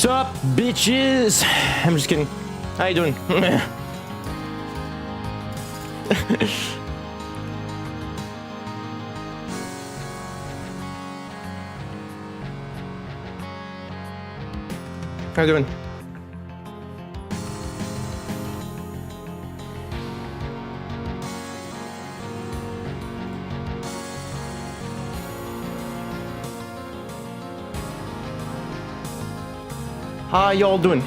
What's up, bitches? I'm just kidding. How you doing? How you doing? How y'all doing?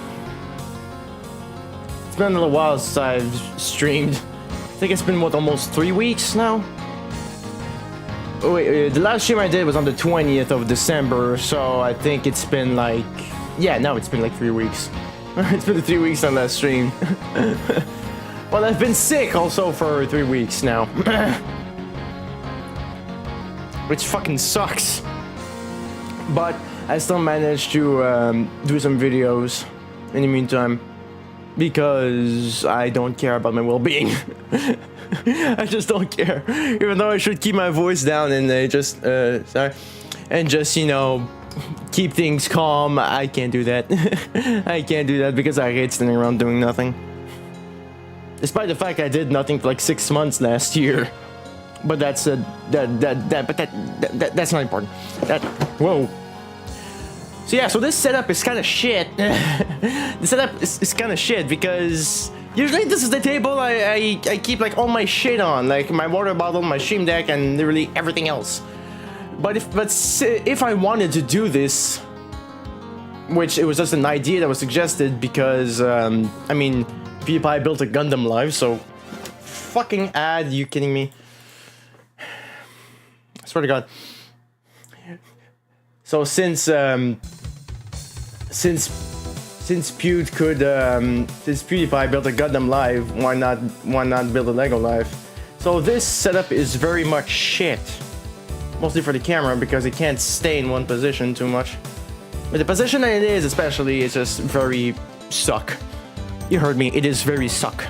It's been a little while since I've streamed. I think it's been, what, almost 3 weeks now? Oh, wait, the last stream I did was on the 20th of December, so I think it's been like... Yeah, no, it's been like 3 weeks. It's been 3 weeks on that stream. Well, I've been sick also for 3 weeks now. Which fucking sucks. But I still managed to do some videos in the meantime. Because I don't care about my well-being. I just don't care. Even though I should keep my voice down and sorry. And just, you know, keep things calm. I can't do that. I can't do that because I hate standing around doing nothing. Despite the fact I did nothing for like 6 months last year. But that's that's not important. Whoa. So yeah, so this setup is kind of shit. The setup is kind of shit because usually this is the table I keep like all my shit on, like my water bottle, my stream deck, and literally everything else. But if I wanted to do this, which it was just an idea that was suggested because I mean, PewDiePie built a Gundam Live, so fucking ad, you kidding me? I swear to God. So since PewDiePie built a Gundam Live, why not build a Lego Live? So this setup is very much shit. Mostly for the camera because it can't stay in one position too much. But the position that it is especially is just very suck. You heard me, it is very suck.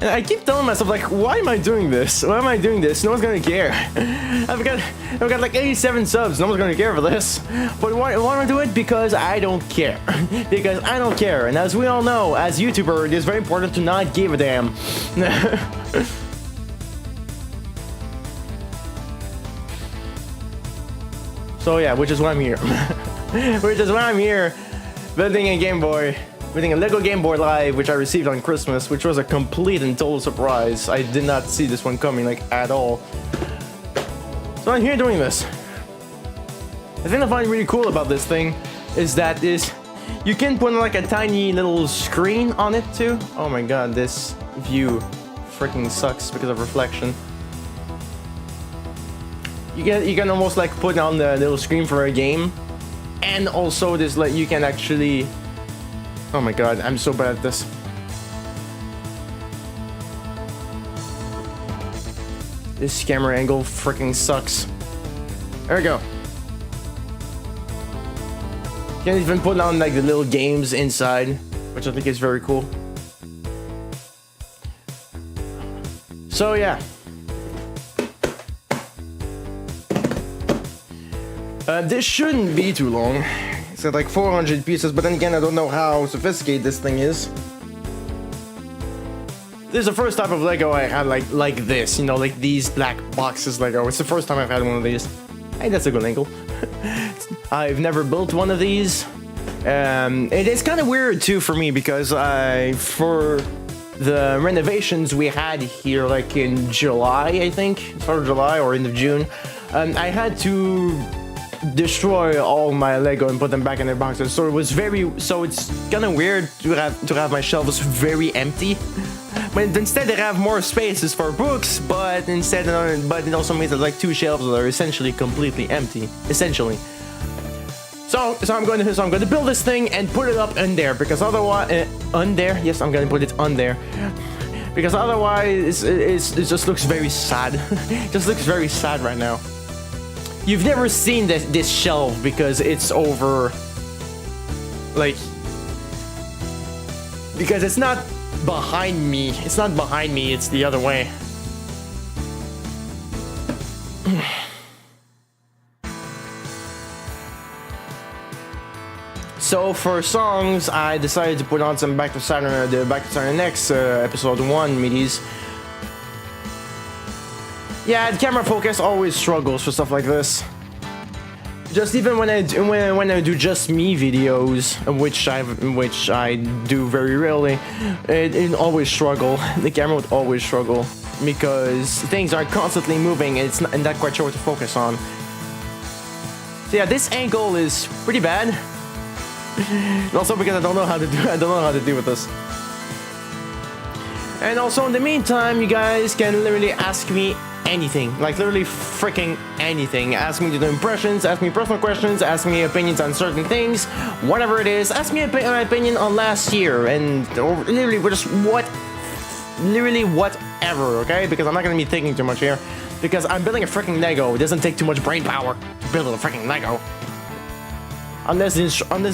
And I keep telling myself, like, why am I doing this? Why am I doing this? No one's gonna care. I've got like 87 subs. No one's gonna care for this. But why do I do it? Because I don't care. Because I don't care. And as we all know, as YouTuber, it is very important to not give a damn. So yeah, which is why I'm here. Which is why I'm here, building a Game Boy. Building a Lego Game Boy Live, which I received on Christmas, which was a complete and total surprise. I did not see this one coming, like, at all. So I'm here doing this. The thing I find really cool about this thing is that you can put like a tiny little screen on it too. Oh my god, this view freaking sucks because of reflection. You can almost like put on the little screen for a game, and also this, like, you can actually... Oh my god, I'm so bad at this. This camera angle freaking sucks. There we go. You can even put on like the little games inside, which I think is very cool. So yeah. This shouldn't be too long. It's got like 400 pieces, but then again, I don't know how sophisticated this thing is. This is the first type of Lego I had like this, you know, like these black boxes Lego. It's the first time I've had one of these. Hey, that's a good angle. I've never built one of these. It is kind of weird too for me because for the renovations we had here, like in July, I think, start of July or end of June, I had to destroy all my Lego and put them back in their boxes. So it's kind of weird to have my shelves very empty. But instead they have more spaces for books, but it also means that like 2 shelves that are essentially completely empty, essentially. So I'm going to build this thing and put it up in there because otherwise, yes, I'm going to put it on there. Because otherwise it just looks very sad. It just looks very sad right now. You've never seen this shelf because it's over, like, because it's not behind me. It's not behind me, it's the other way. So for songs, I decided to put on some Back to Saturn, the Back to Saturn X episode 1 midis. Yeah, the camera focus always struggles for stuff like this. Just even when I do just me videos, which I do very rarely, it always struggle. The camera would always struggle because things are constantly moving and I'm not quite sure what to focus on. So yeah, this angle is pretty bad. And also because I don't know how to deal with this. And also in the meantime, you guys can literally ask me anything, like literally freaking anything. Ask me to do impressions, ask me personal questions, ask me opinions on certain things, whatever it is. Ask me my opinion on last year and or literally just whatever, okay? Because I'm not gonna be thinking too much here. Because I'm building a freaking Lego. It doesn't take too much brain power to build a freaking Lego. Unless the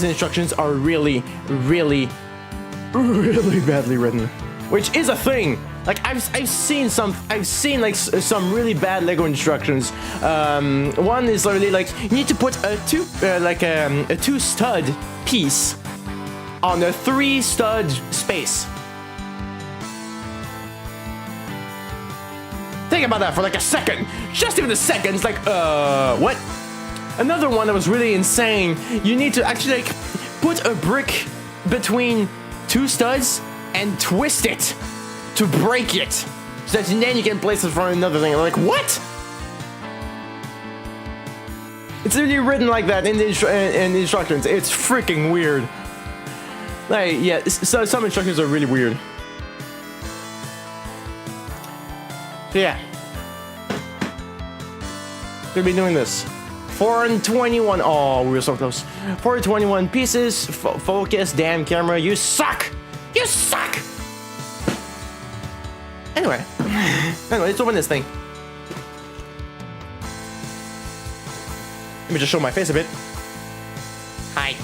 instructions are really badly written, which is a thing. Like I've seen like some really bad Lego instructions. One is literally like you need to put a two stud piece on a 3 stud space. Think about that for like a second, just even a second. It's like what? Another one that was really insane. You need to actually like put a brick between 2 studs and twist it to break it, so that then you can place it for another thing. Like what? It's literally written like that in the instructions. It's freaking weird. Like yeah, so some instructions are really weird. So yeah, gonna be doing this. 421. Oh, we were so close. 421 pieces. Focus, damn camera. You suck. You suck. Anyway, let's open this thing. Let me just show my face a bit. Hi.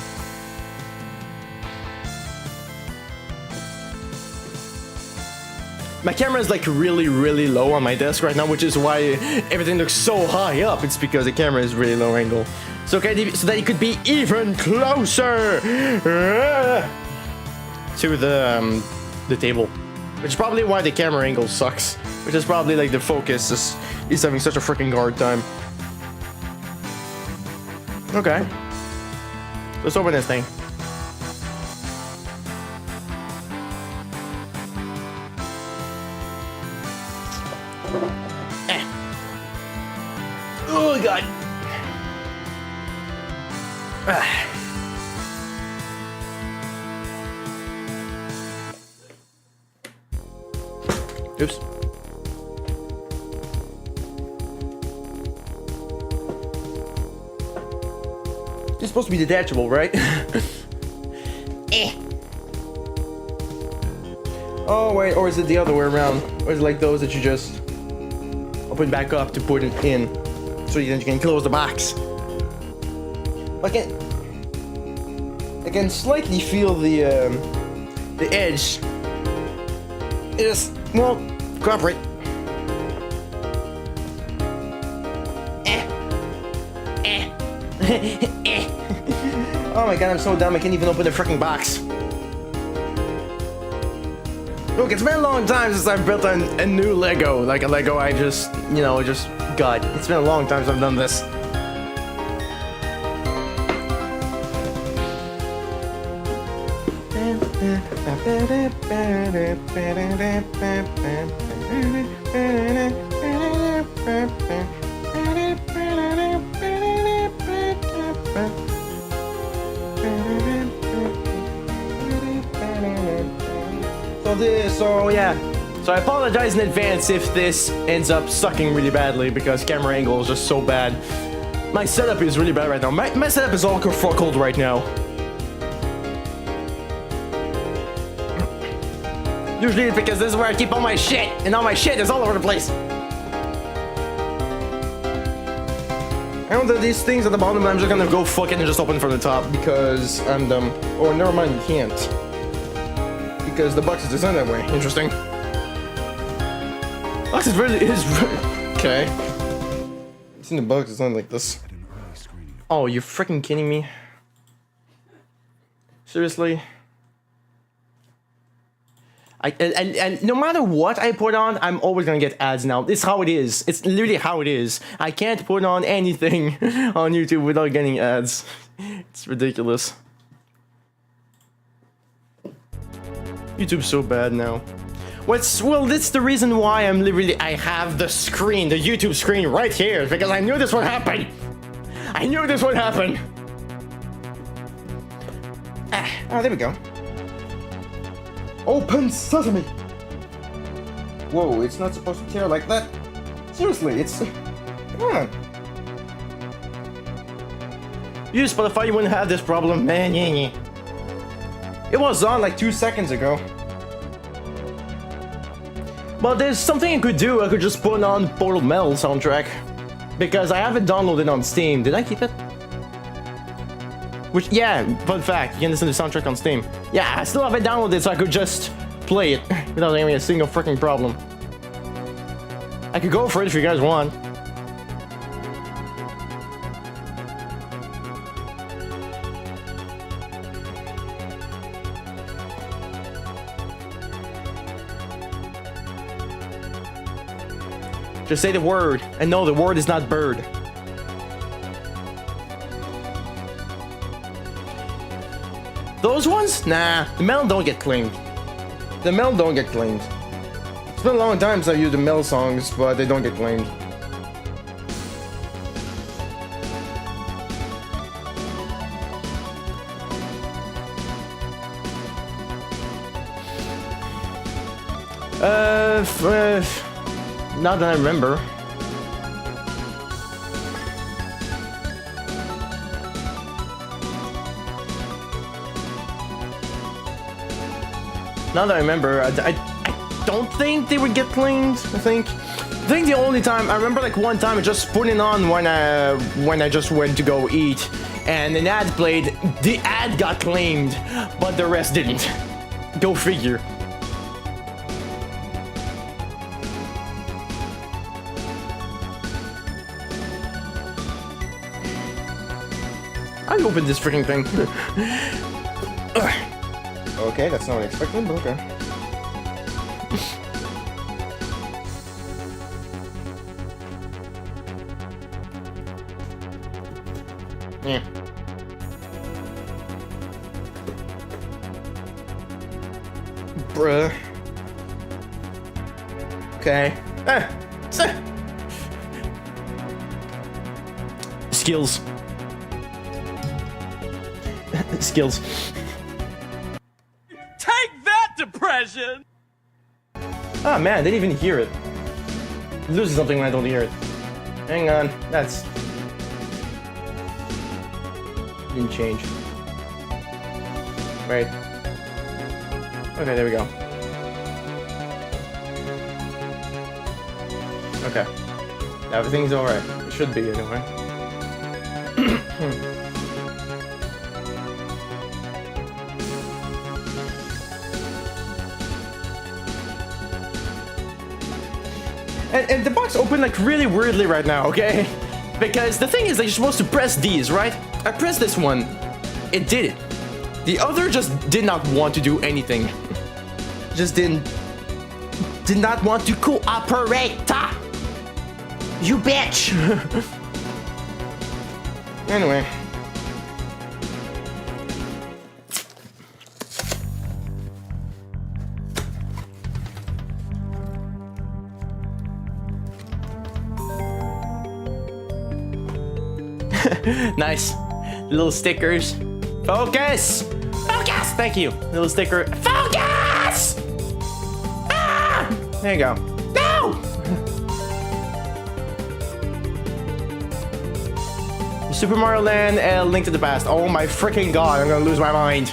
My camera is like really low on my desk right now, which is why everything looks so high up. It's because the camera is really low angle. So that it could be even closer to the table. Which is probably why the camera angle sucks. Which is probably like the focus is having such a freaking hard time. Okay. Let's open this thing. Oh god. Oops. It's supposed to be detachable, right? Oh wait, or is it the other way around? Or is it like those that you just open back up to put it in, so then you can close the box? I can slightly feel the edge. It is, well, cooperate. Oh my god, I'm so dumb, I can't even open the freaking box. Look, it's been a long time since I've built a new Lego. Like a Lego I just, just got. It's been a long time since I've done this. So I apologize in advance if this ends up sucking really badly because camera angle is just so bad. My setup is really bad right now. My setup is all kerfuckled right now. Usually it's because this is where I keep all my shit, and all my shit is all over the place. I know that these things at the bottom, I'm just gonna go fuck it and just open from the top because I'm dumb. Oh, never mind, you can't. Because the box is designed that way. Interesting. Box is really okay. I've seen the box designed like this. Oh, you're freaking kidding me? Seriously. And no matter what I put on, I'm always gonna get ads now. It's how it is. It's literally how it is. I can't put on anything on YouTube without getting ads. It's ridiculous. YouTube's so bad now. Well, that's the reason why I have the screen, the YouTube screen right here, because I knew this would happen. I knew this would happen. Oh, there we go. Open sesame! Whoa, it's not supposed to tear like that. Seriously, it's... Come on. Use Spotify, you wouldn't have this problem, man. It was on like 2 seconds ago. But there's something I could do. I could just put on Portal Metal soundtrack. Because I have it downloaded on Steam. Did I keep it? Which, yeah, fun fact, you can listen to the soundtrack on Steam. Yeah, I still have it downloaded so I could just play it without having a single freaking problem. I could go for it if you guys want. Just say the word, and no, the word is not bird. Those ones? Nah, the metal don't get claimed. The metal don't get claimed. It's been a long time since I used the metal songs, but they don't get claimed. Not that I remember. Now that I remember, I don't think they would get claimed. I think the only time I remember, like one time, I just put it on when I just went to go eat, and an ad played. The ad got claimed, but the rest didn't. Go figure. I opened this freaking thing. Okay, that's not what I expected, but okay. Yeah. Bruh. Okay. Skills. Skills. Take that, depression! Ah, man, I didn't even hear it. Losing something when I don't hear it. Hang on, that's... Didn't change. Wait. Okay, there we go. Okay. Everything's alright. It should be, anyway. And the box opened like really weirdly right now, okay? Because the thing is that you're supposed to press these, right? I pressed this one. It did it. The other just did not want to do anything. Just did not want to cooperate. You bitch. Anyway. Nice. Little stickers. Focus! Focus! Thank you. Little sticker. Focus! Ah! There you go. No! Super Mario Land, Link to the Past. Oh my freaking god, I'm gonna lose my mind.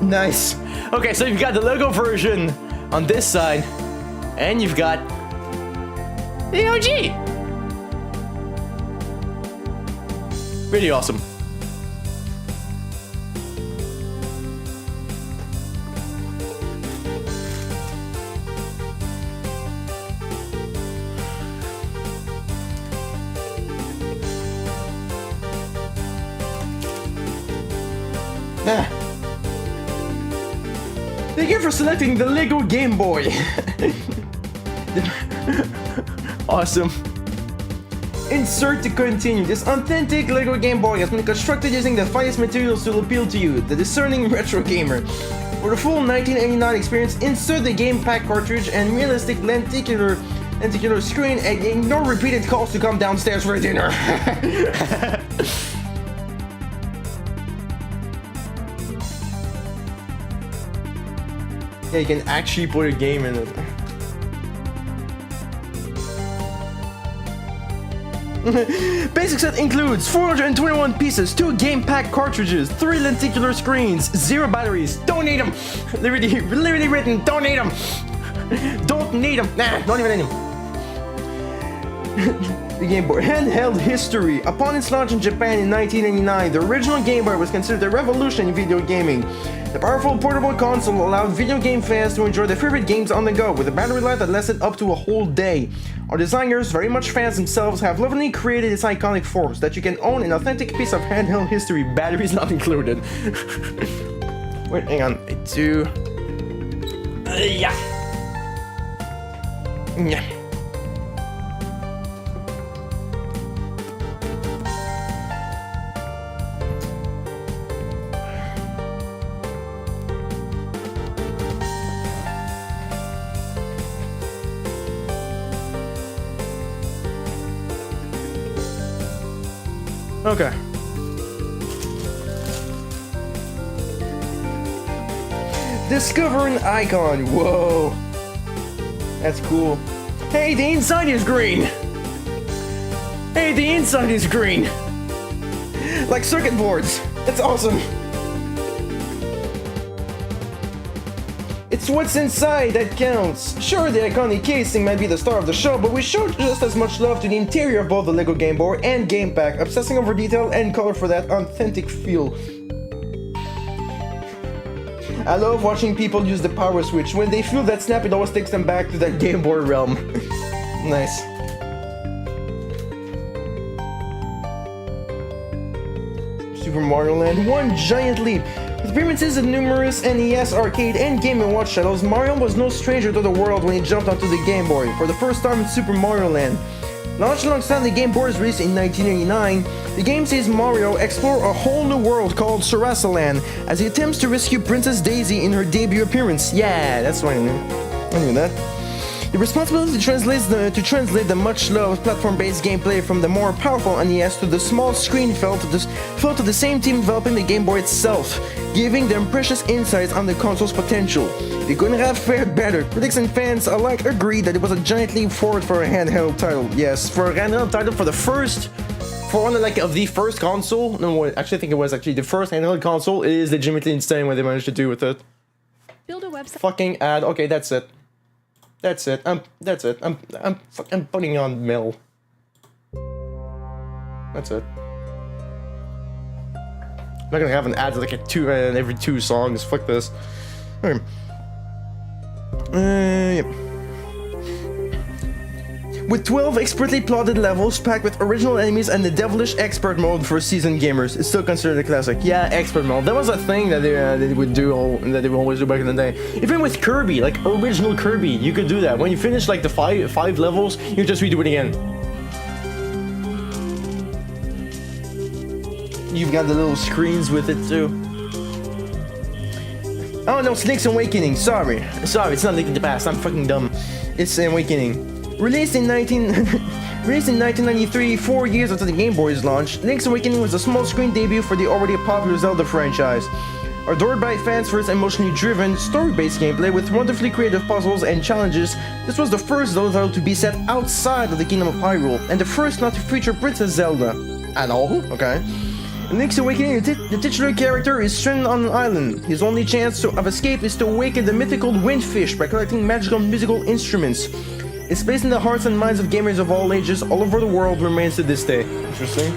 Nice. Okay, so you've got the Lego version on this side, and you've got the OG. Pretty awesome. Thank you for selecting the Lego Game Boy. Awesome. Insert to continue. This authentic Lego Game Boy has been constructed using the finest materials to appeal to you, the discerning retro gamer. For the full 1989 experience, insert the game pack cartridge and realistic lenticular screen and ignore repeated calls to come downstairs for dinner. Yeah, you can actually put a game in it. Basic set includes 421 pieces, 2 game pack cartridges, 3 lenticular screens, 0 batteries. Don't need them. Literally written. Don't need them. Don't need them. Nah, don't even need them. The Game Boy handheld history. Upon its launch in Japan in 1989, the original Game Boy was considered a revolution in video gaming. The powerful portable console allowed video game fans to enjoy their favorite games on the go, with a battery life that lasted up to a whole day. Our designers, very much fans themselves, have lovingly created this iconic force that you can own an authentic piece of handheld history, batteries not included. Wait, hang on. Yeah. Yeah. Okay. Discover an icon. Whoa. That's cool. Hey, the inside is green. Hey, the inside is green. Like circuit boards. That's awesome. It's what's inside that counts. Sure, the iconic casing might be the star of the show, but we showed just as much love to the interior of both the Lego Game Boy and Game Pack, obsessing over detail and color for that authentic feel. I love watching people use the power switch. When they feel that snap, it always takes them back to that Game Boy realm. Nice. Super Mario Land, one giant leap. With appearances in numerous NES, arcade, and Game & Watch titles, Mario was no stranger to the world when he jumped onto the Game Boy for the first time in Super Mario Land. Launched alongside the Game Boy's release in 1989, the game sees Mario explore a whole new world called Sarasaland as he attempts to rescue Princess Daisy in her debut appearance. Yeah, that's what I knew. I knew that. The responsibility to translate the much-loved platform-based gameplay from the more powerful NES to the small screen fell to the same team developing the Game Boy itself, giving them precious insights on the console's potential. They couldn't have fared better. Critics and fans alike agreed that it was a giant leap forward for a handheld title. Yes, for a handheld title for the first console. No, actually, I think it was actually the first handheld console. It is legitimately insane what they managed to do with it. Build a website. Fucking ad. Okay, that's it. That's it. That's it. I'm putting on Mill. That's it. I'm not gonna have an ad like every 2 songs. Fuck this. Okay. Yep. With 12 expertly plotted levels packed with original enemies and the devilish expert mode for seasoned gamers, it's still considered a classic. Yeah, expert mode. That was a thing that they would do, that they would always do back in the day. Even with Kirby, like original Kirby, you could do that. When you finish like the five levels, you just redo it again. You've got the little screens with it too. Oh no, it's Link's Awakening. Sorry, it's not Link in the Past. I'm fucking dumb. It's Awakening. Released in 1993, 4 years after the Game Boy's launch, Link's Awakening was a small screen debut for the already popular Zelda franchise. Adored by fans for its emotionally driven, story-based gameplay with wonderfully creative puzzles and challenges, this was the first Zelda title to be set outside of the Kingdom of Hyrule, and the first not to feature Princess Zelda. At all? Okay. In Link's Awakening, the titular character is stranded on an island. His only chance of escape is to awaken the mythical Windfish by collecting magical musical instruments. Its place in the hearts and minds of gamers of all ages all over the world remains to this day. Interesting.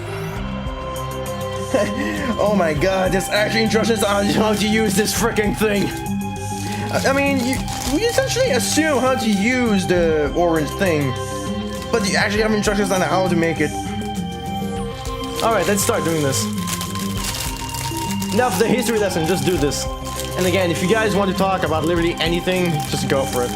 Oh my god, there's actually instructions on how to use this freaking thing. I mean, we essentially assume how to use the orange thing, but you actually have instructions on how to make it. Alright, let's start doing this. enough the history lesson, just do this. And again, if you guys want to talk about literally anything, just go for it.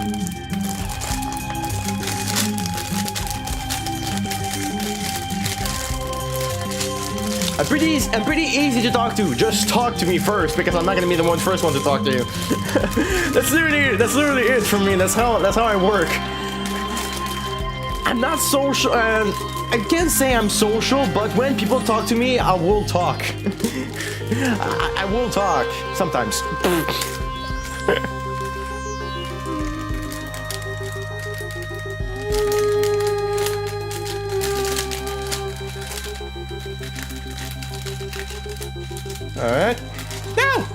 I'm pretty easy to talk to. Just talk to me first, because I'm not gonna be the first one to talk to you. That's literally it for me. That's how I work. I'm not social. I can't say I'm social, but when people talk to me, I will talk. I will talk sometimes. Alright. No!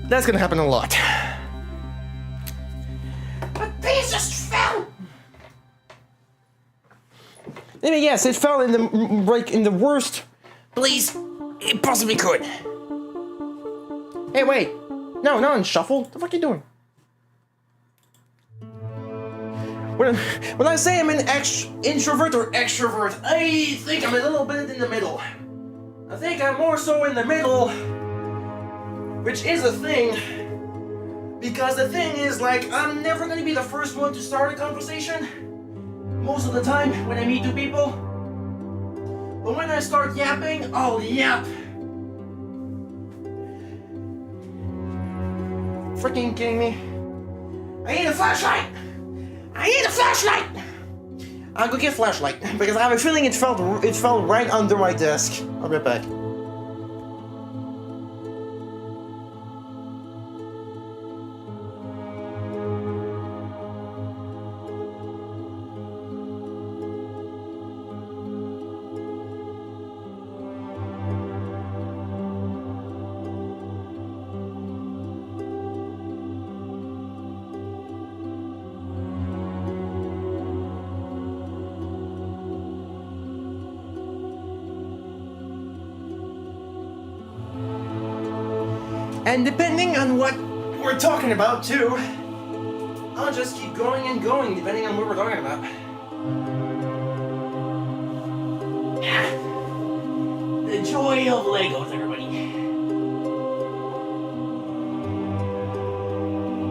That's gonna happen a lot. But these just fell! I mean, yes, it fell in the worst place it possibly could. Hey, wait. No, not unshuffle. What the fuck are you doing? When I say I'm an introvert or extrovert, I think I'm a little bit in the middle. I think I'm more so in the middle, which is a thing, because the thing is, like, I'm never gonna be the first one to start a conversation, most of the time, when I meet new people. But when I start yapping, I'll yap. Freaking kidding me? I need a flashlight! I need a flashlight! I'll go get a flashlight, because I have a feeling it fell right under my desk. I'll be right back. And depending on what we're talking about too, I'll just keep going and going depending on what we're talking about. The joy of Legos, everybody.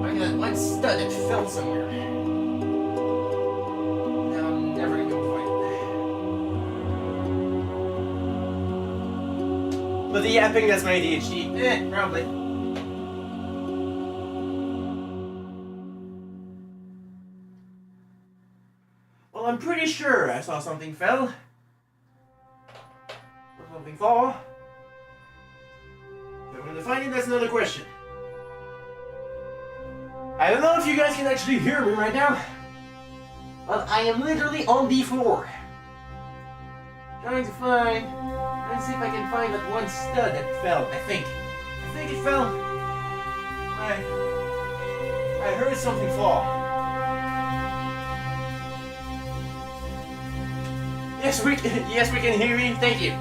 Look at that one stud that fell somewhere. Now I'm never gonna go find it. But the yapping, that's my ADHD. Probably. Well, I'm pretty sure I saw something fell. Or something fall. But when to find it, that's another question. I don't know if you guys can actually hear me right now, but I am literally on the floor. Trying to find... Let's see if I can find that one stud that fell, I think it fell. I heard something fall. Yes, we can hear you. Thank you.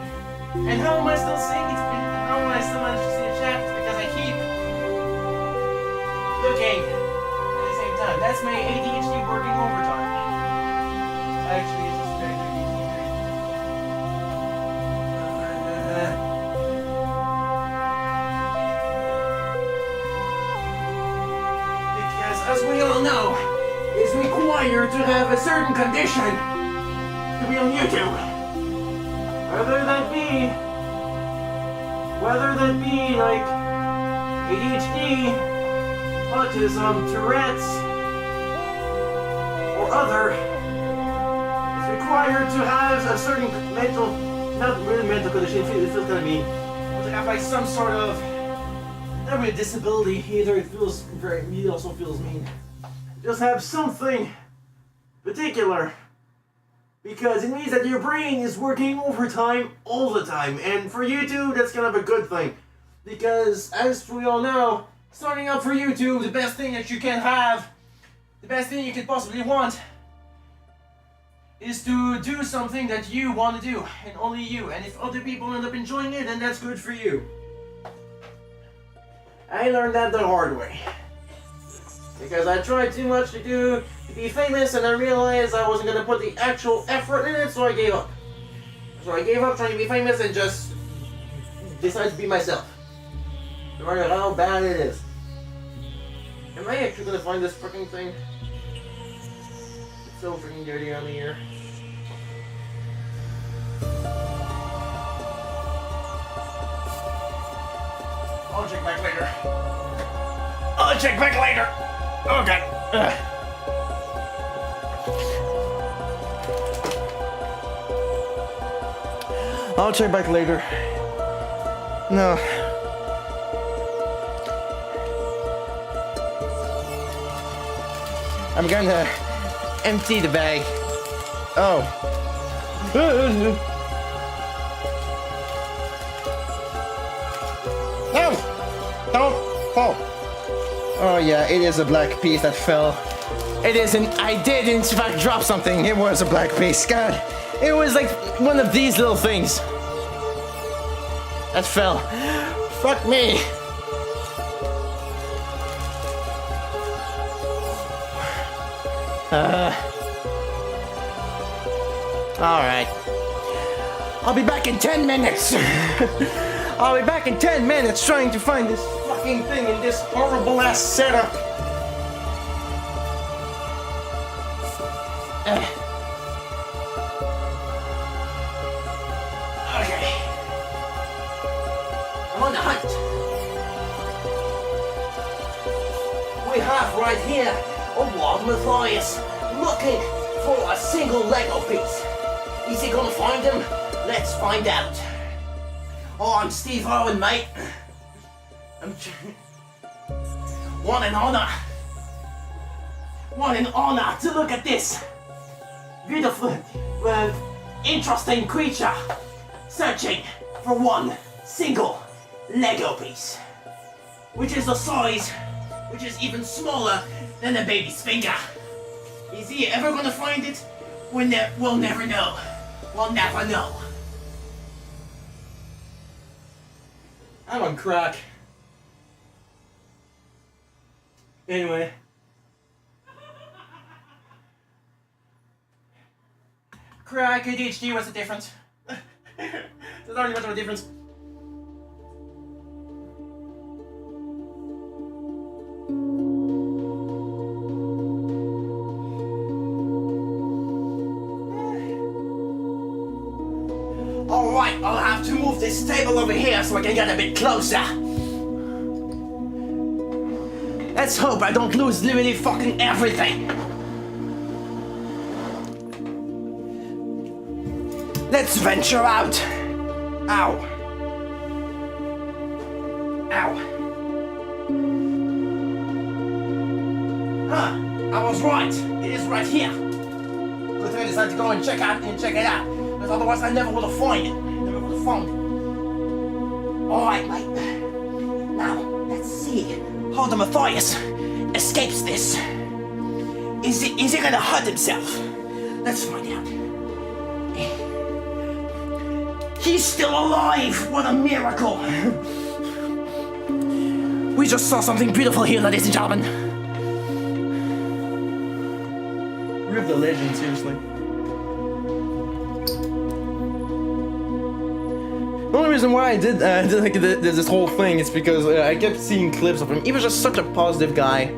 And how am I still seeing it? How am I still managing to see the chat? Because I keep looking at the same time. That's my ADHD working overtime. Actually, it's just very because, as we all know, it's required to have a certain condition to be on YouTube. Whether that be like ADHD, autism, Tourette's, or other, it's required to have a certain mental, not really mental condition, it feels kind of mean, but to have like some sort of, not really disability either, it also feels mean. Just have something particular. Because it means that your brain is working overtime all the time. And for YouTube, that's kind of a good thing. Because, as we all know, starting out for YouTube, the best thing that you can have, the best thing you could possibly want, is to do something that you want to do, and only you. And if other people end up enjoying it, then that's good for you. I learned that the hard way. Because I tried too much to be famous, and I realized I wasn't going to put the actual effort in it, so I gave up. So I gave up trying to be famous and just decided to be myself. No matter how bad it is. Am I actually gonna find this freaking thing? It's so freaking dirty on the ear. I'll check back later. I'll check back later. Okay. I'll check back later. No. I'm gonna empty the bag. Oh. No! Don't fall. Oh yeah, it is a black piece that fell. It isn't. I did in fact drop something. It was a black piece. God. It was like one of these little things. That fell. Fuck me. Alright. I'll be back in 10 minutes. I'll be back in 10 minutes trying to find this fucking thing in this horrible ass setup. Okay. I'm on the hunt. We have right here a Wald Matthias looking for a single Lego piece. Is he gonna find him? Let's find out. Oh, I'm Steve Owen, mate. What an honor. What an honor to look at this beautiful, interesting creature searching for one single Lego piece, which is the size, which is even smaller than a baby's finger. Is he ever gonna find it? We'll never know. We'll never know. I'm on crack. Anyway. Crack, ADHD, what's the difference? There's already much of a difference. Alright, I'll have to move this table over here so I can get a bit closer. Let's hope I don't lose literally fucking everything. Let's venture out. Ow. Ow. Huh, I was right. It is right here. Good thing I decided to go and check it out. Because otherwise I never would have found it. Never would have found it. Alright, mate. Now, let's see how the Matthias escapes this. Is he gonna hurt himself? Let's find out. He's still alive! What a miracle! We just saw something beautiful here, ladies and gentlemen. Rip the legend, seriously. The only reason why I did like this whole thing is because I kept seeing clips of him. He was just such a positive guy.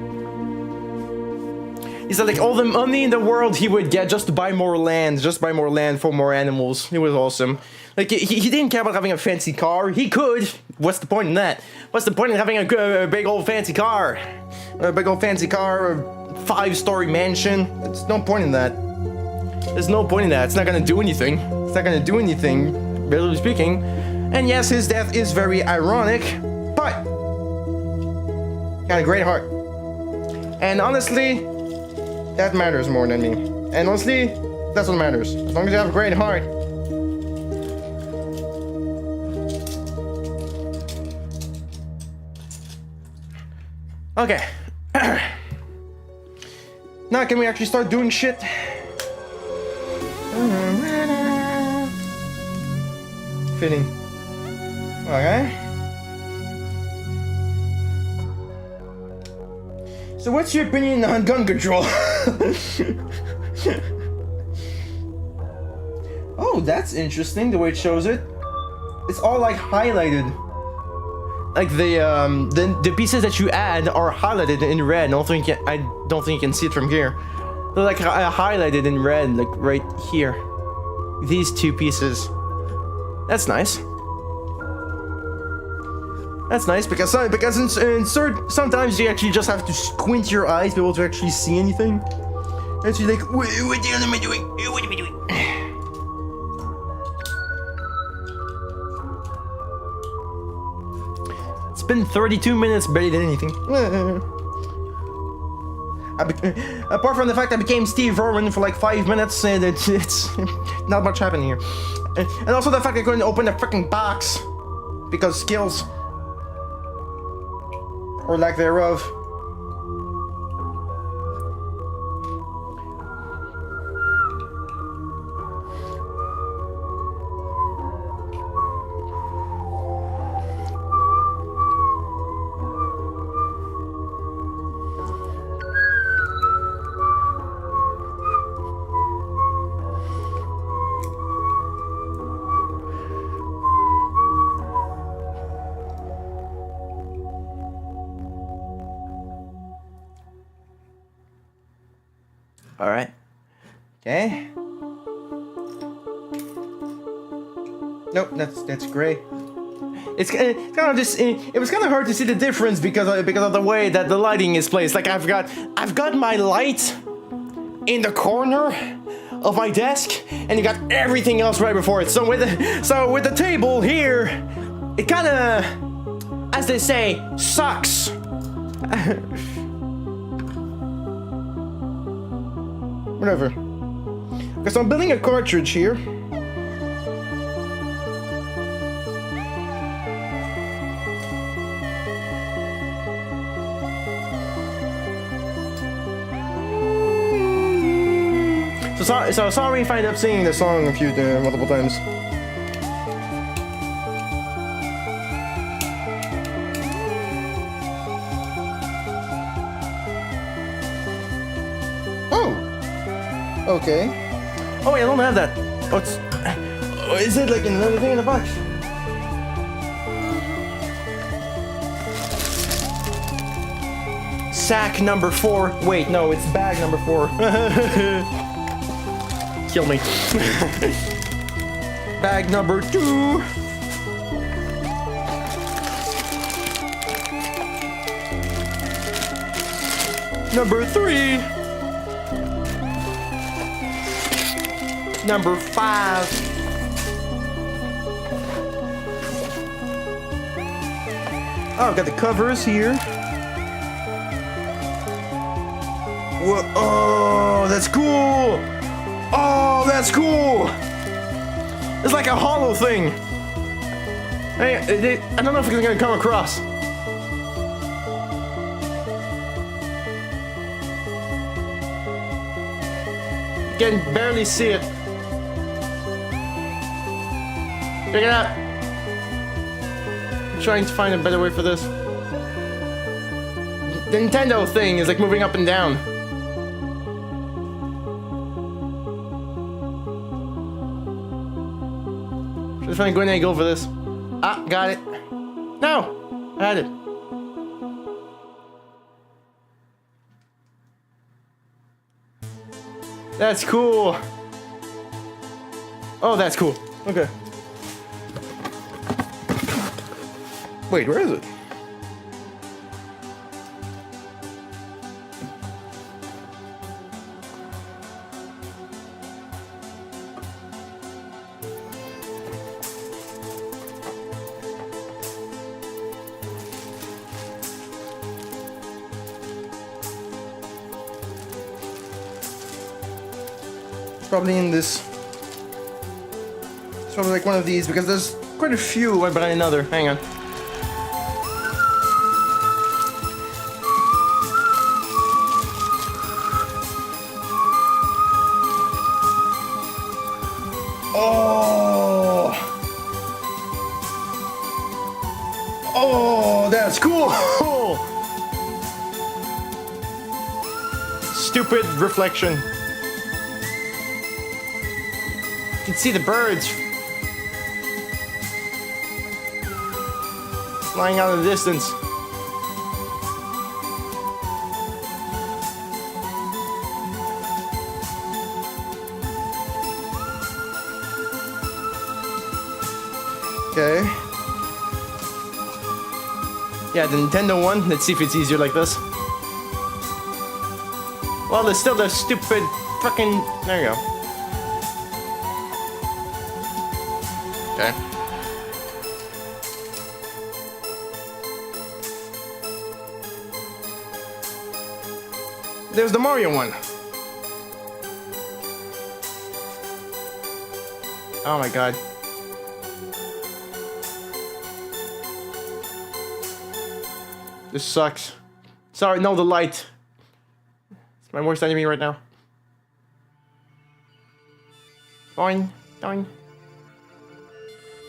He said like all the money in the world he would get just to buy more land, for more animals. It was awesome. Like he didn't care about having a fancy car. He could. What's the point in that? What's the point in having a big old fancy car? A 5-story mansion? There's no point in that. There's no point in that. It's not gonna do anything. It's not gonna do anything, relatively speaking. And yes, his death is very ironic, but got a great heart. And honestly, that matters more than me. And honestly, that's what matters. As long as you have a great heart. Okay. Now can we actually start doing shit? Fitting. Okay. So what's your opinion on gun control? Oh, that's interesting, the way it shows it. It's all like highlighted. Like the pieces that you add are highlighted in red. I don't think you can see it from here. They're like highlighted in red, like right here. These two pieces. That's nice. That's nice because sometimes you actually just have to squint your eyes to be able to actually see anything. And you're like, what the hell am I doing? What am I doing? It's been 32 minutes, barely did anything. Apart from the fact I became Steve Irwin for like 5 minutes, and it's not much happening here. And also the fact I couldn't open the freaking box because skills. Or lack thereof. All right. Okay. Nope, that's gray. It's kind of just. It was kind of hard to see the difference because of the way that the lighting is placed. Like I've got my light in the corner of my desk, and you got everything else right before it. So with the table here, it kind of, as they say, sucks. Whatever. Because I'm building a cartridge here. So sorry if I end up singing the song multiple times. Okay. Oh wait, I don't have that. Oh, it's... Oh, is it like another thing in the box? Sack number 4. Wait, no, it's bag number 4. Kill me. Bag number 2. Number 3. Number 5. Oh, I've got the covers here. Whoa, oh, that's cool. Oh, that's cool. It's like a hollow thing. Hey, I don't know if it's gonna come across. You can barely see it. Check it out. I'm trying to find a better way for this. The Nintendo thing is like moving up and down. Should I find a good angle for this? Ah, got it. No, I had it. That's cool. Oh, that's cool. Okay. Wait, where is it? It's probably in this. It's probably like one of these because there's quite a few one behind another. Hang on. Oh! Oh, that's cool! Stupid reflection. You can see the birds flying out in the distance. Okay. Yeah, the Nintendo one. Let's see if it's easier like this. Well, there's still the stupid fucking. There you go. Okay. There's the Mario one. Oh my god. This sucks. Sorry, no, the light. It's my worst enemy right now. Boing, boing.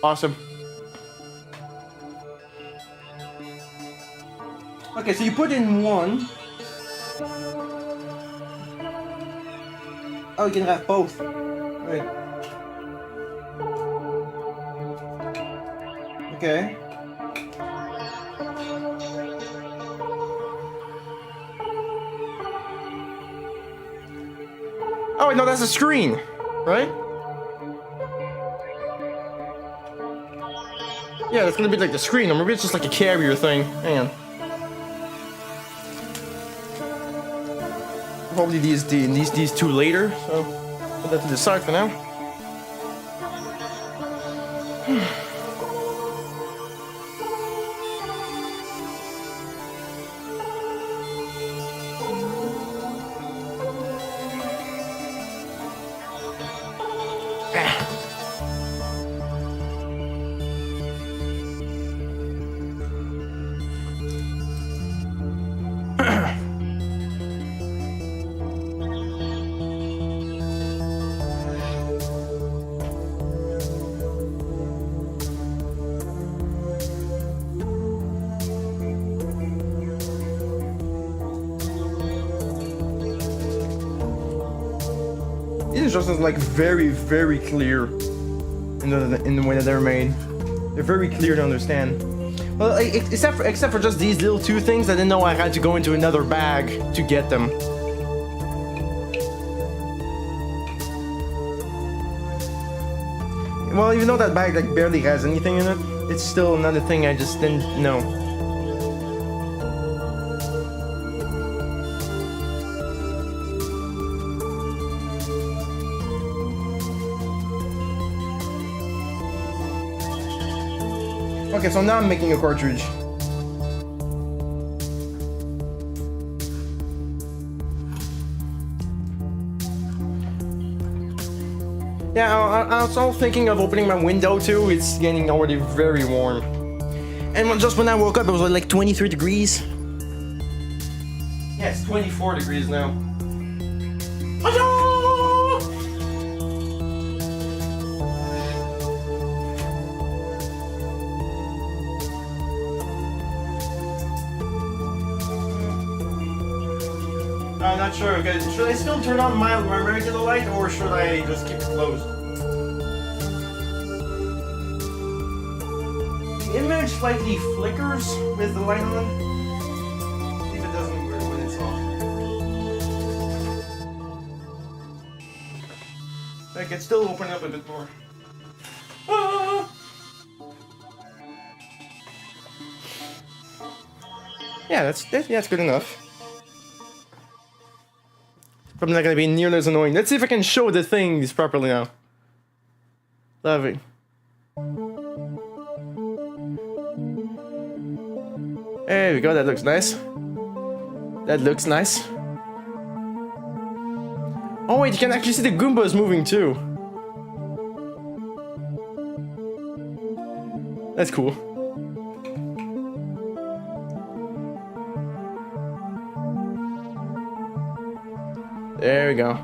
Awesome. Okay, so you put in one. Oh, you can have both. Wait. Okay. Oh, wait, no, that's a screen, right? Yeah, that's gonna be like the screen, or maybe it's just like a carrier thing. Hang on. Probably these two later, so put that to the side for now. These instructions are like very, very clear in the way that they're made. They're very clear to understand. Well, except for just these little two things, I didn't know I had to go into another bag to get them. Well, even though that bag like barely has anything in it, it's still another thing I just didn't know. Okay, so now I'm making a cartridge. Yeah, I was all thinking of opening my window too. It's getting already very warm. And just when I woke up, it was like 23 degrees. Yeah, it's 24 degrees now. I'm not sure. Okay, should I still turn on my regular light, or should I just keep it closed? The image slightly flickers with the light on. See if it doesn't when it's off. I could still open up a bit more. Ah! Yeah, that's good enough. Probably not gonna be nearly as annoying. Let's see if I can show the things properly now. Lovely. There we go, that looks nice. That looks nice. Oh wait, you can actually see the Goombas moving too. That's cool. There we go.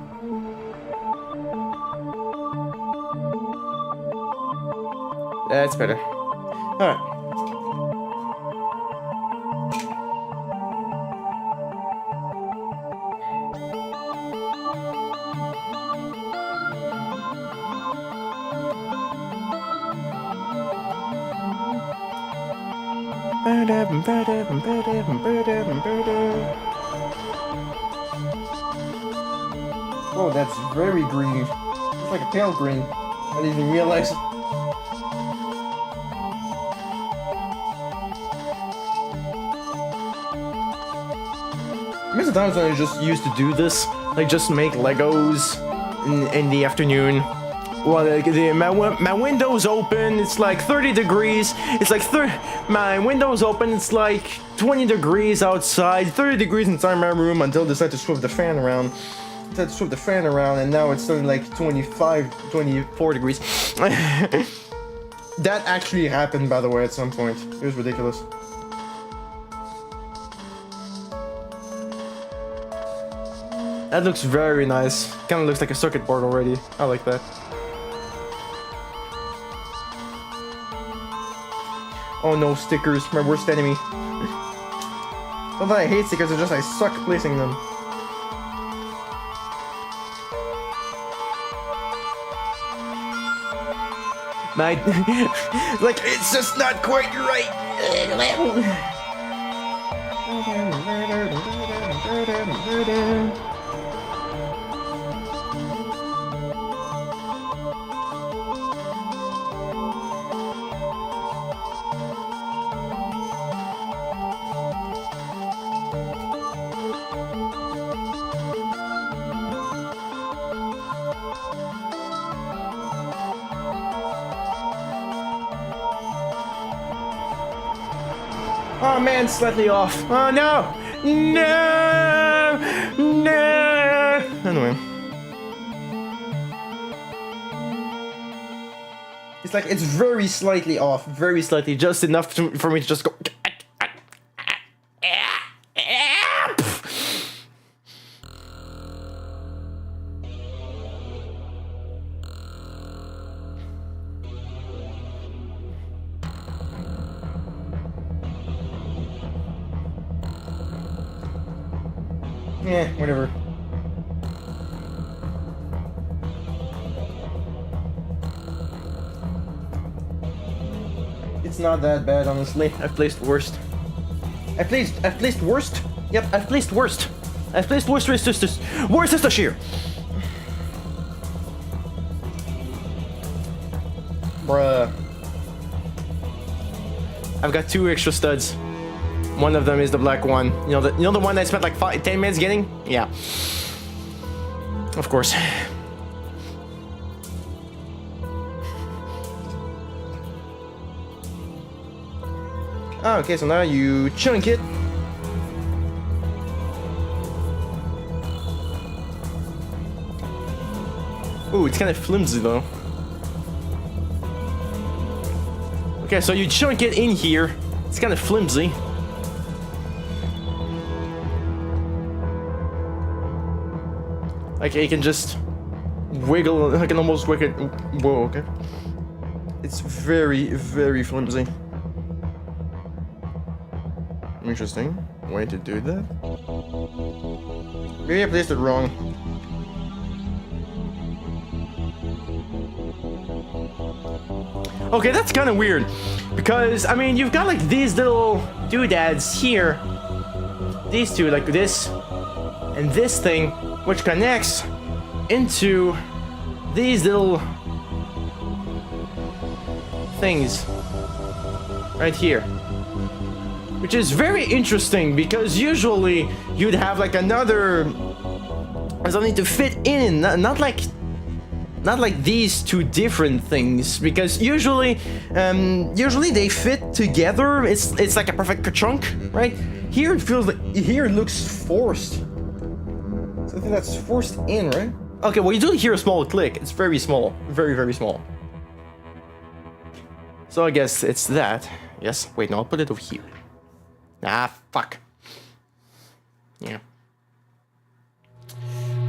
That's better. Alright. Oh, that's very green. It's like a pale green. I didn't even realize it. Remember the times when I just used to do this? Like just make Legos in the afternoon. Well, like my window's open, it's like 30 degrees. It's like my window's open, it's like 20 degrees outside, 30 degrees inside my room until I decided to swap the fan around. And now it's only like 25, 24 degrees. That actually happened, by the way, at some point. It was ridiculous. That looks very nice. Kind of looks like a circuit board already. I like that. Oh no, stickers, my worst enemy. Not that I hate stickers, it's just I suck placing them. My like it's just not quite right. Oh man, slightly off. Oh no! No! No! Anyway. It's like, it's very slightly off. Very slightly. Just enough for me to just go... Eh, whatever. It's not that bad, honestly. I've placed worst. I've placed worst? Yep, I've placed worst. I've placed worst resistors. Worst is the shear. Bruh. I've got 2 extra studs. One of them is the black one. You know the one I spent like 10 minutes getting? Yeah. Of course. Oh, okay, so now you chunk it. Ooh, it's kind of flimsy though. Okay, so you chunk it in here. It's kind of flimsy. Like, you can just wiggle, I can almost wiggle it. Whoa, okay. It's very, very flimsy. Interesting way to do that. Maybe I placed it wrong. Okay, that's kind of weird. Because, I mean, you've got like these little doodads here. These two, like this and this thing, which connects into these little things right here, which is very interesting because usually you'd have like another something to fit in, not like these two different things, because usually they fit together. It's like a perfect chunk, right? Here it feels like, here it looks forced. Something that's forced in, right? Okay, well, you do hear a small click. It's very small. Very, very small. So I guess it's that. Yes. Wait, no, I'll put it over here. Ah, fuck. Yeah.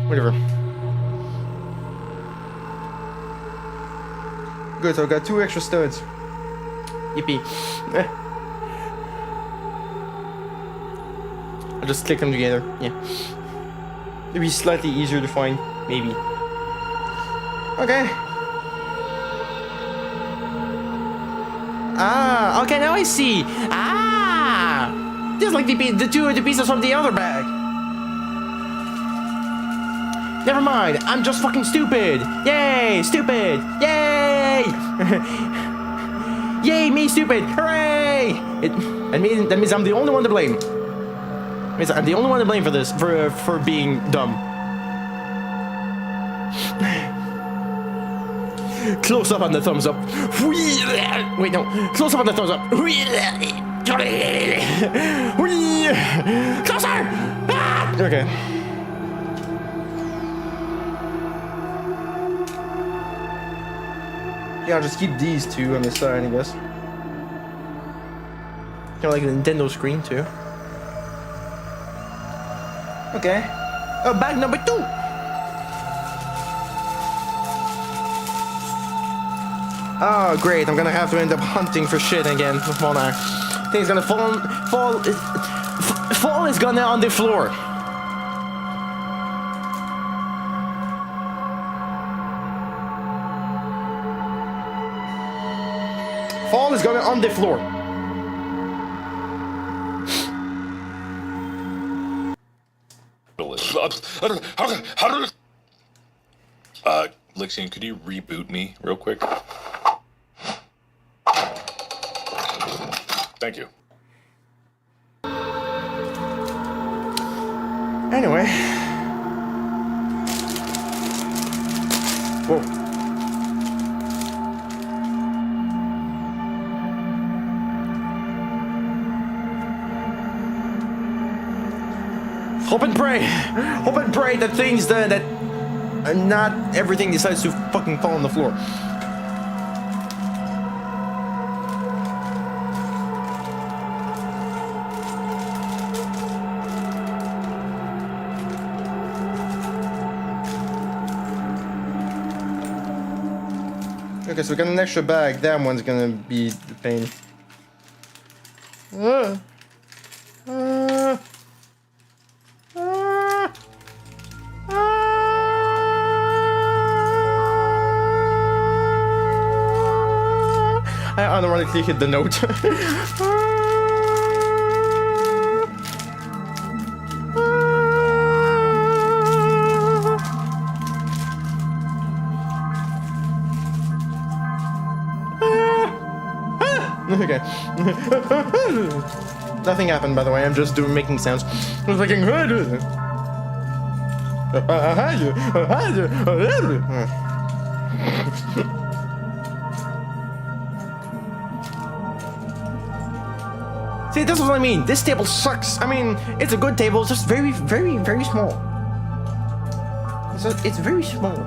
Whatever. Good, so I've got 2 extra studs. Yippee. I'll just click them together. Yeah. It'll be slightly easier to find, maybe. Okay. Ah, okay, now I see. Ah! Ah! Just like the two of the pieces from the other bag. Never mind, I'm just fucking stupid. Yay, stupid. Yay! Yay, me stupid. Hooray! That means I'm the only one to blame. That means I'm the only one to blame for this, for being dumb. Close up on the thumbs up. Wait, no. Close up on the thumbs up. Closer! Ah! Okay. Yeah, I'll just keep these two on the side, I guess. Kind of like a Nintendo screen, too. Okay. Bag number 2! Oh, great. I'm gonna have to end up hunting for shit again. Well, now. I think it's gonna fall is gonna on the floor. Fall is gonna on the floor. Lixian, could you reboot me real quick? Thank you. Anyway. Whoa. Hope and pray. Hope and pray that things that not everything decides to fucking fall on the floor. Okay, so we got an extra bag. That one's gonna be the pain. I unironically hit the note. Okay. Nothing happened, by the way. I'm just making sounds. I was thinking. See, this is what I mean. This table sucks. I mean, it's a good table. It's just very, very, very small. So it's very small.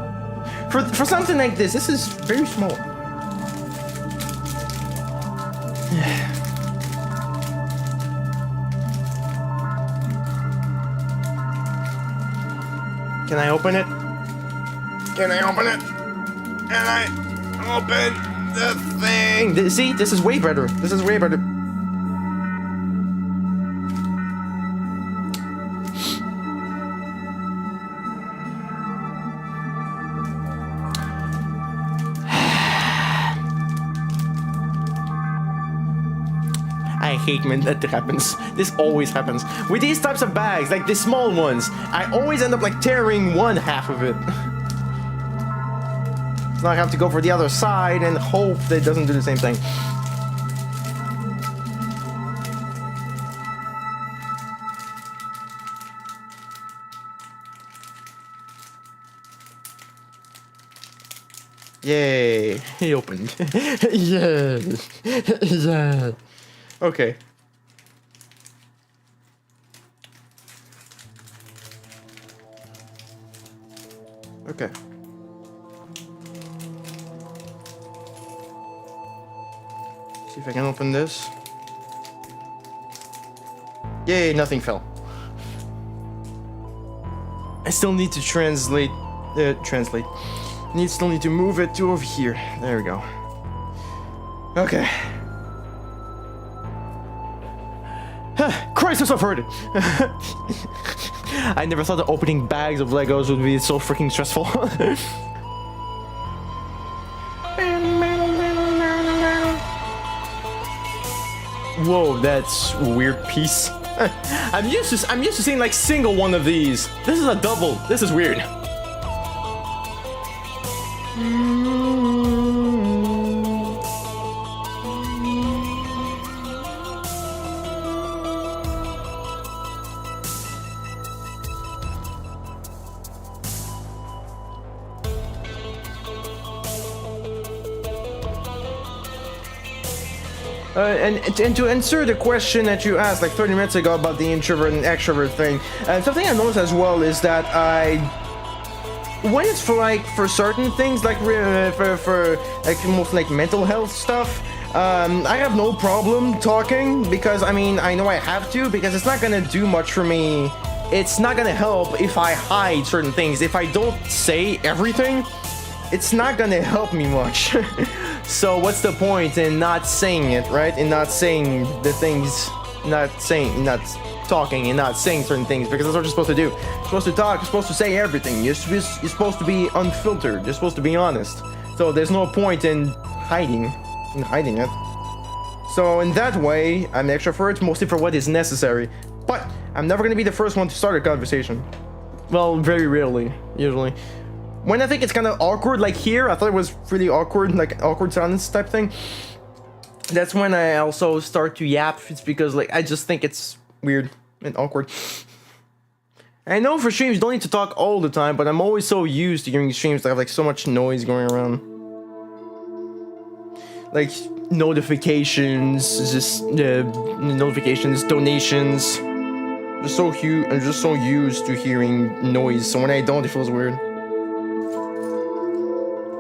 For something like this is very small. Can I open it? Can I open it? Can I open the thing? See, this is way better. This is way better. I hate when that happens. This always happens. With these types of bags, like the small ones, I always end up like tearing one half of it. So now I have to go for the other side and hope that it doesn't do the same thing. Yay, he opened. Yeah. Yeah. Okay. Okay. See if I can open this. Yay, nothing fell. I still need to translate. Still need to move it to over here. There we go. Okay. Crisis averted! I never thought that opening bags of Legos would be so freaking stressful. Whoa, that's a weird piece. I'm used to seeing like single one of these. This is a double. This is weird. And to answer the question that you asked like 30 minutes ago about the introvert and extrovert thing, something I noticed as well is that when it's for certain things like for like most like mental health stuff, I have no problem talking because I mean I know I have to because it's not gonna do much for me. It's not gonna help if I hide certain things. If I don't say everything, it's not gonna help me much. So what's the point in not saying it, right? In not saying the things, not talking and not saying certain things, because that's what you're supposed to do. You're supposed to talk, you're supposed to say everything. You're supposed to be unfiltered, you're supposed to be honest. So there's no point in hiding it. So in that way, I'm an extrovert mostly for what is necessary. But I'm never gonna be the first one to start a conversation. Well, very rarely, usually. When I think it's kind of awkward, like here, I thought it was really awkward, like awkward silence type thing. That's when I also start to yap. It's because like I just think it's weird and awkward. I know for streams you don't need to talk all the time, but I'm always so used to hearing streams that have like so much noise going around. Like notifications, just notifications, donations. I'm just so used to hearing noise, so when I don't, it feels weird.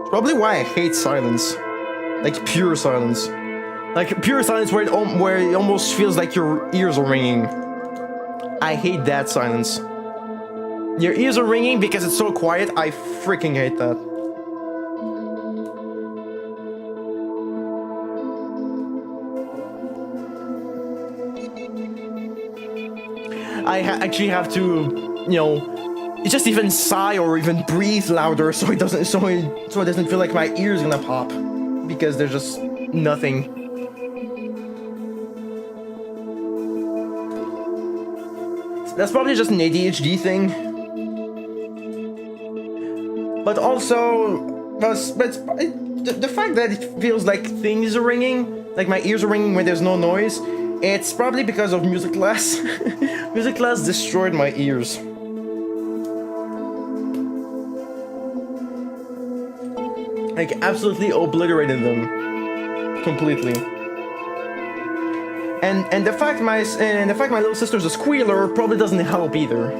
Probably why I hate silence, like pure silence, where it almost feels like your ears are ringing. I hate that silence. Your ears are ringing because it's so quiet. I freaking hate that. I actually have to, you know, just even sigh or even breathe louder so it doesn't feel like my ear's gonna pop, because there's just nothing. That's probably just an ADHD thing, but also the fact that it feels like things are ringing, like my ears are ringing when there's no noise. It's probably because of music class. Music class destroyed my ears. Like absolutely obliterated them completely. And the fact my little sister's a squealer probably doesn't help either.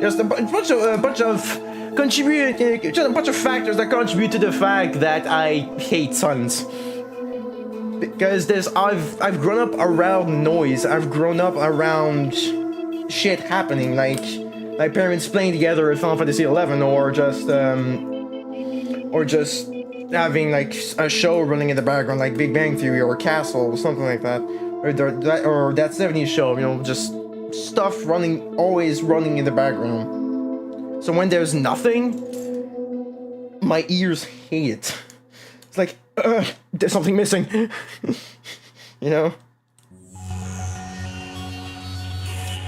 Just a bunch of factors that contribute to the fact that I hate silence. Because I've grown up around noise. I've grown up around shit happening, like my parents playing together at Final Fantasy XI, or just having like a show running in the background, like Big Bang Theory or Castle, or something like that, or that 70s show. You know, just stuff always running in the background. So when there's nothing, my ears hate it. It's like, there's something missing. You know?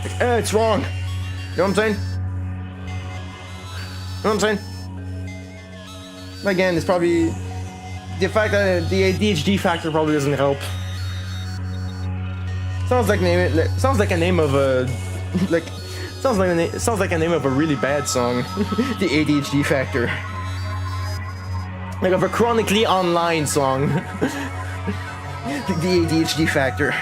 Like, it's wrong. You know what I'm saying? You know what I'm saying? Again, it's probably the fact that the ADHD factor probably doesn't help. Sounds like a name of a sounds like a name of a really bad song. The ADHD factor. Like of a chronically online song. The ADHD factor.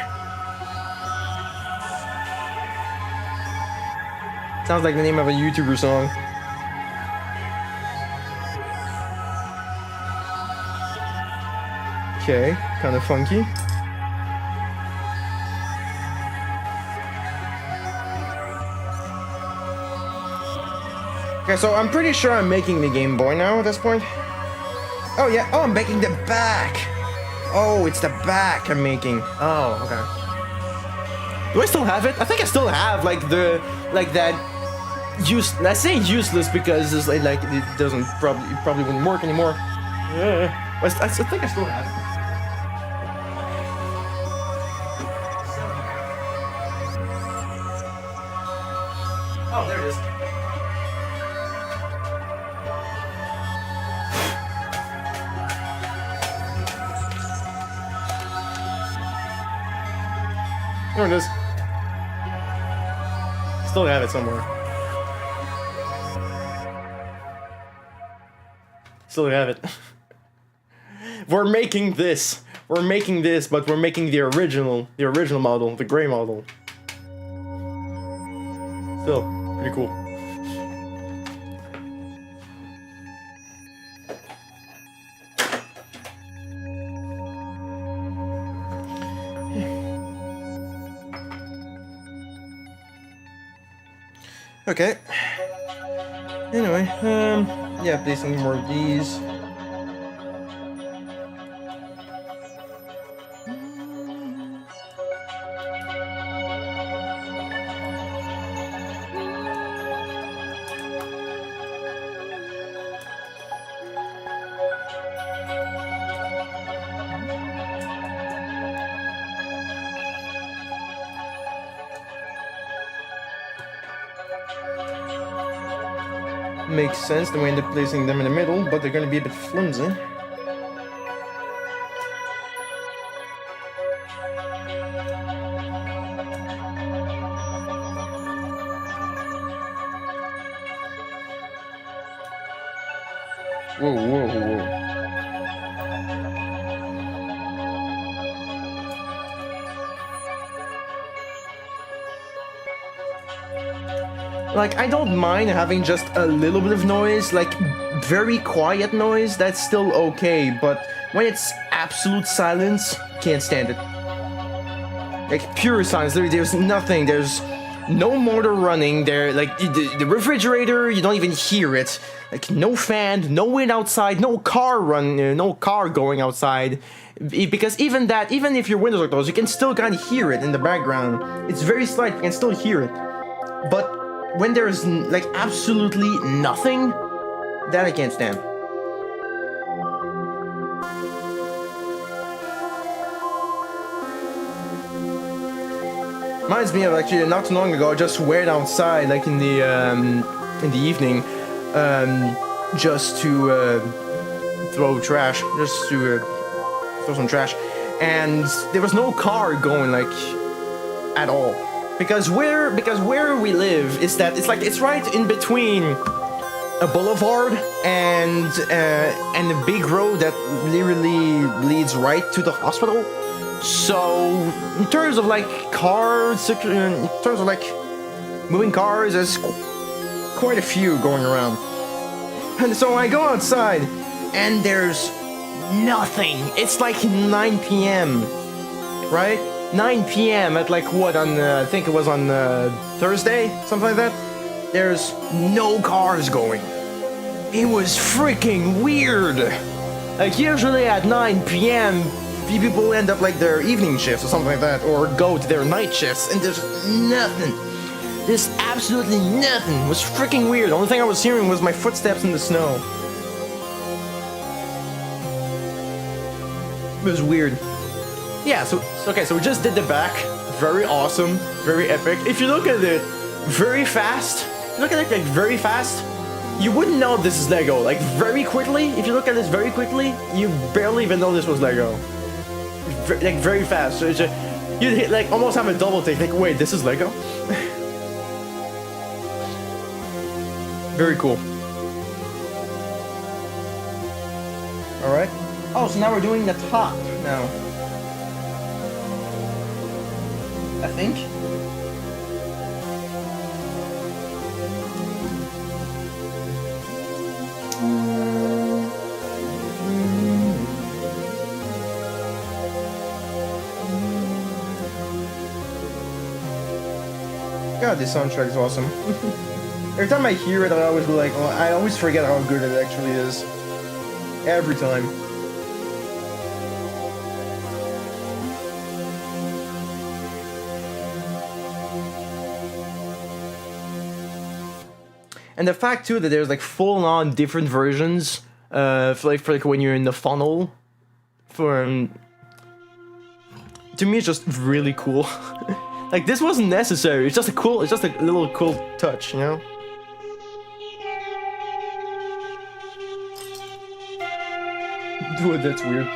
Sounds like the name of a YouTuber song. Okay, kind of funky. Okay, so I'm pretty sure I'm making the Game Boy now at this point. Oh yeah, oh, I'm making the back. Oh, it's the back I'm making. Oh, okay. Do I still have it? I think I still have like that I say useless because it's like it doesn't probably wouldn't work anymore. But I think I still have it. Oh, there it is. There it is. Still have it somewhere. Still have it. We're making this. We're making this, but we're making the original model, the gray model. Still, pretty cool. Okay. Anyway, yeah, placing more of these. Makes sense, then we end up placing them in the middle, but they're gonna be a bit flimsy. Whoa, whoa, whoa. Like, I don't mind having just a little bit of noise, like, very quiet noise, that's still okay, but when it's absolute silence, can't stand it. Like, pure silence, there's nothing, there's no motor running, there, like, the refrigerator, you don't even hear it. Like, no fan, no wind outside, no car going outside. Because even if your windows are closed, you can still kind of hear it in the background. It's very slight, you can still hear it. But when there's, like, absolutely nothing, that I can't stand. Reminds me of, actually, not too long ago, I just went outside, like, in the evening, just to throw trash, just to throw some trash, and there was no car going, like, at all. Because where we live is that it's right in between a boulevard and a big road that literally leads right to the hospital. So in terms of like cars, in terms of like moving cars, there's quite a few going around. And so I go outside and there's nothing. It's like 9 p.m. right? 9 p.m. at like what, on I think it was on Thursday, something like that. There's no cars going. It was freaking weird. Like usually at 9 p.m. people end up like their evening shifts or something like that, or go to their night shifts, and there's nothing. There's absolutely nothing. It was freaking weird. The only thing I was hearing was my footsteps in the snow. It was weird. Yeah, so we just did the back. Very awesome, very epic. If you look at it very fast, you wouldn't know this is Lego. Like very quickly, if you look at this very quickly, you barely even know this was Lego. Like very fast. So it's just, you'd like almost have a double take. Like, wait, this is Lego? Very cool. All right. Oh, so now we're doing the top now. I think. God, this soundtrack is awesome. Every time I hear it, I always be like, oh, I always forget how good it actually is. Every time. And the fact too that there's like full-on different versions for like when you're in the funnel for to me it's just really cool. Like this wasn't necessary. It's just a little cool touch, you know? Dude, that's weird.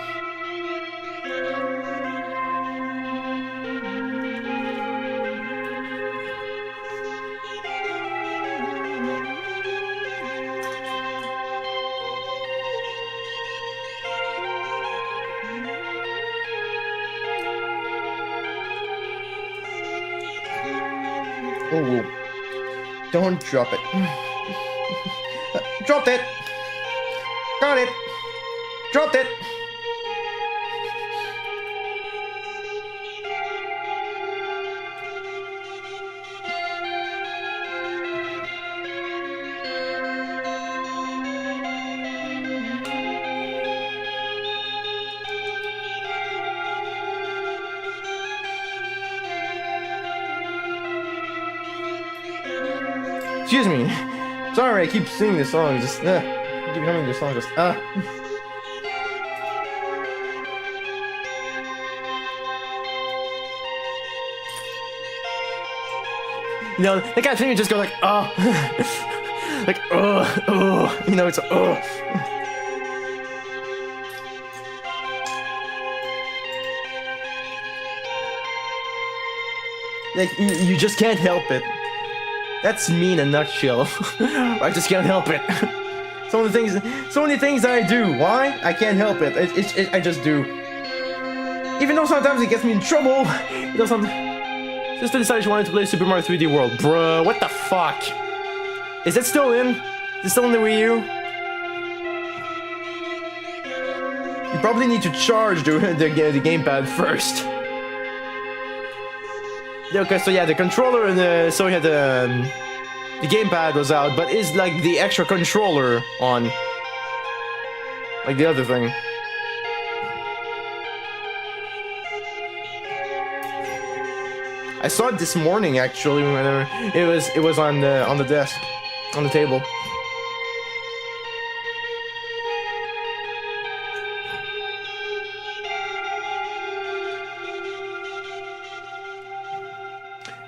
Oh, don't drop it. Dropped it. Got it. Dropped it. Excuse me. Sorry, I keep singing this song. Just keep humming this song. Just You know, that kind of thing you just go like, oh, like, oh, you know, it's oh. Like, you just can't help it. That's me in a nutshell. I just can't help it. So many things that I do. Why? I can't help it. I just do. Even though sometimes it gets me in trouble. You know, just decided she wanted to play Super Mario 3D World. Bruh, what the fuck? Is it still in? Is it still in the Wii U? You probably need to charge the gamepad first. Okay, so yeah, the controller and the the gamepad was out, but is like the extra controller on, like the other thing. I saw it this morning actually. When it was on the desk, on the table.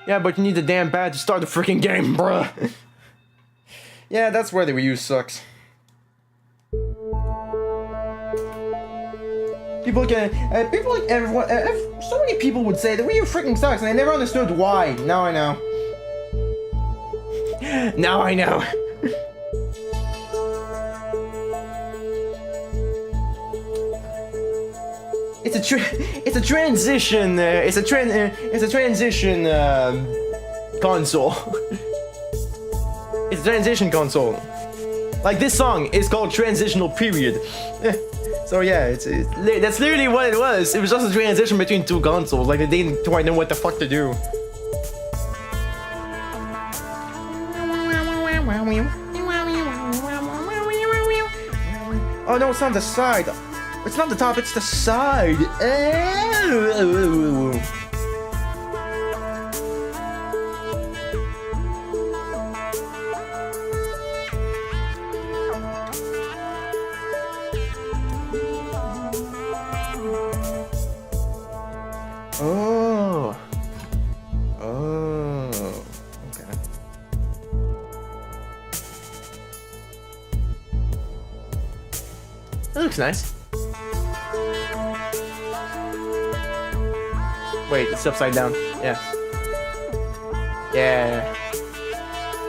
Yeah, but you need the damn pad to start the freaking game, bruh. Yeah, that's where the Wii U sucks. So many people would say the Wii U freaking sucks, and I never understood why. Now I know. Now I know. It's a transition. It's a transition console. It's a transition console. Like this song is called Transitional Period. So yeah, that's literally what it was. It was just a transition between two consoles. Like they didn't quite know what the fuck to do. Oh no, it's not the side. It's not the top, it's the side. Oh. Oh. Okay. That looks nice. Wait, it's upside down. Yeah. Yeah.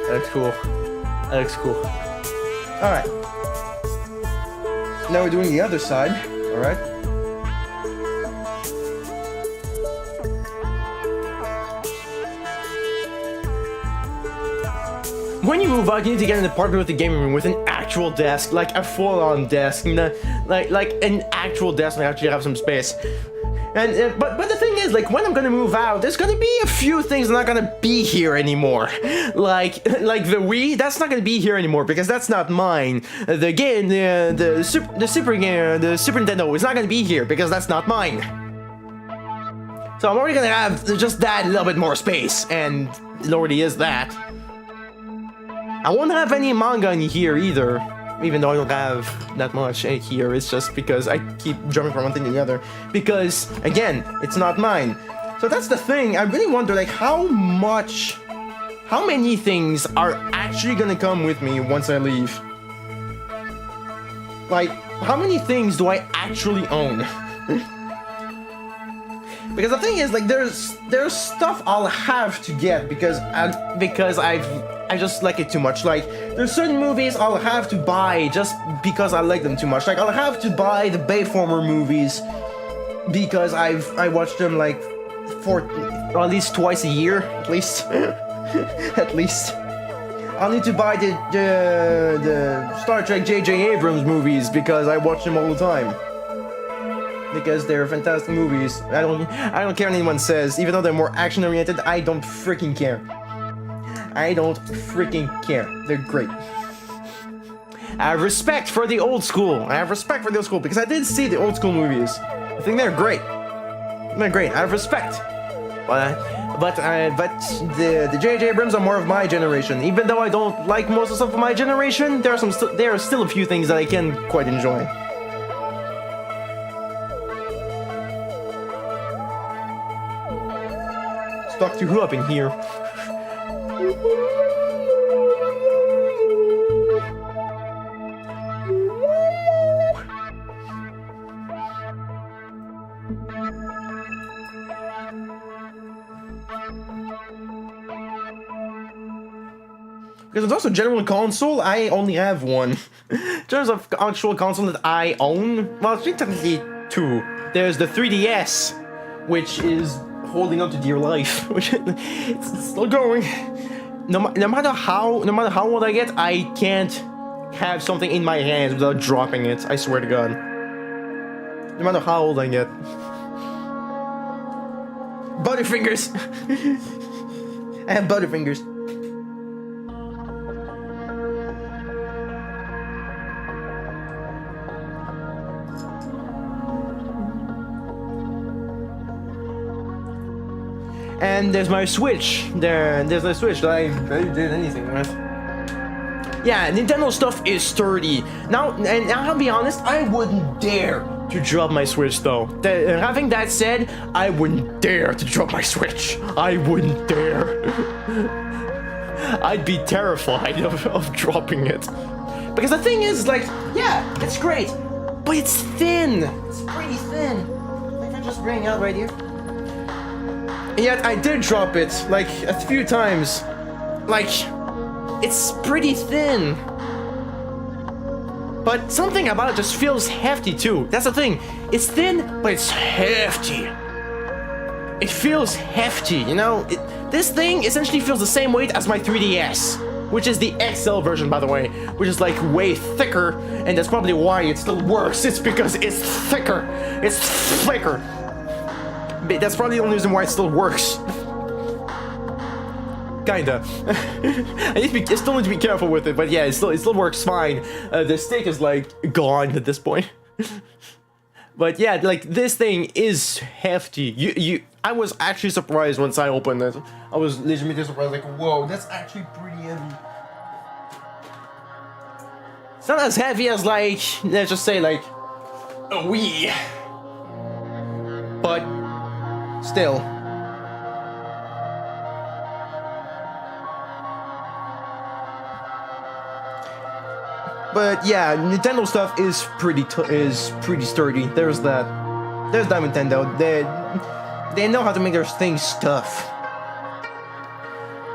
That looks cool. That looks cool. Alright. Now we're doing the other side. Alright. When you move out, you need to get an apartment with a gaming room with an actual desk, like a full-on desk, like an actual desk, and actually have some space. And but the thing is, like, when I'm gonna move out, there's gonna be a few things not gonna be here anymore. Like the Wii, that's not gonna be here anymore because that's not mine. The game, the Super Nintendo is not gonna be here because that's not mine. So I'm already gonna have just that little bit more space, and it already is that. I won't have any manga in here either, even though I don't have that much here. It's just because I keep jumping from one thing to the other. Because, again, it's not mine. So that's the thing. I really wonder, like, how many things are actually gonna come with me once I leave? Like, how many things do I actually own? Because the thing is, like, there's stuff I'll have to get because I just like it too much. Like, there's certain movies I'll have to buy just because I like them too much. Like, I'll have to buy the Bayformer movies because I watch them like at least twice a year, at least. At least. I'll need to buy the Star Trek J.J. Abrams movies because I watch them all the time. Because they're fantastic movies. I don't care what anyone says. Even though they're more action oriented, I don't freaking care. I don't freaking care. They're great. I have respect for the old school. Because I did see the old school movies. I think they're great. They're great. I have respect. But the J.J. Abrams are more of my generation. Even though I don't like most of the stuff of my generation, there are still a few things that I can quite enjoy. Stuck you up in here. Because it's also general console, I only have one. In terms of actual console that I own, well, it's technically two. There's the 3DS, which is holding on to dear life, which it's still going. No matter how old I get, I can't have something in my hands without dropping it. I swear to God. No matter how old I get. Butterfingers. I have Butterfingers. And there's my Switch. There's my Switch that I barely did anything with. Yeah, Nintendo stuff is sturdy. Now, and I'll be honest, I wouldn't dare to drop my Switch though. Having that said, I wouldn't dare to drop my Switch. I wouldn't dare. I'd be terrified of dropping it. Because the thing is, like, yeah, it's great, but it's thin. It's pretty thin. If I just bring it out right here. And yet I did drop it, like, a few times. Like, it's pretty thin. But something about it just feels hefty too. That's the thing. It's thin, but it's hefty. It feels hefty, you know? This thing essentially feels the same weight as my 3DS. Which is the XL version, by the way. Which is, like, way thicker. And that's probably why it still works. It's because it's thicker. It's thicker. That's probably the only reason why it still works. Kinda. I still need to be careful with it, but yeah, it still works fine. The stick is like gone at this point. But yeah, like this thing is hefty. I was actually surprised once I opened it. I was legitimately surprised, like, whoa, that's actually pretty heavy. It's not as heavy as, like, let's just say, like, a Wii. But still. But yeah, Nintendo stuff is pretty sturdy. There's that Nintendo. They know how to make their things tough.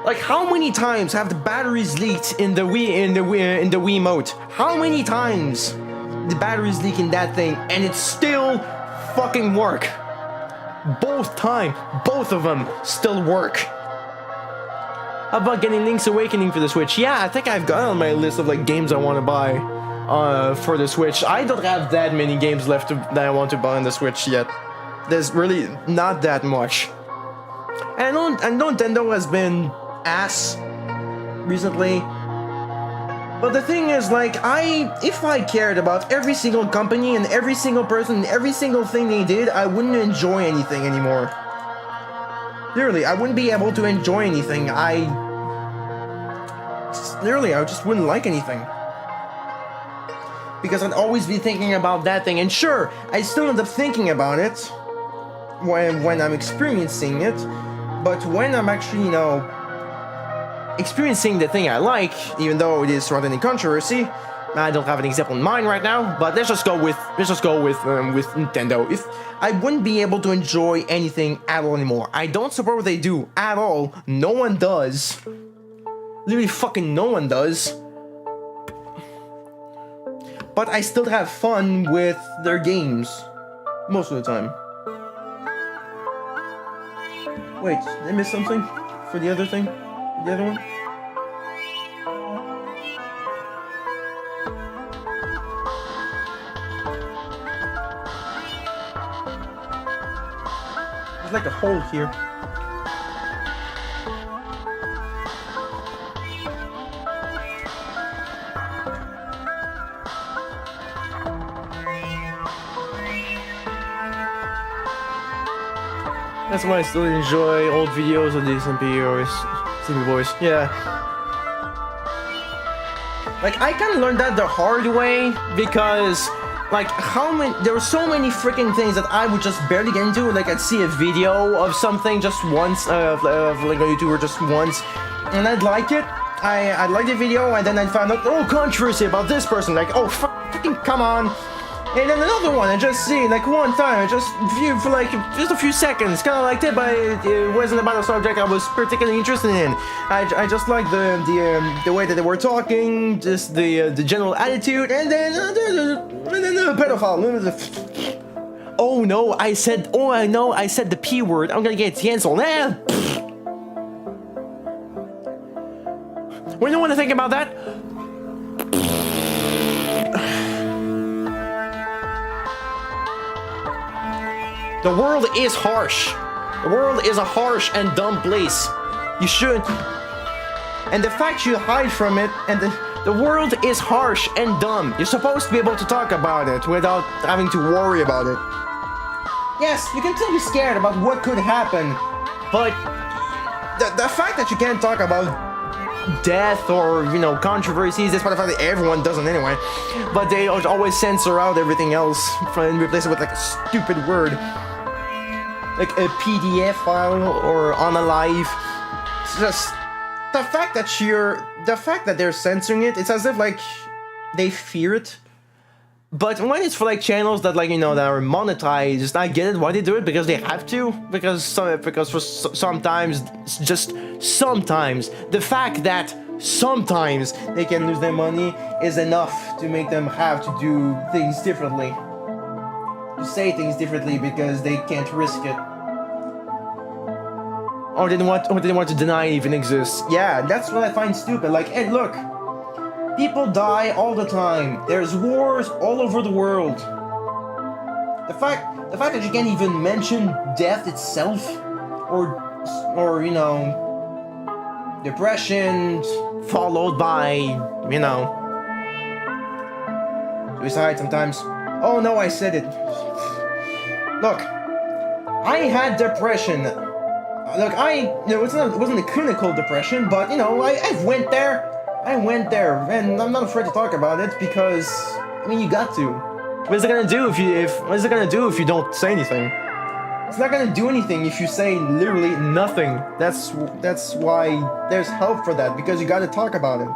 Like, how many times have the batteries leaked in the Wiimote? How many times the batteries leak in that thing and it still fucking work? Both of them still work. How about getting Link's Awakening for the Switch? Yeah, I think I've got it on my list of, like, games I want to buy for the Switch. I don't have that many games left that I want to buy on the Switch yet. There's really not that much. And I know Nintendo has been ass recently. But the thing is, like, if I cared about every single company and every single person and every single thing they did, I wouldn't enjoy anything anymore. Literally, I wouldn't be able to enjoy anything. literally, I just wouldn't like anything. Because I'd always be thinking about that thing, and sure, I still end up thinking about it when I'm experiencing it, but when I'm actually, you know, experiencing the thing I like, even though it is surrounding controversy, I don't have an example in mind right now, but let's just go with Nintendo. If I wouldn't be able to enjoy anything at all anymore. I don't support what they do at all. No one does. Literally fucking no one does. But I still have fun with their games. Most of the time. Wait, did I miss something? For the other thing? The other one? There's like a hole here. That's why I still enjoy old videos of the SMP or Sleepy Boys. Yeah. Like, I kind of learned that the hard way because, like, there were so many freaking things that I would just barely get into. Like, I'd see a video of something just once, of like a YouTuber just once, and I'd like it. I'd like the video, and then I'd find out, oh, controversy about this person. Like, oh, fucking come on. And then another one, I just see, like, one time, I just viewed for, like, just a few seconds, kind of liked it, but it wasn't about a subject I was particularly interested in. I just liked the way that they were talking, just the general attitude, and then the pedophile. Oh no, I said the P word, I'm gonna get canceled. We don't want to think about that. The world is harsh. The world is a harsh and dumb place. You should. And the fact you hide from it, and the world is harsh and dumb. You're supposed to be able to talk about it without having to worry about it. Yes, you can still be scared about what could happen, but the fact that you can't talk about death or, you know, controversies, despite the fact that everyone doesn't anyway, but they always censor out everything else and replace it with like a stupid word. Like a PDF file or on a live. It's just the fact that they're censoring it, it's as if like they fear it. But when it's for like channels that, like, you know, that are monetized, I get it why they do it, because they have to, because sometimes the fact that sometimes they can lose their money is enough to make them have to do things differently. To say things differently because they can't risk it. Or they didn't want to deny it even exists. Yeah, that's what I find stupid. Like, hey, look, people die all the time. There's wars all over the world. The fact that you can't even mention death itself, or you know, depression followed by, you know, suicide sometimes. Oh no, I said it. Look, I had depression. Look, it wasn't a clinical depression, but, you know, I went there, and I'm not afraid to talk about it because, I mean, you got to. What is it gonna do if you don't say anything? It's not gonna do anything if you say literally nothing. That's why there's help for that, because you gotta talk about it.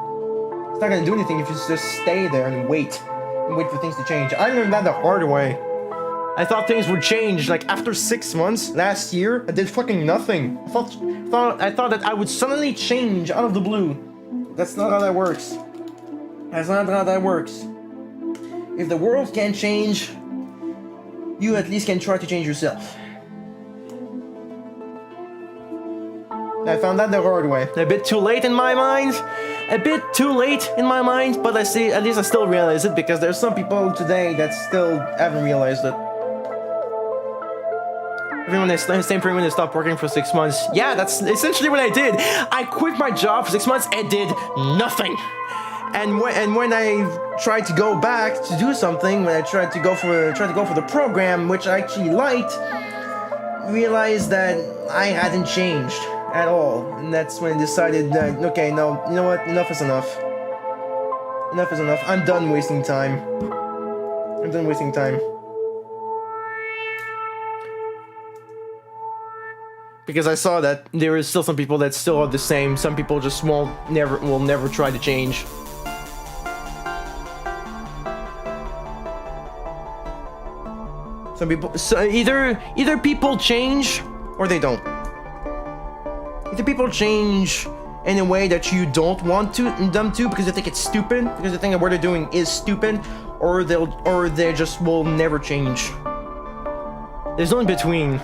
It's not gonna do anything if you just stay there and wait for things to change. I learned that the hard way. I thought things would change, like, after 6 months last year. I did fucking nothing. I thought that I would suddenly change out of the blue. That's not how that works. That's not how that works. If the world can't change, you at least can try to change yourself. I found that the hard way. A bit too late in my mind. But at least I still realize it, because there's some people today that still haven't realized it. Same thing when they stopped working for 6 months. Yeah, that's essentially what I did. I quit my job for 6 months and did nothing. And when I tried to go back to do something, when I tried to go for the program, which I actually liked, realized that I hadn't changed. at all. And that's when I decided that, okay, no, you know what? Enough is enough. Enough is enough. I'm done wasting time. I'm done wasting time. Because I saw that there is still some people that still are the same. Some people just will never try to change. Some people, so either people change or they don't. Either people change in a way that you don't want them to because they think it's stupid, because they think that what they're doing is stupid, or they just will never change. There's no in between.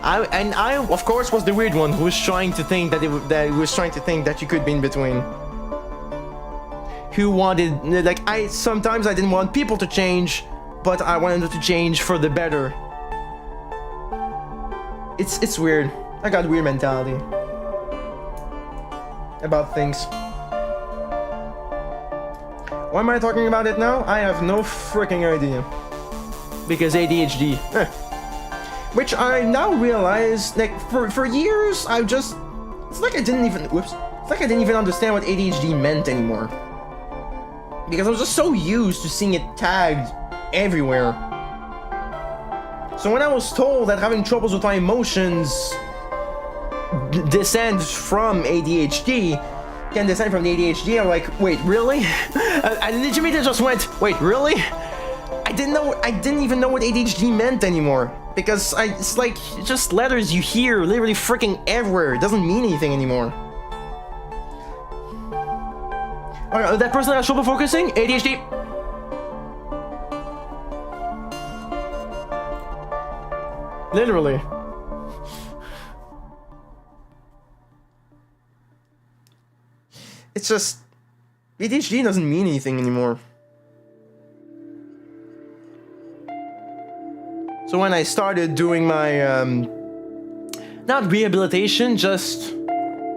I of course was the weird one who was trying to think that you could be in between. Who wanted, like, sometimes I didn't want people to change, but I wanted them to change for the better. It's weird. I got weird mentality about things. Why am I talking about it now? I have no freaking idea. Because ADHD. Which I now realize, like, for years, it's like I didn't even understand what ADHD meant anymore. Because I was just so used to seeing it tagged everywhere. So when I was told that having troubles with my emotions descends from ADHD, I'm like, wait, really? I legitimately just went, wait, really? I didn't even know what ADHD meant anymore. Because it's like just letters you hear literally freaking everywhere. It doesn't mean anything anymore. Okay, that person that has trouble focusing, ADHD. Literally. It's just ADHD doesn't mean anything anymore. So when I started doing my, not rehabilitation, just,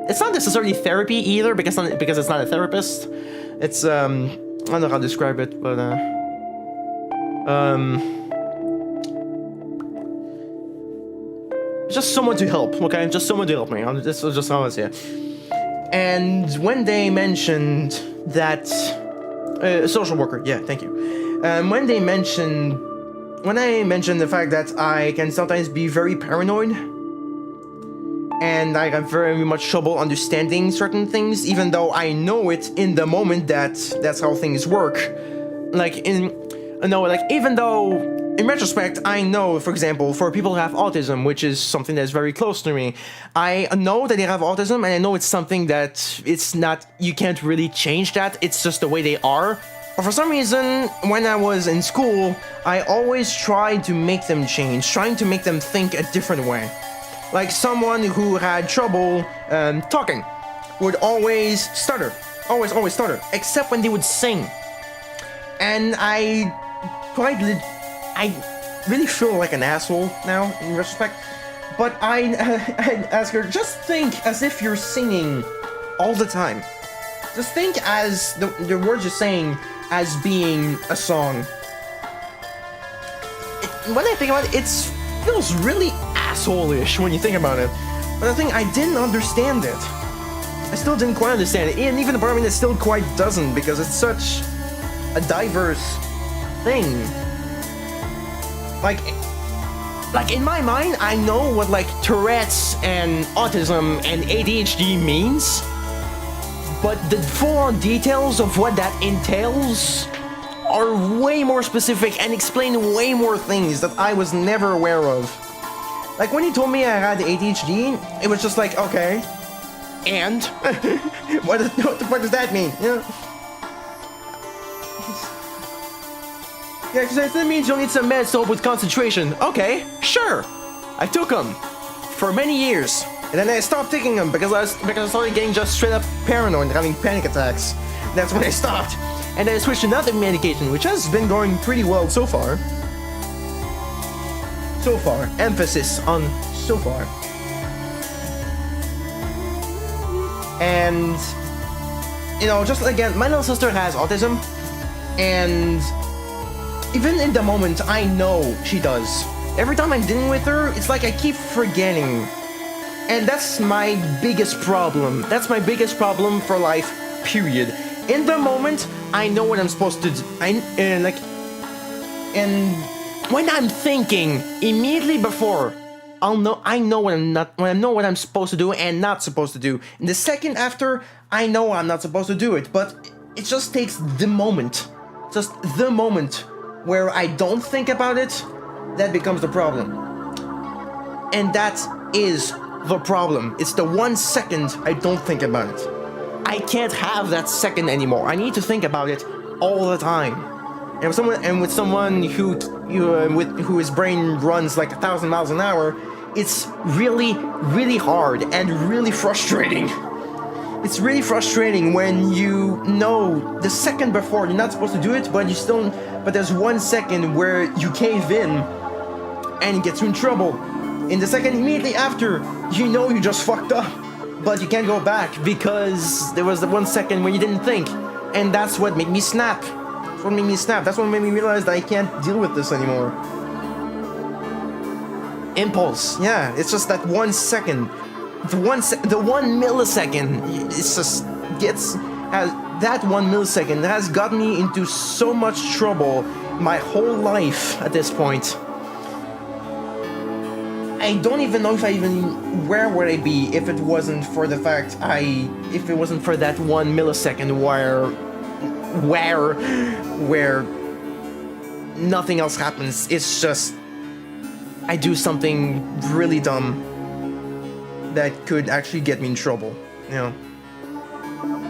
it's not necessarily therapy either, because it's not a therapist. It's, I don't know how to describe it, but, just someone to help, okay? Just someone to help me. This is just how I say it. And when they mentioned that, social worker, yeah, thank you. When I mentioned the fact that I can sometimes be very paranoid, and I have very much trouble understanding certain things, even though I know it in the moment that that's how things work. Even though, in retrospect, I know, for example, for people who have autism, which is something that's very close to me, I know that they have autism, and I know it's something that it's not, you can't really change that, it's just the way they are. But for some reason, when I was in school, I always tried to make them change, trying to make them think a different way. Like someone who had trouble talking would always stutter, always stutter, except when they would sing. And I really feel like an asshole now, in retrospect. But I'd ask her, just think as if you're singing all the time. Just think as the words you're saying as being a song. When I think about it, it feels really asshole-ish when you think about it. But I think I didn't understand it. I still didn't quite understand it. And even the part of me that still quite doesn't, because it's such a diverse thing. Like in my mind, I know what like Tourette's and autism and ADHD means. But the full-on details of what that entails are way more specific and explain way more things that I was never aware of. Like when he told me I had ADHD, it was just like, okay, and? what the fuck does that mean? You know? Yeah, because that means you'll need some meds to help with concentration. Okay, sure. I took them for many years. And then I stopped taking them because I started getting just straight up paranoid and having panic attacks. That's when I stopped. And then I switched to another medication, which has been going pretty well so far. So far. Emphasis on so far. And, you know, just again, my little sister has autism. And even in the moment, I know she does. Every time I'm dealing with her, it's like I keep forgetting And that's my biggest problem. That's my biggest problem for life, period. In the moment, I know what I'm supposed to do. And when I'm thinking immediately before, I know what I'm supposed to do and not supposed to do. And the second after, I know I'm not supposed to do it, but it just takes the moment. Just the moment where I don't think about it, that becomes the problem. And that is the problem. It's the 1 second I don't think about it. I can't have that second anymore. I need to think about it all the time. And with someone who his brain runs like 1,000 miles an hour, it's really, really hard and really frustrating. It's really frustrating when you know the second before you're not supposed to do it, but there's 1 second where you cave in and it gets you in trouble. In the second immediately after, you know you just fucked up, but you can't go back because there was the 1 second when you didn't think, and that's what made me snap. That's what made me realize that I can't deal with this anymore. Impulse, yeah, it's just that 1 second. The 1 millisecond, it's just that 1 millisecond has got me into so much trouble my whole life at this point. I don't even know where would I be if it wasn't for that 1 millisecond where nothing else happens. It's just I do something really dumb that could actually get me in trouble, you know.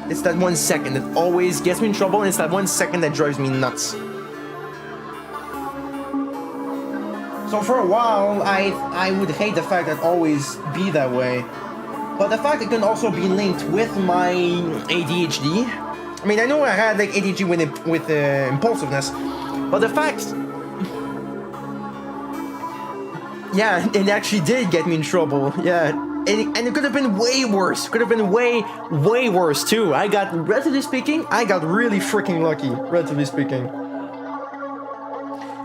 It's that 1 second that always gets me in trouble, and it's that 1 second that drives me nuts. So for a while, I would hate the fact that I'd always be that way, but the fact it can also be linked with my ADHD. I mean, I know I had like ADHD with impulsiveness, but the fact, yeah, it actually did get me in trouble. Yeah, and it could have been way worse. Could have been way worse too. Relatively speaking, I got really freaking lucky. Relatively speaking.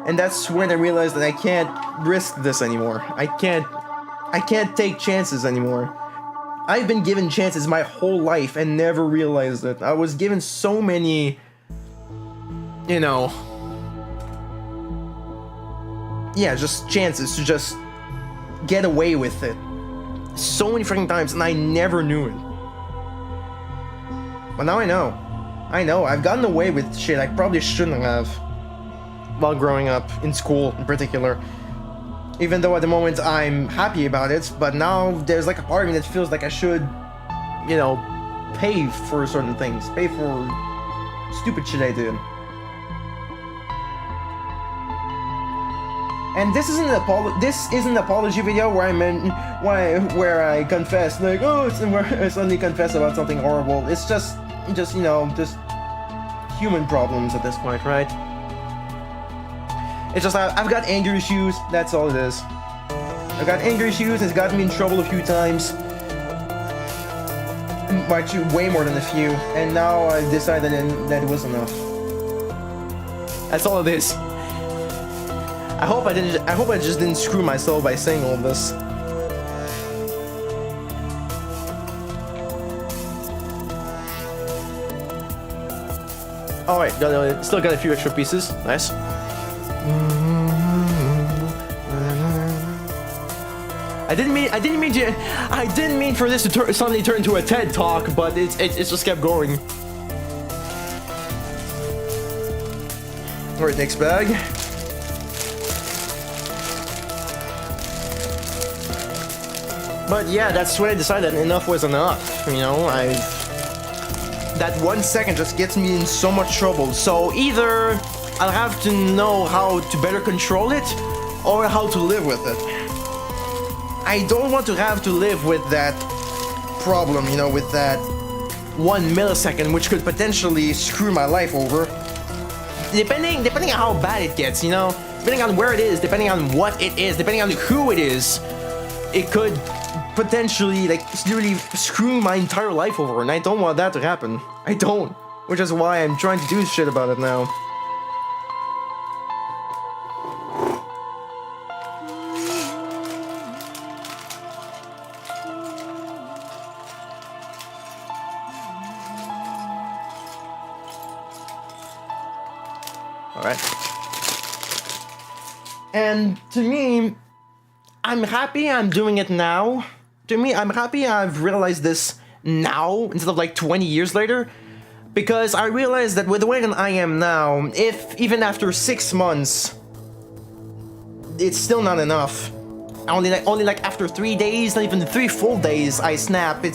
And that's when I realized that I can't risk this anymore. I can't take chances anymore. I've been given chances my whole life and never realized it. I was given so many, you know, yeah, just chances to just get away with it. So many freaking times, and I never knew it. But now I know. I've gotten away with shit I probably shouldn't have. While growing up, in school in particular. Even though at the moment I'm happy about it, but now there's like a part of me that feels like I should, you know, pay for certain things. Pay for stupid shit I did. And this isn't an apology video where I confess like, oh, I suddenly confess about something horrible. It's just you know, just human problems at this point, right? It's just I've got anger issues, that's all it is. I've got anger issues, it's gotten me in trouble a few times. Actually, way more than a few, and now I've decided that it was enough. That's all it is. I hope I just didn't screw myself by saying all this. Alright, still got a few extra pieces. Nice. I didn't mean for this to suddenly turn into a TED talk, but it just kept going. Alright, next bag. But yeah, that's when I decided enough was enough. You know, that 1 second just gets me in so much trouble. So either I'll have to know how to better control it, or how to live with it. I don't want to have to live with that problem, you know, with that 1 millisecond, which could potentially screw my life over. Depending on how bad it gets, you know, depending on where it is, depending on what it is, depending on who it is, it could potentially, like, literally screw my entire life over, and I don't want that to happen. I don't. Which is why I'm trying to do shit about it now. All right. And to me, I'm happy I'm doing it now. To me, I'm happy I've realized this now instead of like 20 years later. Because I realized that with the way that I am now, if even after 6 months, it's still not enough. Only like after 3 days, not even 3 full days, I snap. I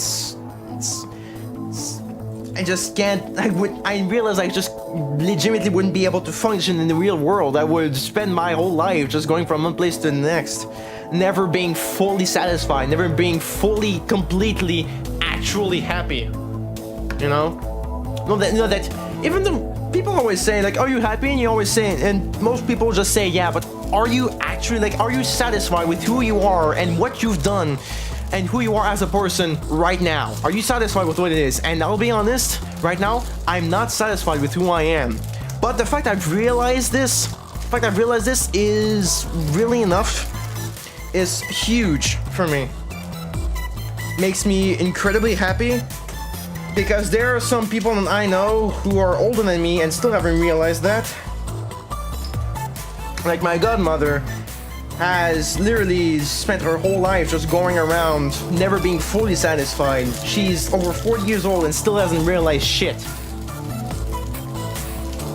just can't. I realize I just legitimately wouldn't be able to function in the real world. I would spend my whole life just going from one place to the next, never being fully satisfied, never being fully, completely, actually happy. You know? That even though people always say like, "Are you happy?" and you always say, and most people just say, "Yeah," but are you actually like, are you satisfied with who you are and what you've done? And who you are as a person right now? Are you satisfied with what it is? And I'll be honest, right now, I'm not satisfied with who I am. But the fact I've realized this, is really enough, is huge for me. Makes me incredibly happy, because there are some people that I know who are older than me and still haven't realized that. Like my godmother has literally spent her whole life just going around, never being fully satisfied. She's over 40 years old and still hasn't realized shit.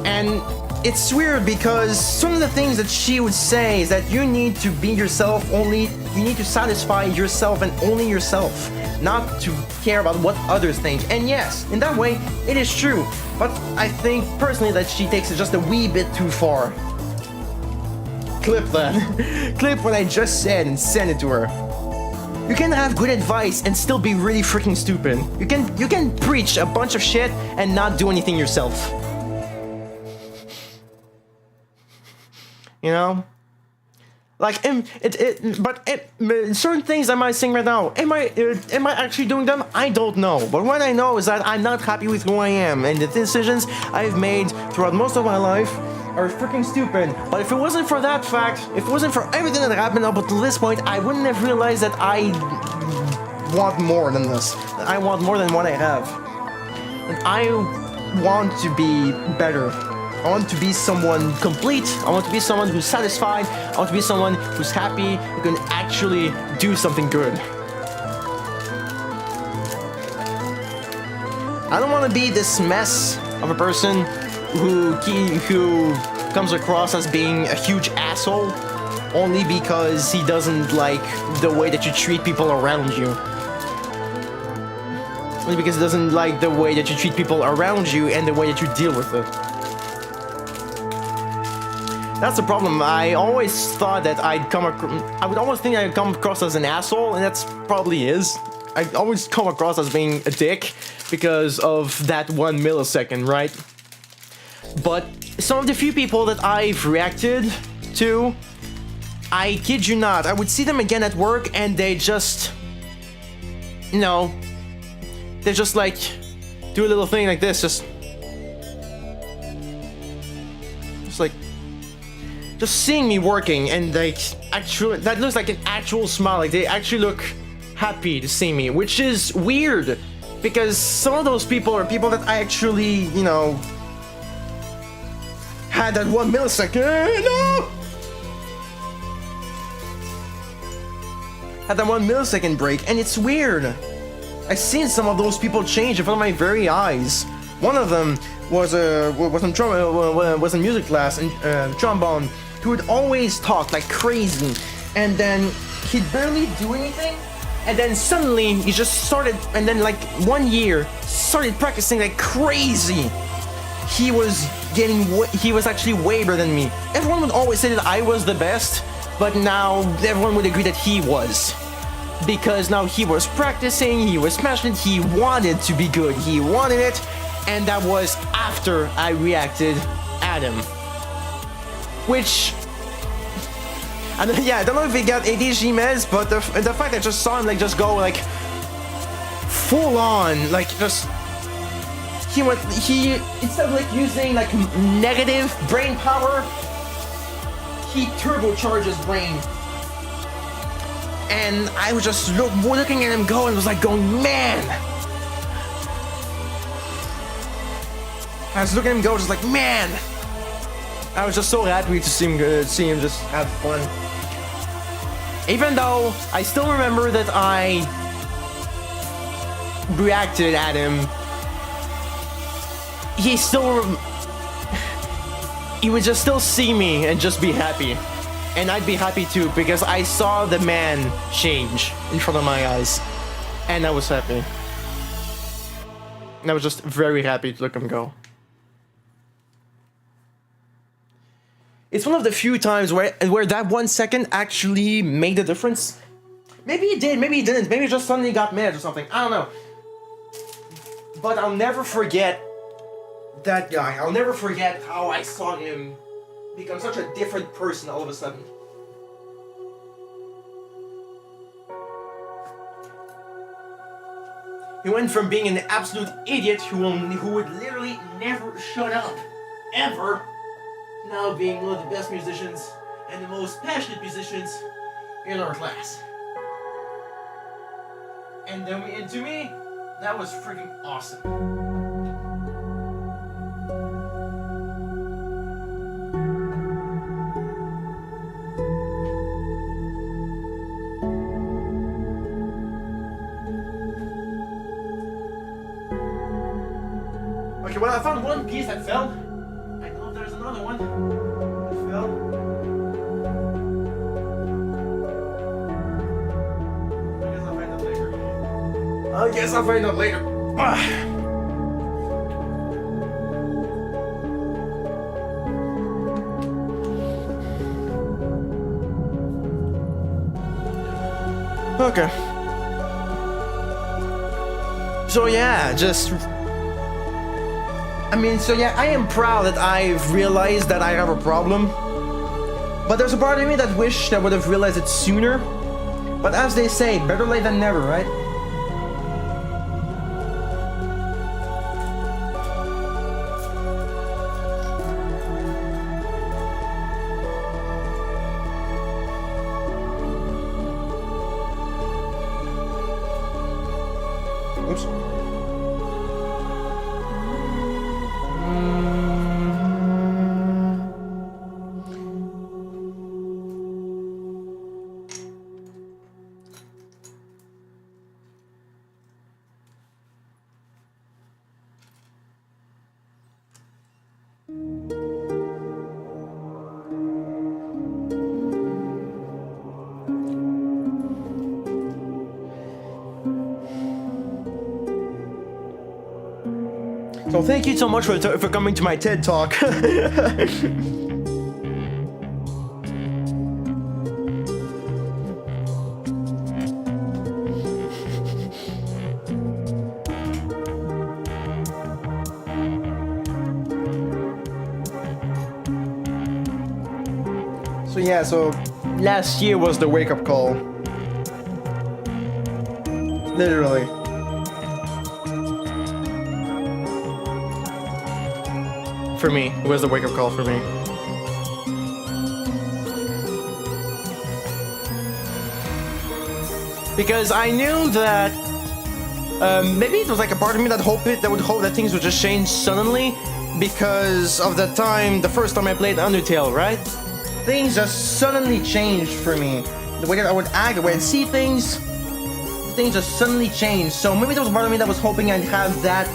And it's weird because some of the things that she would say is that you need to be yourself only, you need to satisfy yourself and only yourself, not to care about what others think. And yes, in that way, it is true. But I think personally that she takes it just a wee bit too far. Clip that. Clip what I just said and send it to her. You can have good advice and still be really freaking stupid. You can preach a bunch of shit and not do anything yourself. You know? Like, certain things I might sing right now, am I actually doing them? I don't know. But what I know is that I'm not happy with who I am, and the decisions I've made throughout most of my life are freaking stupid. But if it wasn't for that fact, if it wasn't for everything that happened up until this point, I wouldn't have realized that I want more than this. I want more than what I have. And I want to be better. I want to be someone complete. I want to be someone who's satisfied. I want to be someone who's happy, who can actually do something good. I don't want to be this mess of a person who comes across as being a huge asshole only because he doesn't like the way that you treat people around you. Only because he doesn't like the way that you treat people around you and the way that you deal with it. That's the problem. I always thought that I would almost think I'd come across as an asshole, and that's probably is. I always come across as being a dick because of that 1 millisecond, right? But some of the few people that I've reacted to, I kid you not, I would see them again at work and they just, you know, they just like do a little thing like this, just like, just seeing me working and like actually, that looks like an actual smile, like they actually look happy to see me, which is weird because some of those people are people that I actually, you know, had that 1 millisecond, no! Had that 1 millisecond break, and it's weird. I've seen some of those people change in front of my very eyes. One of them was in music class and trombone, who would always talk like crazy, and then he'd barely do anything, and then suddenly he just started, and then like 1 year started practicing like crazy. He was actually way better than me. Everyone would always say that I was the best, but now everyone would agree that he was. Because now he was practicing, he was smashing it, he wanted to be good, he wanted it, and that was after I reacted at him. Which, I don't know if he got ADHD meds, but the fact that I just saw him like just go like full on, like just, he instead of like using like negative brain power, he turbocharged his brain. And I was just looking at him go and was like going, man. I was looking at him go just like, man. I was just so happy to see him just have fun. Even though I still remember that I reacted at him, he would just still see me and just be happy. And I'd be happy too, because I saw the man change in front of my eyes. And I was happy. And I was just very happy to look him go. It's one of the few times where that 1 second actually made a difference. Maybe it did, maybe it didn't. Maybe it just suddenly got mad or something. I don't know. But I'll never forget that guy. I'll never forget how I saw him become such a different person all of a sudden. He went from being an absolute idiot who would literally never shut up, ever, now being one of the best musicians and the most passionate musicians in our class. And to me, that was freaking awesome. Okay, well, I found one piece that fell. I know there's another one that fell. I guess I'll find out later. Okay. So yeah, I am proud that I've realized that I have a problem. But there's a part of me that wish I would have realized it sooner. But as they say, better late than never, right? Oops. So thank you so much for coming to my TED Talk. So last year was the wake-up call. Literally. For me, it was the wake-up call for me. Because I knew that maybe it was like a part of me that would hope that things would just change suddenly because of the first time I played Undertale, right? Things just suddenly changed for me. The way that I would act, the way I'd see things just suddenly changed. So maybe there was a part of me that was hoping I'd have that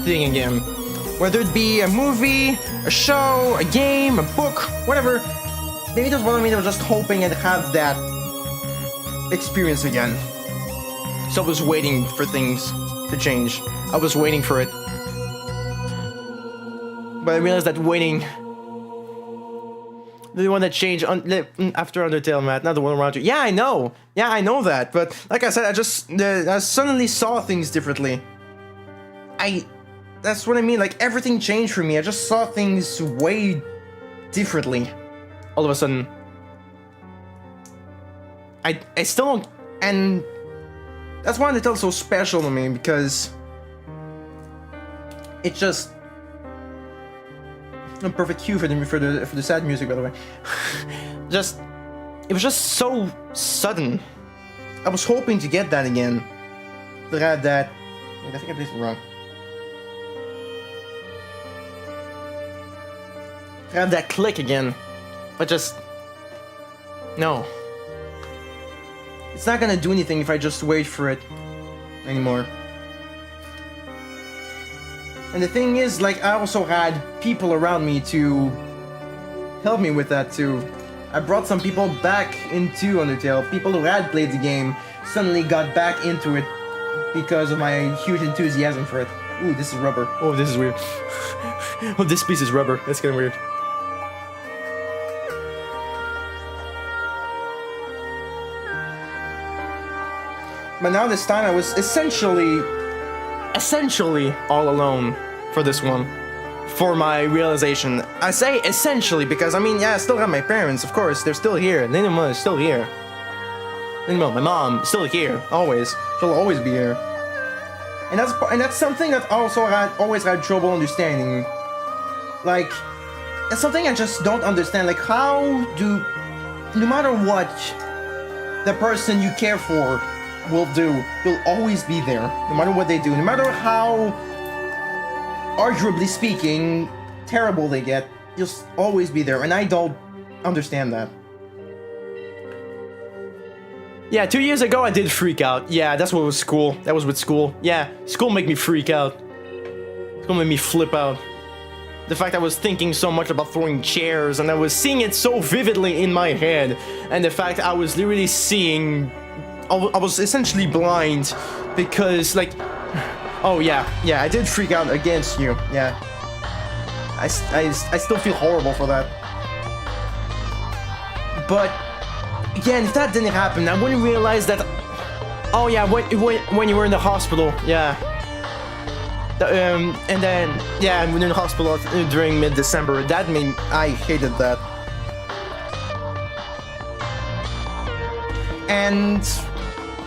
thing again. Whether it be a movie, a show, a game, a book, whatever. Maybe there was one of me that was just hoping I'd have that experience again. So I was waiting for things to change. I was waiting for it. But I realized that waiting... The one that changed after Undertale, Matt, not the one around you. Yeah, I know. Yeah, I know that. But like I said, I suddenly saw things differently. That's what I mean. Like everything changed for me. I just saw things way differently. All of a sudden. I still don't, and that's why Undertale's so special to me, because it just... A perfect cue for the sad music, by the way. It was just so sudden. I was hoping to get that again. To have that. Wait, I think I did it wrong. have that click again. But just... No. It's not gonna do anything if I just wait for it anymore. And the thing is, like, I also had people around me to help me with that too. I brought some people back into Undertale. People who had played the game suddenly got back into it because of my huge enthusiasm for it. Ooh, this is rubber. Oh, this is weird. Oh, this piece is rubber. That's getting weird. But now this time I was essentially all alone for this one. For my realization. I say essentially because, I mean, yeah, I still have my parents, of course. They're still here. Ninima is still here. Ninima, my mom, is still here. Always. She'll always be here. And that's something that also I always had trouble understanding. Like, that's something I just don't understand. Like, how do... No matter what the person you care for will do, you'll always be there, no matter what they do, no matter how, arguably speaking, terrible they get, you'll always be there, and I don't understand that. Yeah, 2 years ago I did freak out. Yeah, that's what was school. That was with school. Yeah, school made me freak out. School made me flip out. The fact I was thinking so much about throwing chairs, and I was seeing it so vividly in my head, and the fact I was literally seeing... I was essentially blind because, like, oh yeah, I did freak out against you, yeah. I still feel horrible for that. But, again, if that didn't happen, I wouldn't realize that, oh yeah, when you were in the hospital, yeah. And then, yeah, when in the hospital during mid-December, that made, I hated that. And...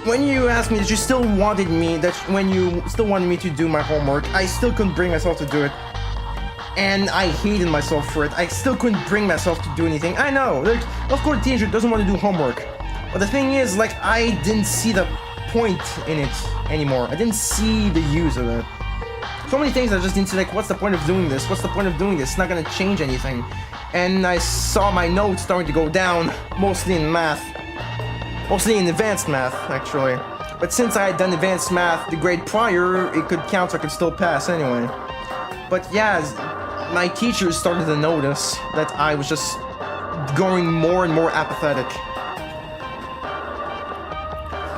when you asked me that you still wanted me, when you still wanted me to do my homework, I still couldn't bring myself to do it. And I hated myself for it. I still couldn't bring myself to do anything. I know, like, of course, teenager doesn't want to do homework. But the thing is, like, I didn't see the point in it anymore. I didn't see the use of it. So many things I just didn't see, like, what's the point of doing this? What's the point of doing this? It's not gonna change anything. And I saw my notes starting to go down, mostly in math. Mostly in advanced math, actually. But since I had done advanced math the grade prior, it could count, so I could still pass anyway. But yeah, my teachers started to notice that I was just growing more and more apathetic.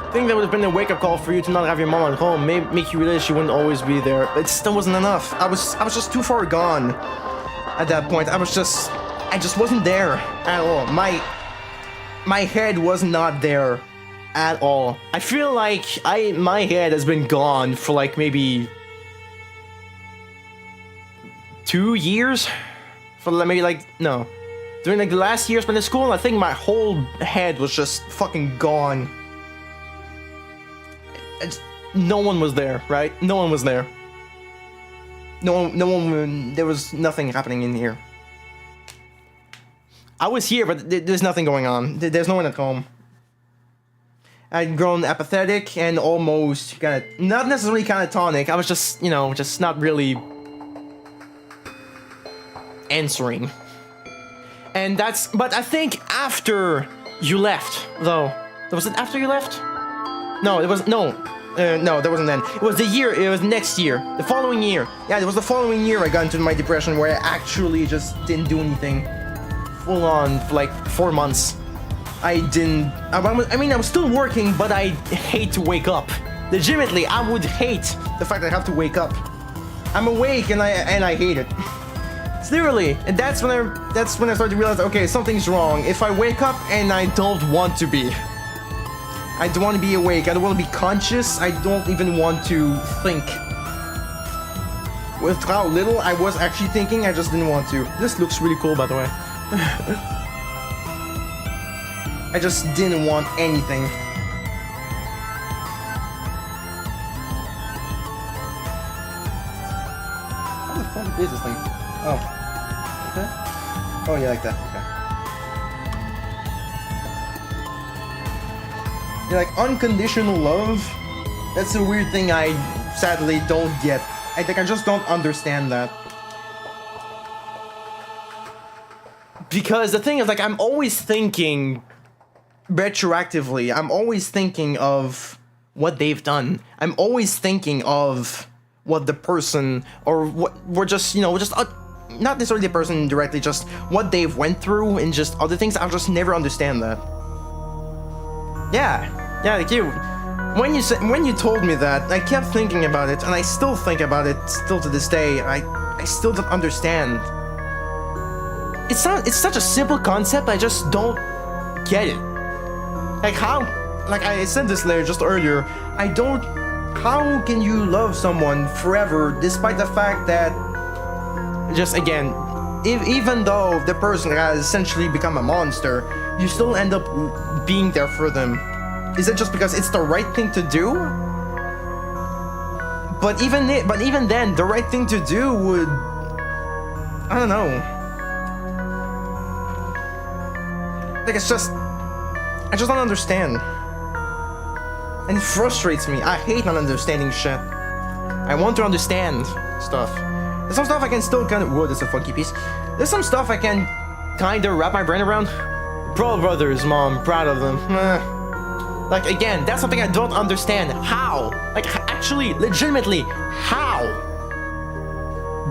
I think that would have been a wake-up call for you to not have your mom at home, make you realize she wouldn't always be there. It still wasn't enough. I was just too far gone at that point. I just wasn't there at all. My head was not there at all. I feel like my head has been gone for like maybe 2 years? For maybe like, no. During like the last year spent in school, I think my whole head was just fucking gone. No one was there, right? No one was there. No one, there was nothing happening in here. I was here, but there's nothing going on. There's no one at home. I'd grown apathetic and almost kind of, not necessarily catatonic. I was just, you know, just not really answering. And that's, but I think after you left, though. Was it after you left? No, it was, no, that wasn't then. It was the year, it was next year. The following year. Yeah, it was the following year I got into my depression where I actually just didn't do anything. Full on for like 4 months. I was still working, but I hate to wake up. Legitimately, I would hate the fact that I have to wake up. I'm awake and I hate it. It's literally, and that's when I started to realize, okay, something's wrong. If I wake up and I don't want to be. I don't want to be awake. I don't want to be conscious. I don't even want to think. With how little I was actually thinking, I just didn't want to. This looks really cool, by the way. I just didn't want anything. How the fuck is this thing? Oh. Okay. Oh, yeah, like that. Okay. Yeah, like unconditional love? That's a weird thing I sadly don't get. I just don't understand that. because the thing is, like, I'm always thinking retroactively. I'm always thinking of what they've done. I'm always thinking of what the person, or what we're just, you know, just not necessarily the person directly, just what they've went through and just other things. I'll just never understand that. Yeah, like you. When you told me that, I kept thinking about it, and I still think about it still to this day. I still don't understand. It's such a simple concept. I just don't get it. Like how? Like I said this later just earlier. How can you love someone forever despite the fact that, just again, even though the person has essentially become a monster, you still end up being there for them? Is it just because it's the right thing to do? But even then, the right thing to do would, I don't know. Like I just don't understand. And it frustrates me. I hate not understanding shit. I want to understand stuff. There's some stuff I can still kind of, whoa, that's a funky piece. There's some stuff I can kind of wrap my brain around. Brawl Brothers, Mom, proud of them. Like, again, that's something I don't understand. How? Like, actually, legitimately, how?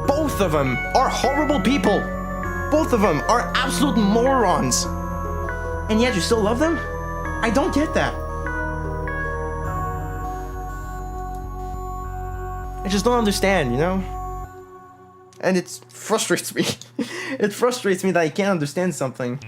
Both of them are horrible people. Both of them are absolute morons. And yet you still love them? I don't get that. I just don't understand, you know? And it frustrates me. It frustrates me that I can't understand something.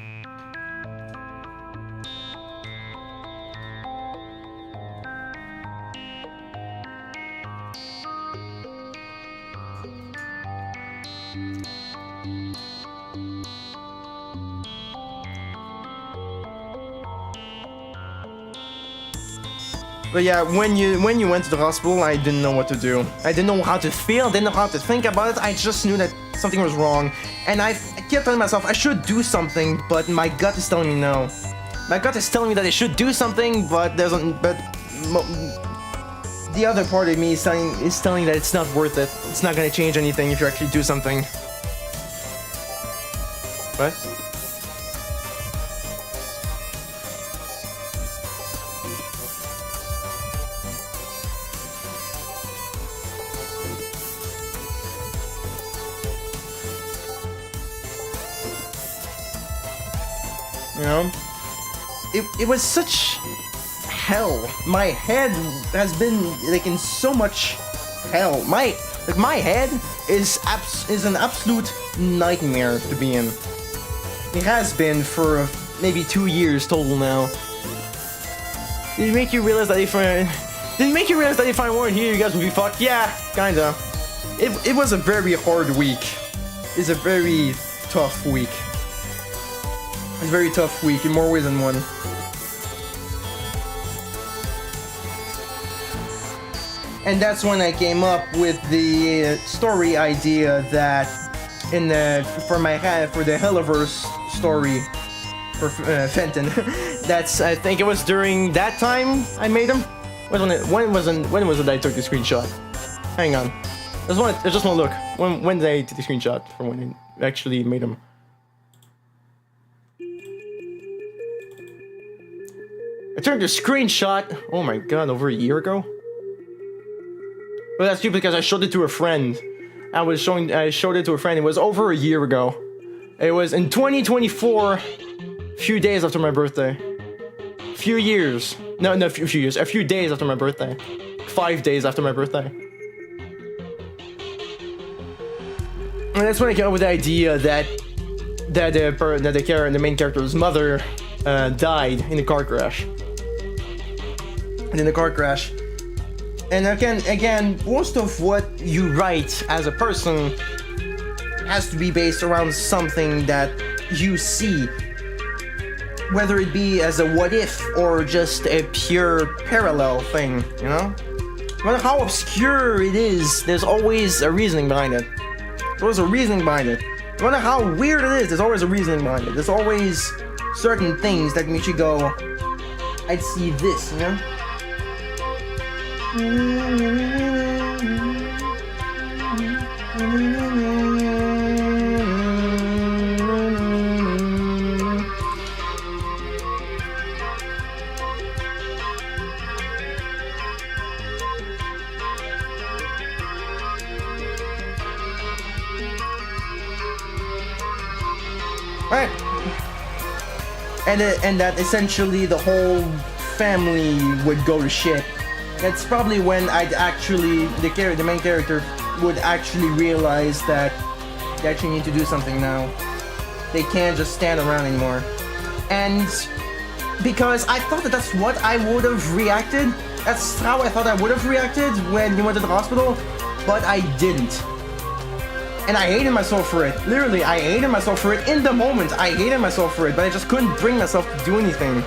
But yeah, when you went to the hospital, I didn't know what to do. I didn't know how to feel, didn't know how to think about it. I just knew that something was wrong. And I kept telling myself I should do something, but my gut is telling me no. My gut is telling me that I should do something, but the other part of me is telling that it's not worth it. It's not gonna change anything if you actually do something. What? You know, it was such hell. My head has been like in so much hell. My head is an absolute nightmare to be in. It has been for maybe 2 years total now. Did it make you realize that if I weren't here, you guys would be fucked? Yeah, kinda. It was a very hard week. It's a very tough week. It's a very tough week in more ways than one. And that's when I came up with the story idea that for the Helliverse story for Fenton. That's, I think it was during that time I made him. When was it I took the screenshot? Hang on. I just want to look. When did I take the screenshot from when I actually made him? I took the screenshot, oh my god, over a year ago? Well, that's stupid because I showed it to a friend. I showed it to a friend, it was over a year ago. It was in 2024, few days after my birthday. Few years. No, few years. A few days after my birthday. 5 days after my birthday. And that's when I came up with the idea that the main character's mother died in a car crash. And again, most of what you write as a person has to be based around something that you see, whether it be as a what if or just a pure parallel thing, you know? No matter how obscure it is, there's always a reasoning behind it. There's always a reasoning behind it. No matter how weird it is, there's always a reasoning behind it. There's always certain things that make you go, I'd see this, you know? Right. And that essentially the whole family would go to shit. That's probably when I'd actually, the main character would actually realize that they actually need to do something now. They can't just stand around anymore. And because I thought that that's what I would have reacted. That's how I thought I would have reacted when you went to the hospital, but I didn't. And I hated myself for it. Literally, I hated myself for it in the moment. I hated myself for it, but I just couldn't bring myself to do anything.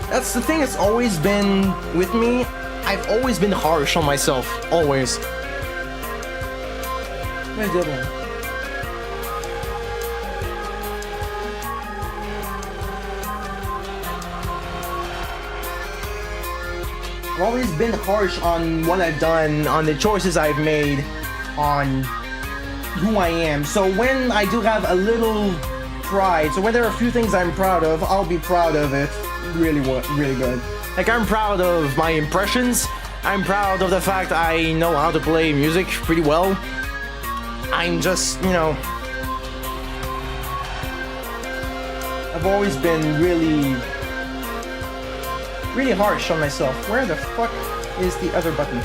That's the thing that's always been with me. I've always been harsh on myself. Always. Where's the other one? I've always been harsh on what I've done, on the choices I've made, on who I am. So when I do have a little pride, so when there are a few things I'm proud of, I'll be proud of it really good. Like, I'm proud of my impressions. I'm proud of the fact I know how to play music pretty well. I'm just, you know, I've always been really harsh on myself. Where the fuck is the other button?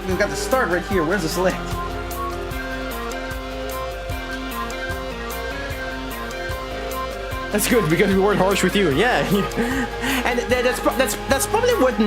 We've got the start right here. Where's the select? That's good because we weren't harsh with you. Yeah, and that's probably what,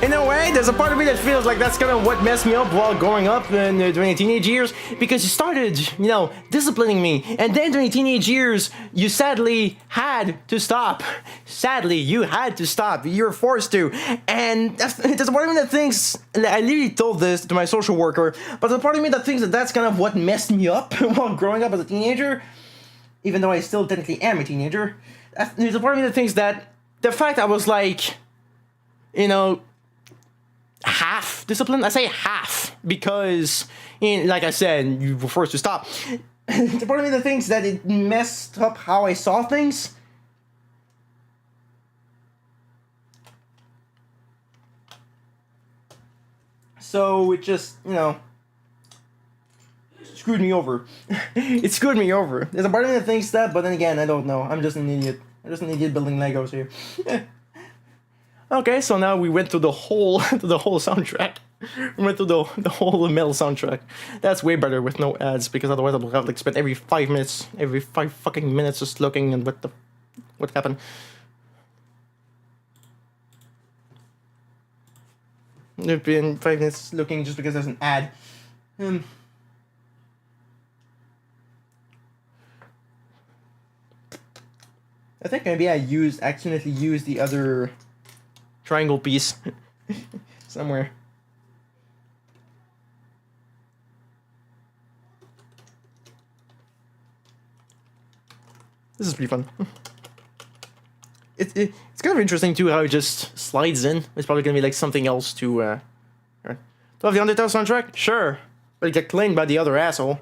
in a way, there's a part of me that feels like that's kind of what messed me up while growing up and during the teenage years, because you started, you know, disciplining me, and then during teenage years, you sadly had to stop. Sadly, you had to stop. You were forced to, and there's a part of me that thinks, I literally told this to my social worker, but there's a part of me that thinks that that's kind of what messed me up while growing up as a teenager. Even though I still technically am a teenager, there's a part of me that thinks that the fact I was like, you know, half disciplined. I say half because, like I said, you were forced to stop. There's a part of me that thinks that it messed up how I saw things. So it just, you know, screwed me over. It screwed me over. There's a part of me that thinks that, but then again, I don't know. I'm just an idiot. I'm just an idiot building Legos here. Okay, so now we went through the whole soundtrack. We went through the whole metal soundtrack. That's way better with no ads, because otherwise I'll have like spent every 5 fucking minutes just looking at what happened. I've been 5 minutes looking just because there's an ad. I think maybe I accidentally used the other triangle piece somewhere. This is pretty fun. It's kind of interesting too how it just slides in. It's probably gonna be like something else to have the Undertale soundtrack? Sure. But it get claimed by the other asshole.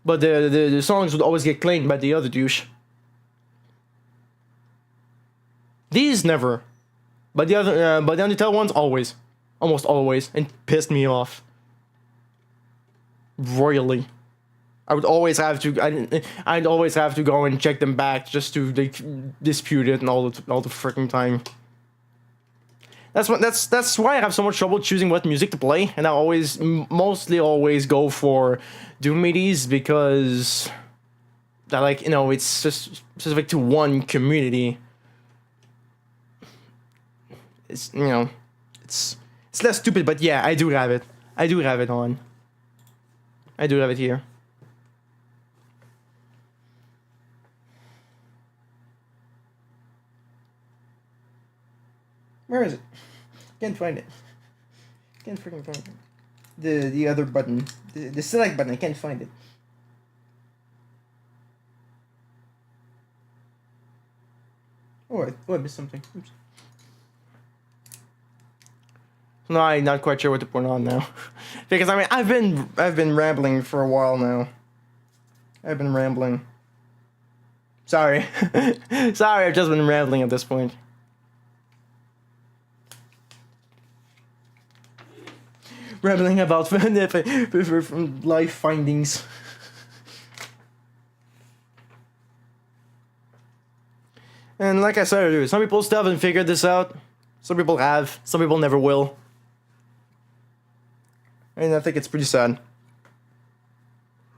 But the songs would always get claimed by the other douche. These never, but the Undertale ones always, almost always, and pissed me off royally. I'd always have to go and check them back just to like dispute it and all the freaking time. That's why I have so much trouble choosing what music to play, and I mostly always go for Doom MIDIs because that, like, you know, it's just specific to one community. It's, you know, it's less stupid, but yeah, I do have it. I do have it on. I do have it here. Where is it? Can't find it. Can't freaking find it. The other button, the select button. I can't find it. Oh, I missed something. Oops. No, I'm not quite sure what to put on now, because I mean I've been rambling for a while now. I've been rambling. Sorry, sorry, I've just been rambling at this point. rambling about from life findings. And like I said earlier, some people still haven't figured this out. Some people have. Some people never will. And I think it's pretty sad.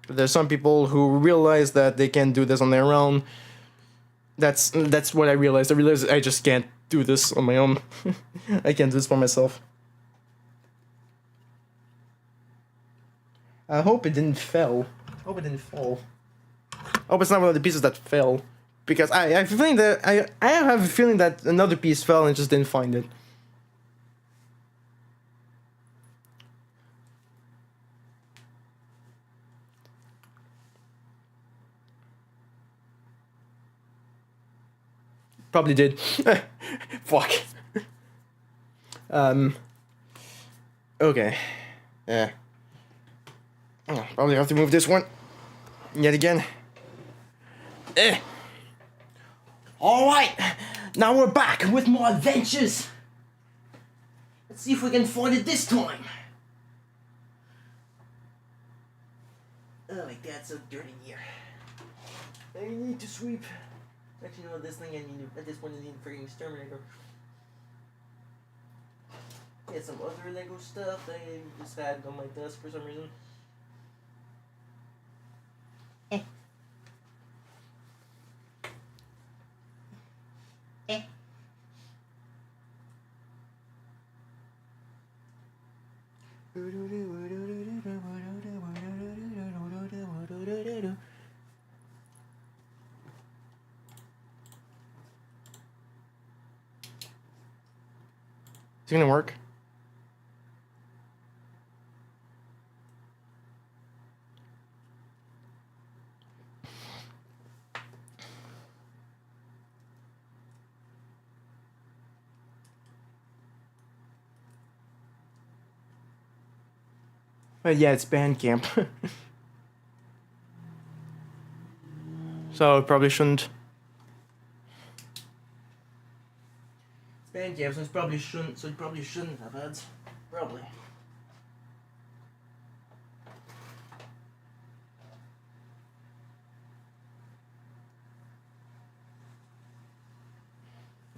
But there's some people who realize that they can do this on their own. That's what I realized. I realized I just can't do this on my own. I can't do this for myself. I hope it didn't fall. I hope it didn't fall. I hope it's not one of the pieces that fell. Because I have a feeling that I have a feeling that another piece fell and just didn't find it. Probably did. Fuck. Okay. Yeah. Oh, probably have to move this one. Yet again. Alright! Now we're back with more adventures! Let's see if we can find it this time! Oh my god, it's so dirty in here. I need to sweep. Actually, you know, this thing I need to, at this point I need a freaking exterminator. Yeah, some other Lego stuff that I just had on my desk for some reason. Is it gonna work? But yeah, it's Bandcamp. So I probably shouldn't. It's Bandcamp, so it probably shouldn't have ads. Probably.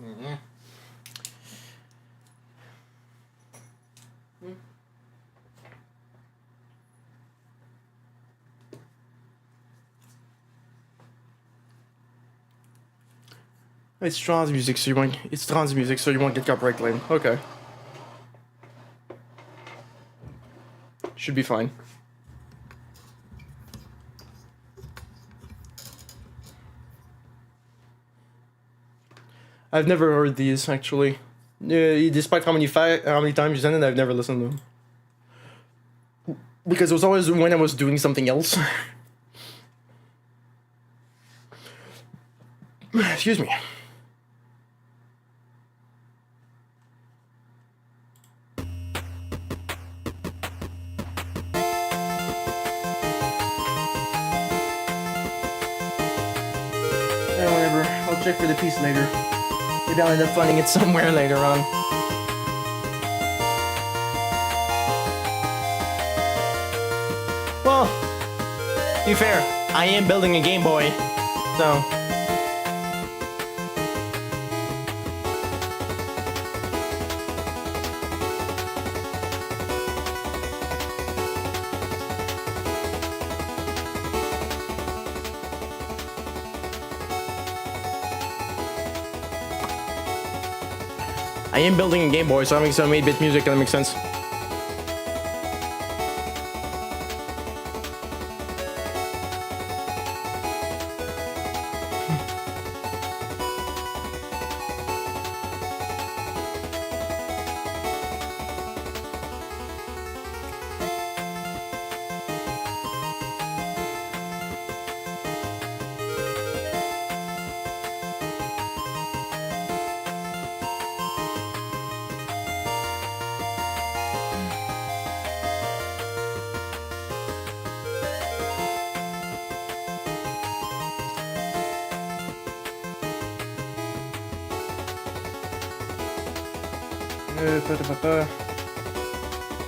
Mm-hmm. It's trance music, so you won't get copyright claim. Okay. Should be fine. I've never heard these actually. Despite how many times you sent it, I've never listened to them. Because it was always when I was doing something else. Excuse me. Whatever. I'll check for the piece later. Maybe I'll end up finding it somewhere later on. Well, to be fair, I am building a Game Boy, so... I am building a Game Boy, so having some 8-bit music kind of makes sense.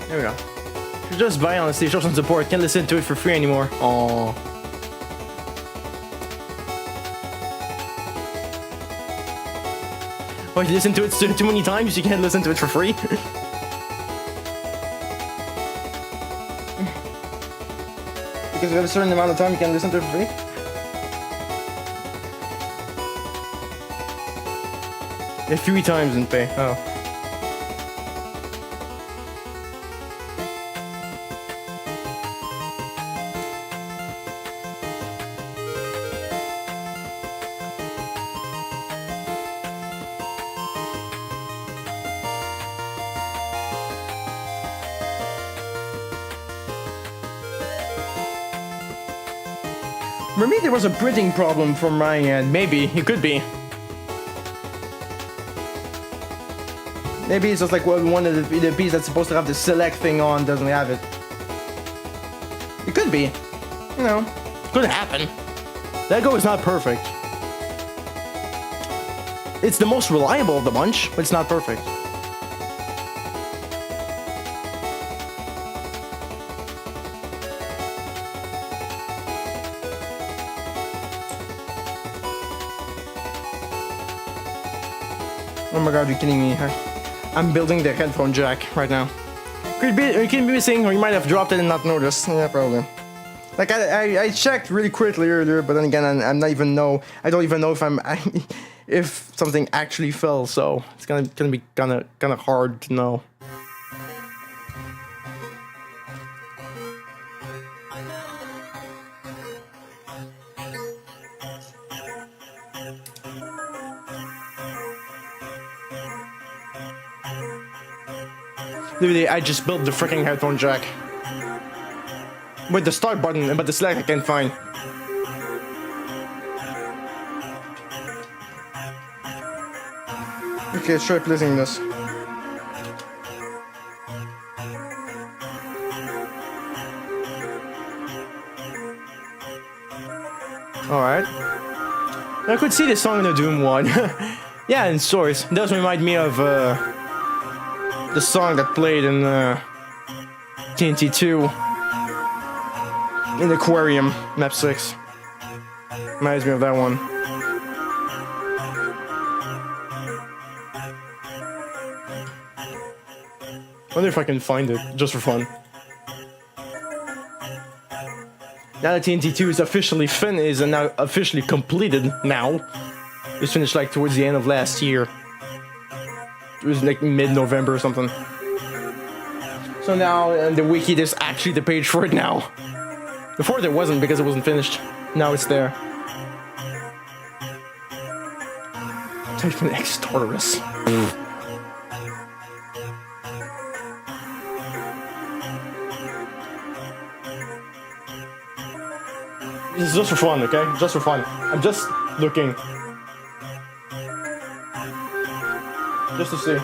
There we go. Just buy honestly, show some support. Can't listen to it for free anymore. Aww. Why, you listen to it too many times? You can't listen to it for free? Because you have a certain amount of time you can listen to it for free? Yeah, 3 times and pay. Oh. Maybe there was a printing problem from my end. Maybe. It could be. Maybe it's just like one of the pieces that's supposed to have the select thing on doesn't have it. It could be. You know. Could happen. Lego is not perfect. It's the most reliable of the bunch, but it's not perfect. Oh my god, you're kidding me. I'm building the headphone jack right now. Could be missing, or you might have dropped it and not noticed. Yeah, probably. Like I checked really quickly earlier, but then again, I don't even know if if something actually fell. So it's gonna be kind of hard to know. Literally, I just built the freaking headphone jack. With the start button, but the select I can't find. Okay, let's try placing this. Alright. I could see this song in the Doom one. Yeah, in Source. It does remind me of the song that played in TNT 2 in Aquarium, map 6. Reminds me of that one. Wonder if I can find it, just for fun. Now that TNT 2 is officially now officially completed now. It was finished like towards the end of last year. It was like mid-November or something. So now the wiki, there's actually the page for it now. Before there wasn't because it wasn't finished. Now it's there. Typhon X Tartarus. This is just for fun, okay? Just for fun. I'm just looking. Just to see.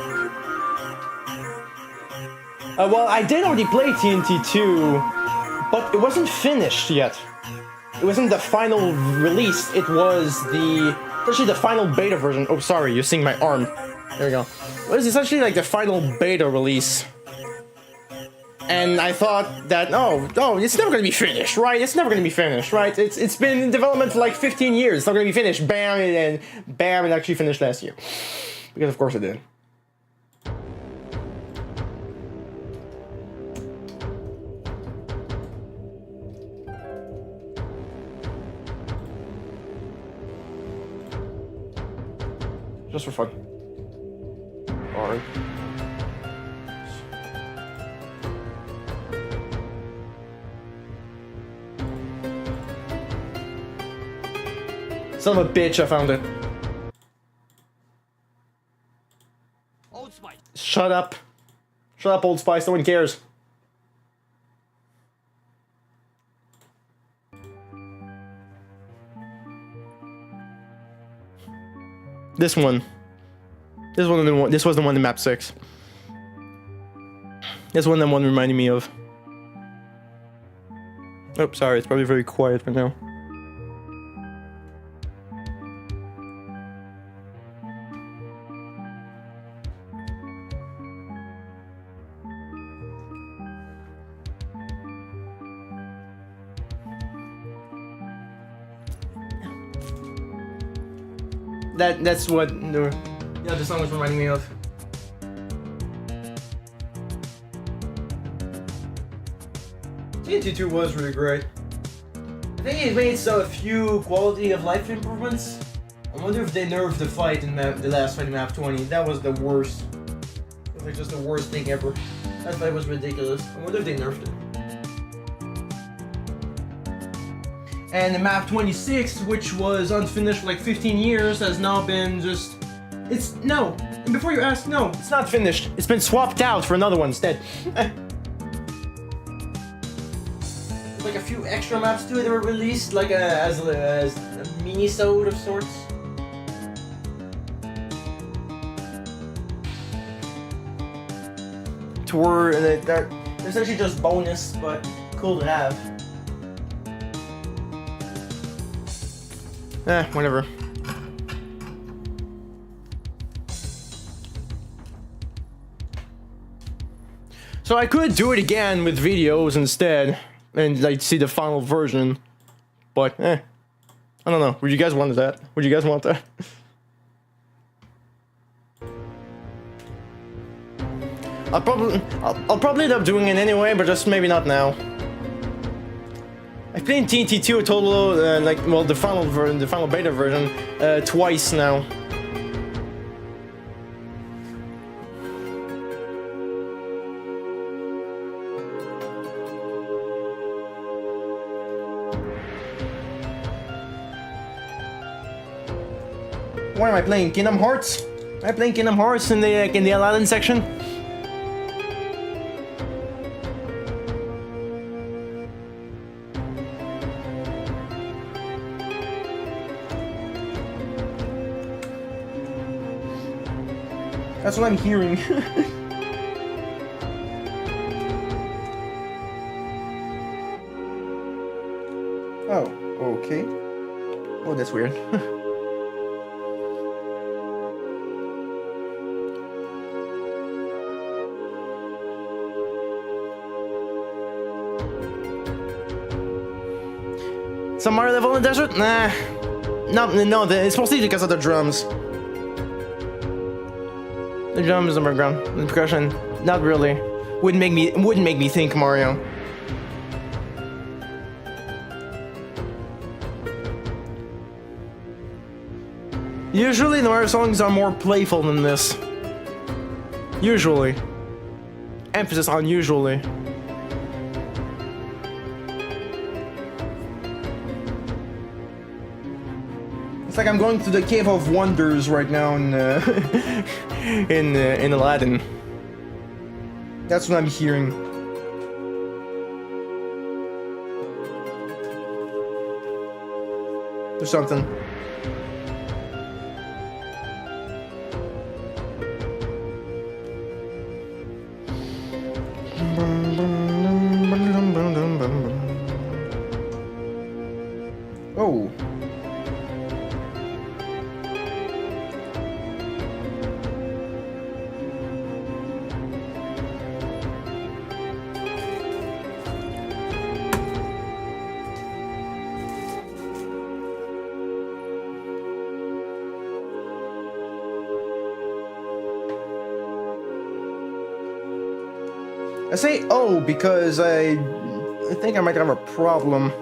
Well, I did already play TNT 2, but it wasn't finished yet. It wasn't the final release. It was essentially the final beta version. Oh, sorry, you're seeing my arm. There we go. It was essentially like the final beta release. And I thought that, oh, it's never gonna be finished, right? It's never gonna be finished, right? It's been in development for like 15 years. It's not gonna be finished. Bam, and bam, it actually finished last year. Because of course it did. Just for fun. Alright. Son of a bitch, I found it. Old Spice. Shut up. Shut up, Old Spice, no one cares. This one. This was the one in map 6. This one the one reminded me of. Oh, sorry, it's probably very quiet right now. That's what the song was reminding me of. TNT 2 was really great. I think it made a few quality of life improvements. I wonder if they nerfed the fight in the last fight in map 20. That was the worst. It was like just the worst thing ever. That fight was ridiculous. I wonder if they nerfed it. And the map 26, which was unfinished for like 15 years, has now been just... No. And before you ask, no, it's not finished. It's been swapped out for another one instead. Like a few extra maps too that were released, like as a mini-sode of sorts. They're essentially just bonus, but cool to have. Whatever. So I could do it again with videos instead, and like see the final version, but I don't know. Would you guys want that? Would you guys want that? I'll probably end up doing it anyway, but just maybe not now. I've played TNT 2 a total, the final beta version, twice now. What am I playing? Kingdom Hearts? Am I playing Kingdom Hearts in the Aladdin section? That's what I'm hearing. Oh, okay. Oh, that's weird. Some Mario level in the desert? Nah. No, it's mostly because of the drums. The drums in the background. The percussion, not really. Wouldn't make me think Mario. Usually the Mario songs are more playful than this. Usually. Emphasis on usually. It's like I'm going to the Cave of Wonders right now in in Aladdin. That's what I'm hearing. There's something. Oh. I say oh because I think I might have a problem.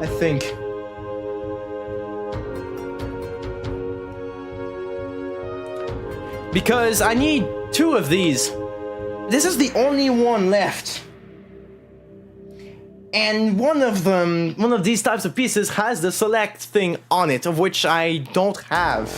I think. Because I need 2 of these. This is the only one left. And one of these types of pieces has the select thing on it, of which I don't have.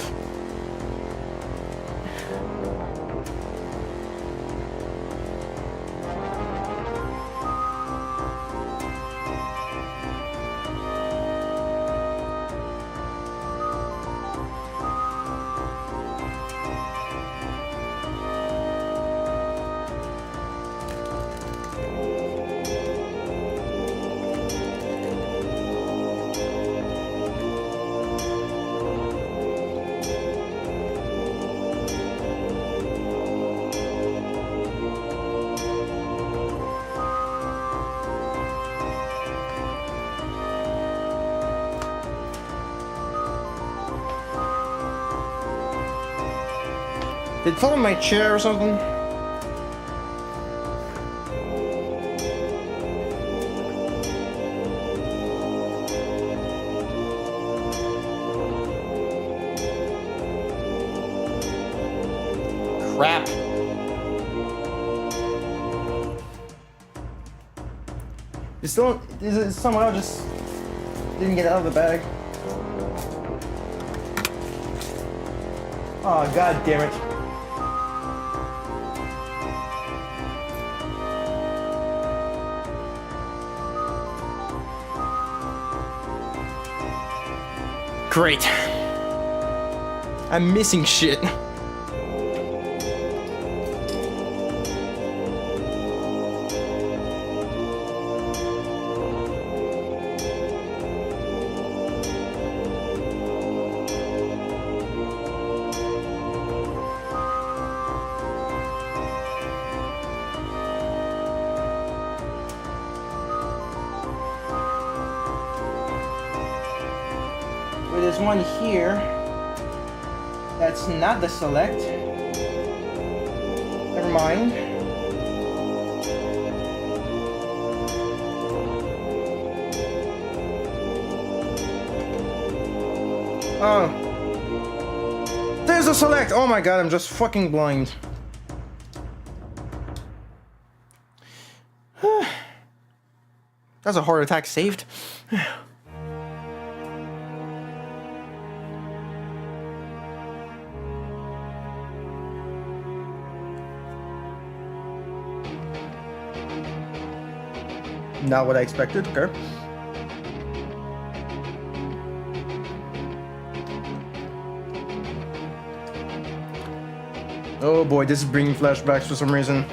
Did it fall on my chair or something? Crap. It somehow just didn't get out of the bag. Oh, god damn it. Great. I'm missing shit. There's one here that's not the select. Never mind. Oh, there's a select. Oh my god, I'm just fucking blind. That's a heart attack saved. Not what I expected, okay. Oh boy, this is bringing flashbacks for some reason.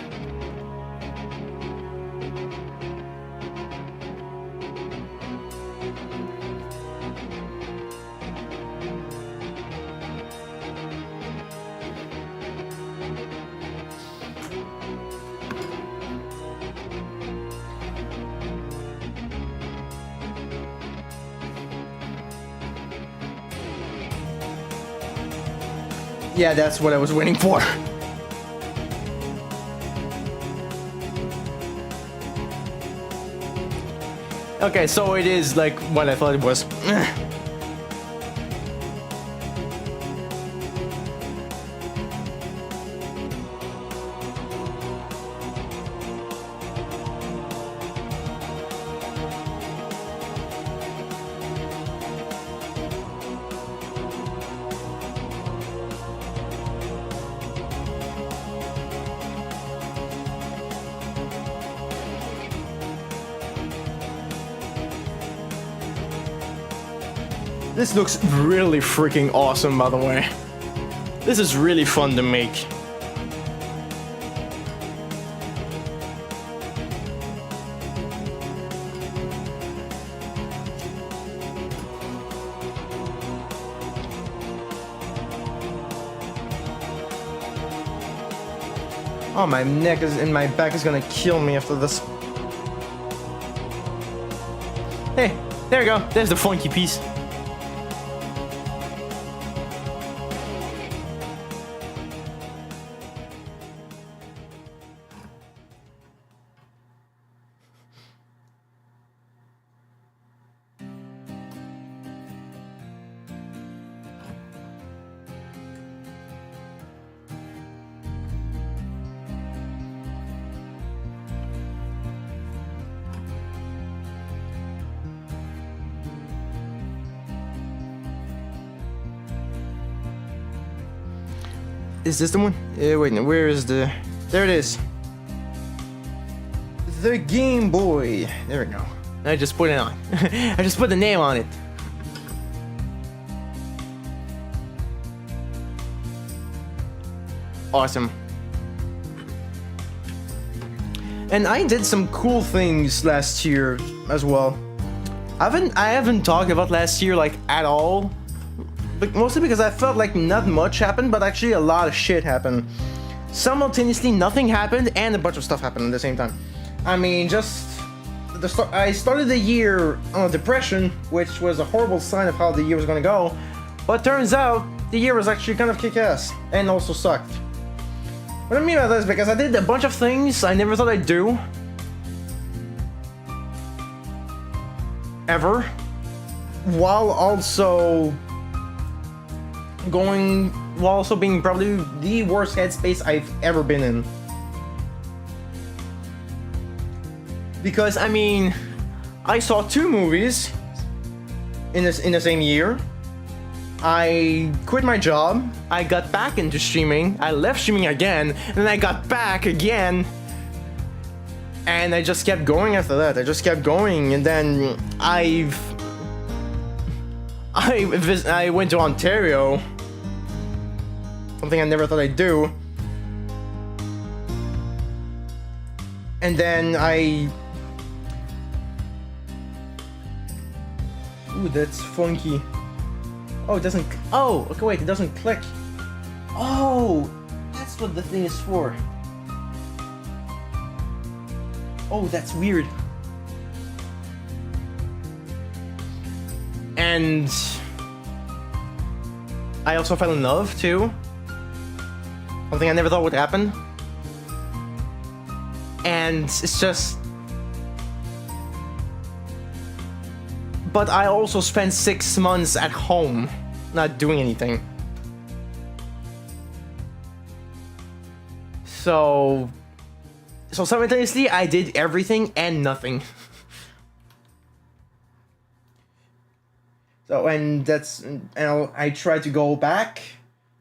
Yeah, that's what I was waiting for. Okay, so it is like what I thought it was. This looks really freaking awesome, by the way. This is really fun to make. Oh, my neck is and my back is gonna kill me after this. Hey, there you go. There's the funky piece. Is this the one? Wait, no, where is the... There it is. The Game Boy. There we go. I just put it on. I just put the name on it. Awesome. And I did some cool things last year as well. I haven't talked about last year like at all. But mostly because I felt like not much happened, but actually a lot of shit happened. Simultaneously, nothing happened, and a bunch of stuff happened at the same time. I mean, just... I started the year on a depression, which was a horrible sign of how the year was gonna go. But turns out, the year was actually kind of kick-ass, and also sucked. What I mean by this is because I did a bunch of things I never thought I'd do. Ever. While also being probably the worst headspace I've ever been in. Because, I mean, I saw 2 movies in the same year. I quit my job, I got back into streaming, I left streaming again, and then I got back again. And I just kept going after that. I just kept going, and then I went to Ontario. Something I never thought I'd do. And then Ooh, that's funky. Oh, it doesn't... Oh, okay, wait, it doesn't click. Oh, that's what the thing is for. Oh, that's weird. And... I also fell in love, too. Something I never thought would happen. And it's just... But I also spent 6 months at home, not doing anything. So simultaneously, I did everything and nothing. I tried to go back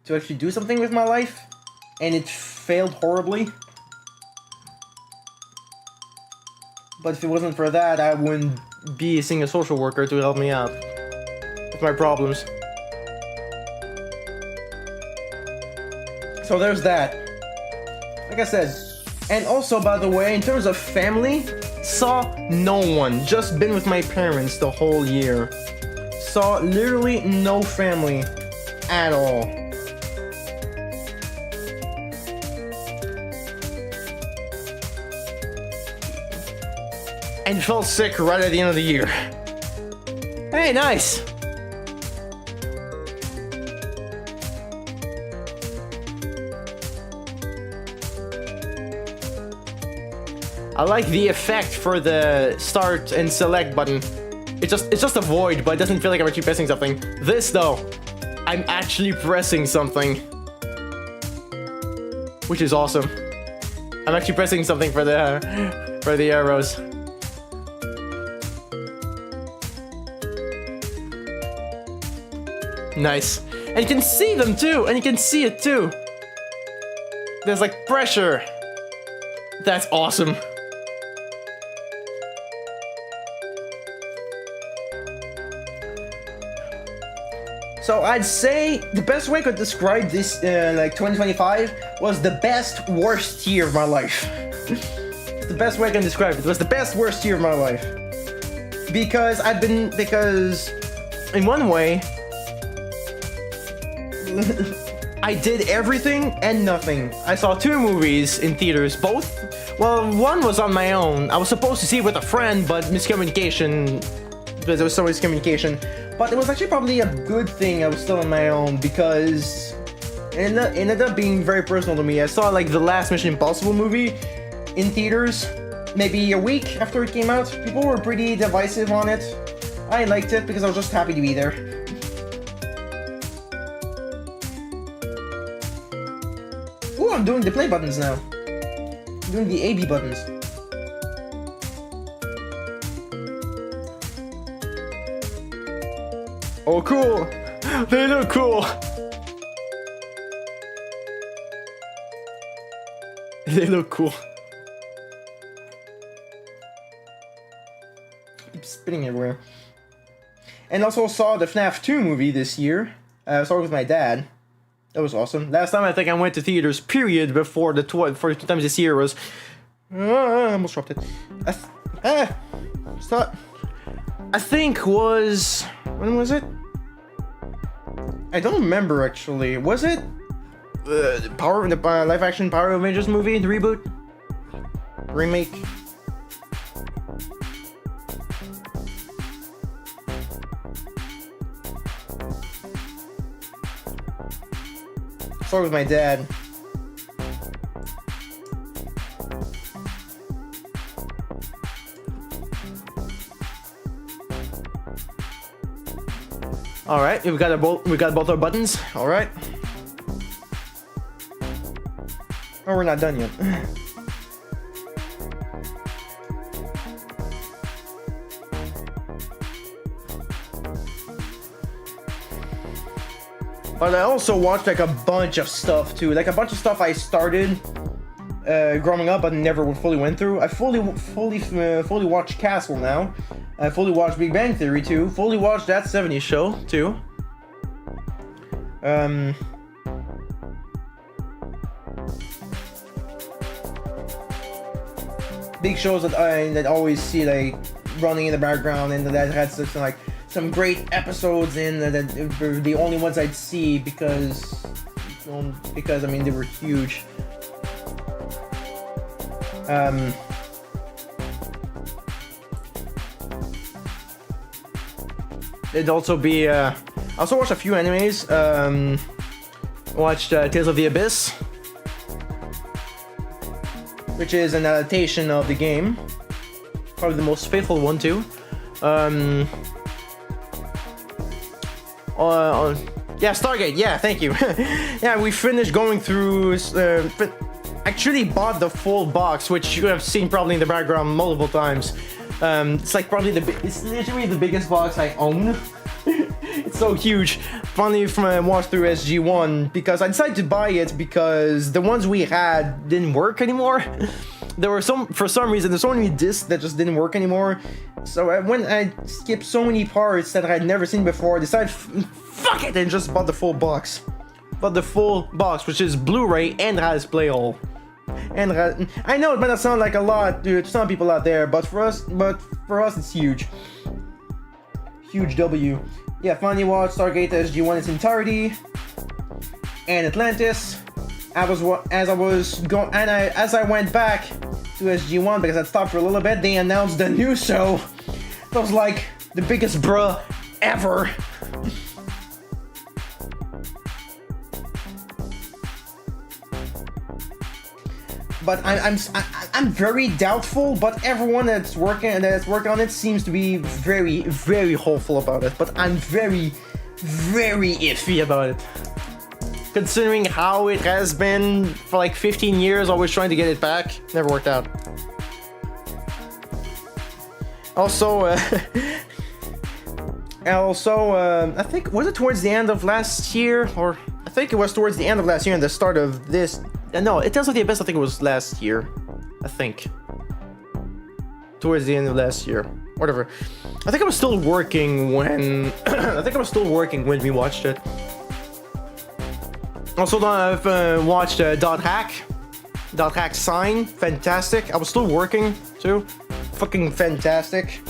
to actually do something with my life, and it failed horribly. But if it wasn't for that, I wouldn't be seeing a social worker to help me out with my problems. So there's that. Like I said. And also, by the way, in terms of family, saw no one. Just been with my parents the whole year. Saw literally no family at all. And felt sick right at the end of the year. Hey, nice! I like the effect for the start and select button. It's just a void, but it doesn't feel like I'm actually pressing something. This though, I'm actually pressing something. Which is awesome. I'm actually pressing something for the arrows. Nice. And you can see them too, and you can see it too. There's like pressure. That's awesome. So I'd say the best way I could describe this, like 2025, was the best worst year of my life. The best way I can describe it was the best worst year of my life. Because in one way, I did everything and nothing. I saw 2 movies in theaters, both. Well, one was on my own. I was supposed to see it with a friend, but miscommunication. There was so much miscommunication. But it was actually probably a good thing I was still on my own, because it ended up being very personal to me. I saw like the last Mission Impossible movie in theaters, maybe a week after it came out. People were pretty divisive on it. I liked it because I was just happy to be there. Ooh, I'm doing the play buttons now. I'm doing the AB buttons. Oh, cool! They look cool! They look cool. Keep spitting everywhere. And also saw the FNAF 2 movie this year. I saw it with my dad. That was awesome. Last time I think I went to theaters, period, before the for 2 times this year was... I almost dropped it. Stop. I think was... When was it? I don't remember actually. Was it the live action Power Rangers movie, the reboot? Remake? Saw it with my dad. All right, we got both our buttons. All right. Oh, we're not done yet. But I also watched like a bunch of stuff too, like a bunch of stuff I started growing up but never fully went through. I fully watched Castle now. I fully watched Big Bang Theory too. Fully watched That 70s Show too. Big shows that I always see like running in the background and that had such like some great episodes in that were the only ones I'd see because I mean they were huge. It'd also be I also watched a few animes. Watched Tales of the Abyss, which is an adaptation of the game, probably the most faithful one too. Yeah, Stargate. Yeah, thank you. Yeah, we finished going through. Actually, bought the full box, which you have seen probably in the background multiple times. It's like probably it's literally the biggest box I own. It's so huge. Finally, from I watched through SG1 because I decided to buy it because the ones we had didn't work anymore. There were for some reason, there's so many discs that just didn't work anymore. So when I skipped so many parts that I had never seen before, I decided, fuck it, and just bought the full box. Bought the full box, which is Blu-ray and has Play All. And I know it might not sound like a lot to some people out there, but for us it's huge. Huge W. Yeah, finally watched Stargate SG1 in its entirety, and Atlantis. As I went back to SG1 because I'd stopped for a little bit, they announced the new show. That was like the biggest bruh ever. But I'm very doubtful. But everyone that's worked on it seems to be very, very hopeful about it. But I'm very, very iffy about it. Considering how it has been for like 15 years, always trying to get it back, never worked out. Also, I think, was it towards the end of last year? Or I think it was towards the end of last year and the start of this. No, it Tales of the Abyss, I think it was last year. I think. Towards the end of last year. Whatever. I think I was still working when... when we watched it. Also, I've watched Dot Hack Sign, fantastic. I was still working too, fucking fantastic.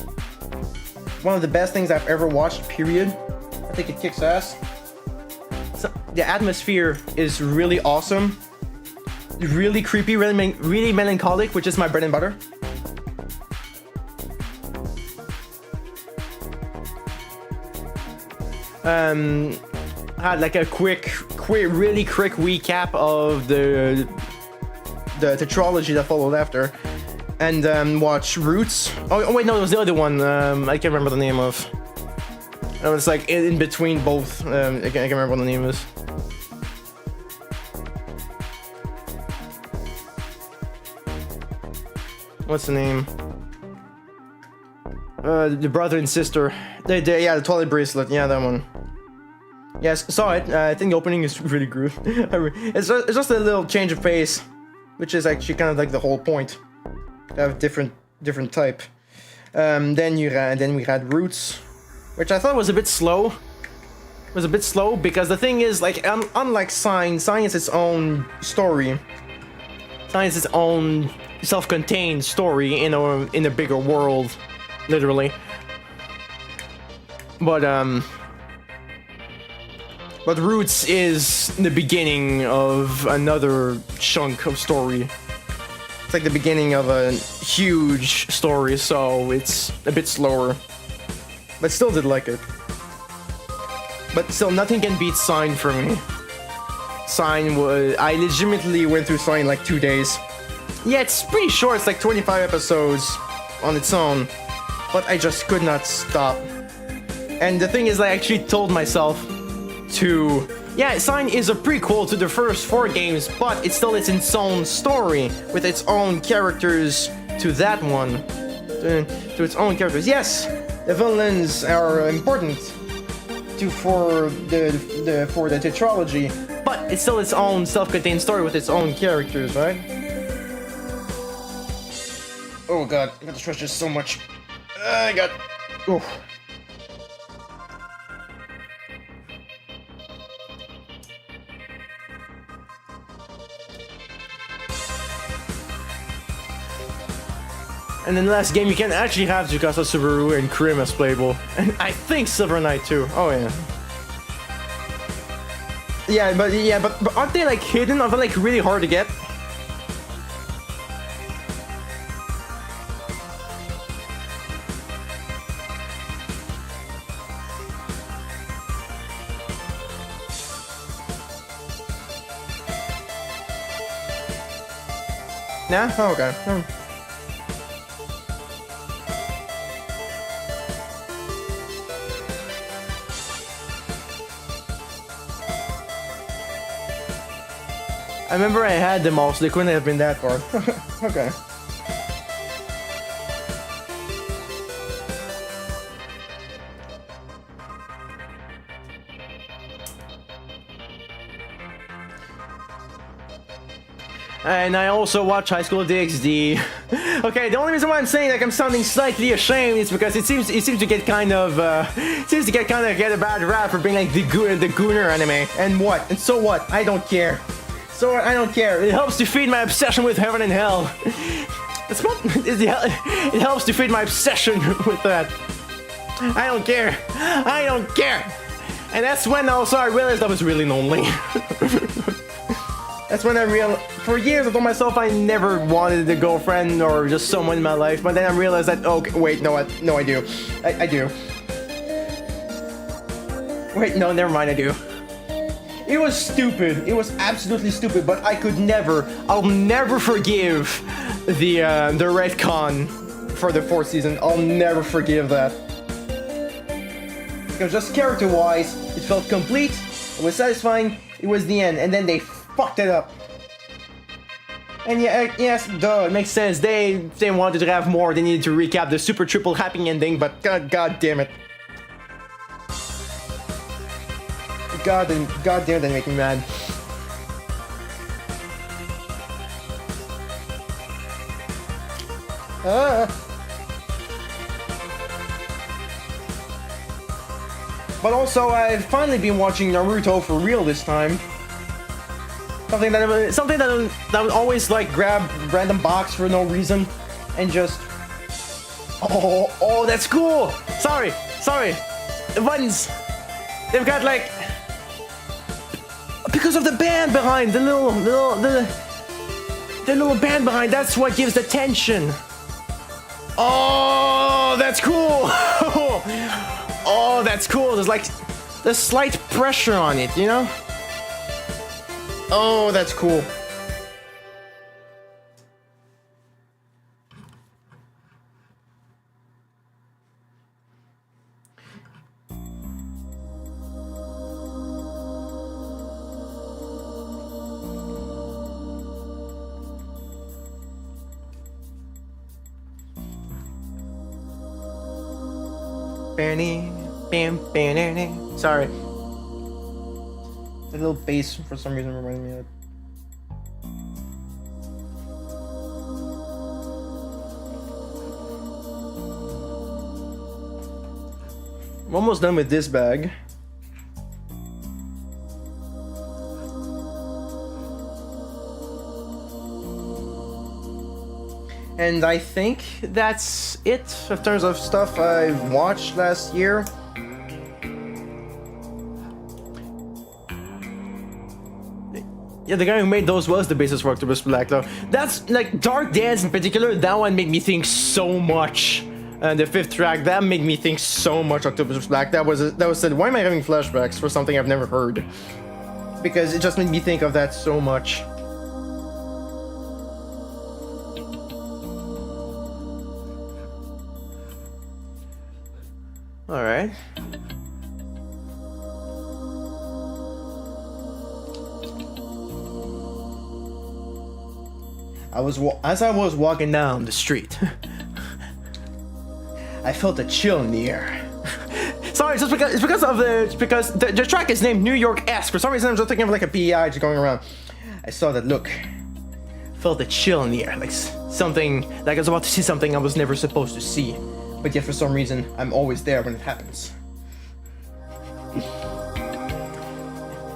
One of the best things I've ever watched, period. I think it kicks ass. So, the atmosphere is really awesome. Really creepy, really melancholic, which is my bread and butter. Had like a really quick recap of the tetralogy that followed after, and watch Roots. Oh wait, no, it was the other one. I can't remember the name of. It was like in between both. I can't remember what the name is. What's the name? The brother and sister. Yeah, the Twilight Bracelet. Yeah, that one. Yes, saw it. I think the opening is really good. It's just a little change of pace, which is actually kind of like the whole point. To have different type. Then we had Roots, which I thought was a bit slow. It was a bit slow because the thing is, like, unlike Sign is its own story. Sign is its own self-contained story in a bigger world, literally. But Roots is the beginning of another chunk of story. It's like the beginning of a huge story, so it's a bit slower. But still did like it. But still, nothing can beat Sign for me. I legitimately went through Sign in like 2 days. Yeah, it's pretty short, it's like 25 episodes on its own. But I just could not stop. And the thing is, I actually told myself to... Yeah, Sign is a prequel to the first 4 games, but it still is its own story, with its own characters to that one. To its own characters. Yes, the villains are important for the tetralogy, but it's still its own self-contained story with its own characters, right? Oh god, I got to stretch this so much. I got... Oof. And in the last game, you can actually have Tsukasa, Subaru, and Krim as playable. And I think Silver Knight too. Oh yeah. Yeah, but aren't they like hidden? Are they like really hard to get? Nah? Oh, okay. I remember I had them all, so they couldn't have been that far. Okay. And I also watch High School DxD. Okay, the only reason why I'm saying like I'm sounding slightly ashamed is because it seems to get kind of get a bad rap for being like the Gooner anime. And what? And so what? I don't care. So I don't care. It helps to feed my obsession with heaven and hell. It's not. It helps to feed my obsession with that. I don't care. I don't care. And that's when also I realized I was really lonely. That's when I realized. For years I told myself I never wanted a girlfriend or just someone in my life, but then I realized that. Okay, wait, no, I do. I do. Wait, no, never mind. I do. It was stupid. It was absolutely stupid, but I could never. I'll never forgive the retcon for the 4th season. I'll never forgive that. Because just character-wise, it felt complete. It was satisfying. It was the end, and then they fucked it up. And yeah, yes, duh, it makes sense. They wanted to have more. They needed to recap the super triple happy ending, but god damn it. God damn, that make me mad. But also, I've finally been watching Naruto for real this time. Something that I would always like grab random box for no reason and just. Oh, that's cool. Sorry. The buttons. They've got like. Because of the band behind, the little band behind, that's what gives the tension. Oh, that's cool. Oh, that's cool. There's like there's slight pressure on it, you know? Oh, that's cool. Sorry. The little bass for some reason reminded me of it. I'm almost done with this bag. And I think that's it in terms of stuff I've watched last year. Yeah, the guy who made those was the basis for Octopus Black, though. That's like Dark Dance in particular. That one made me think so much. The 5th track that made me think so much. Octopus Black. That was said. Why am I having flashbacks for something I've never heard? Because it just made me think of that so much. All right. as I was walking down the street, I felt a chill in the air. Sorry, it's because the track is named New York-esque. For some reason, I'm just thinking of like a PEI just going around. I saw that look. Felt a chill in the air, like something, like I was about to see something I was never supposed to see. But yet for some reason, I'm always there when it happens.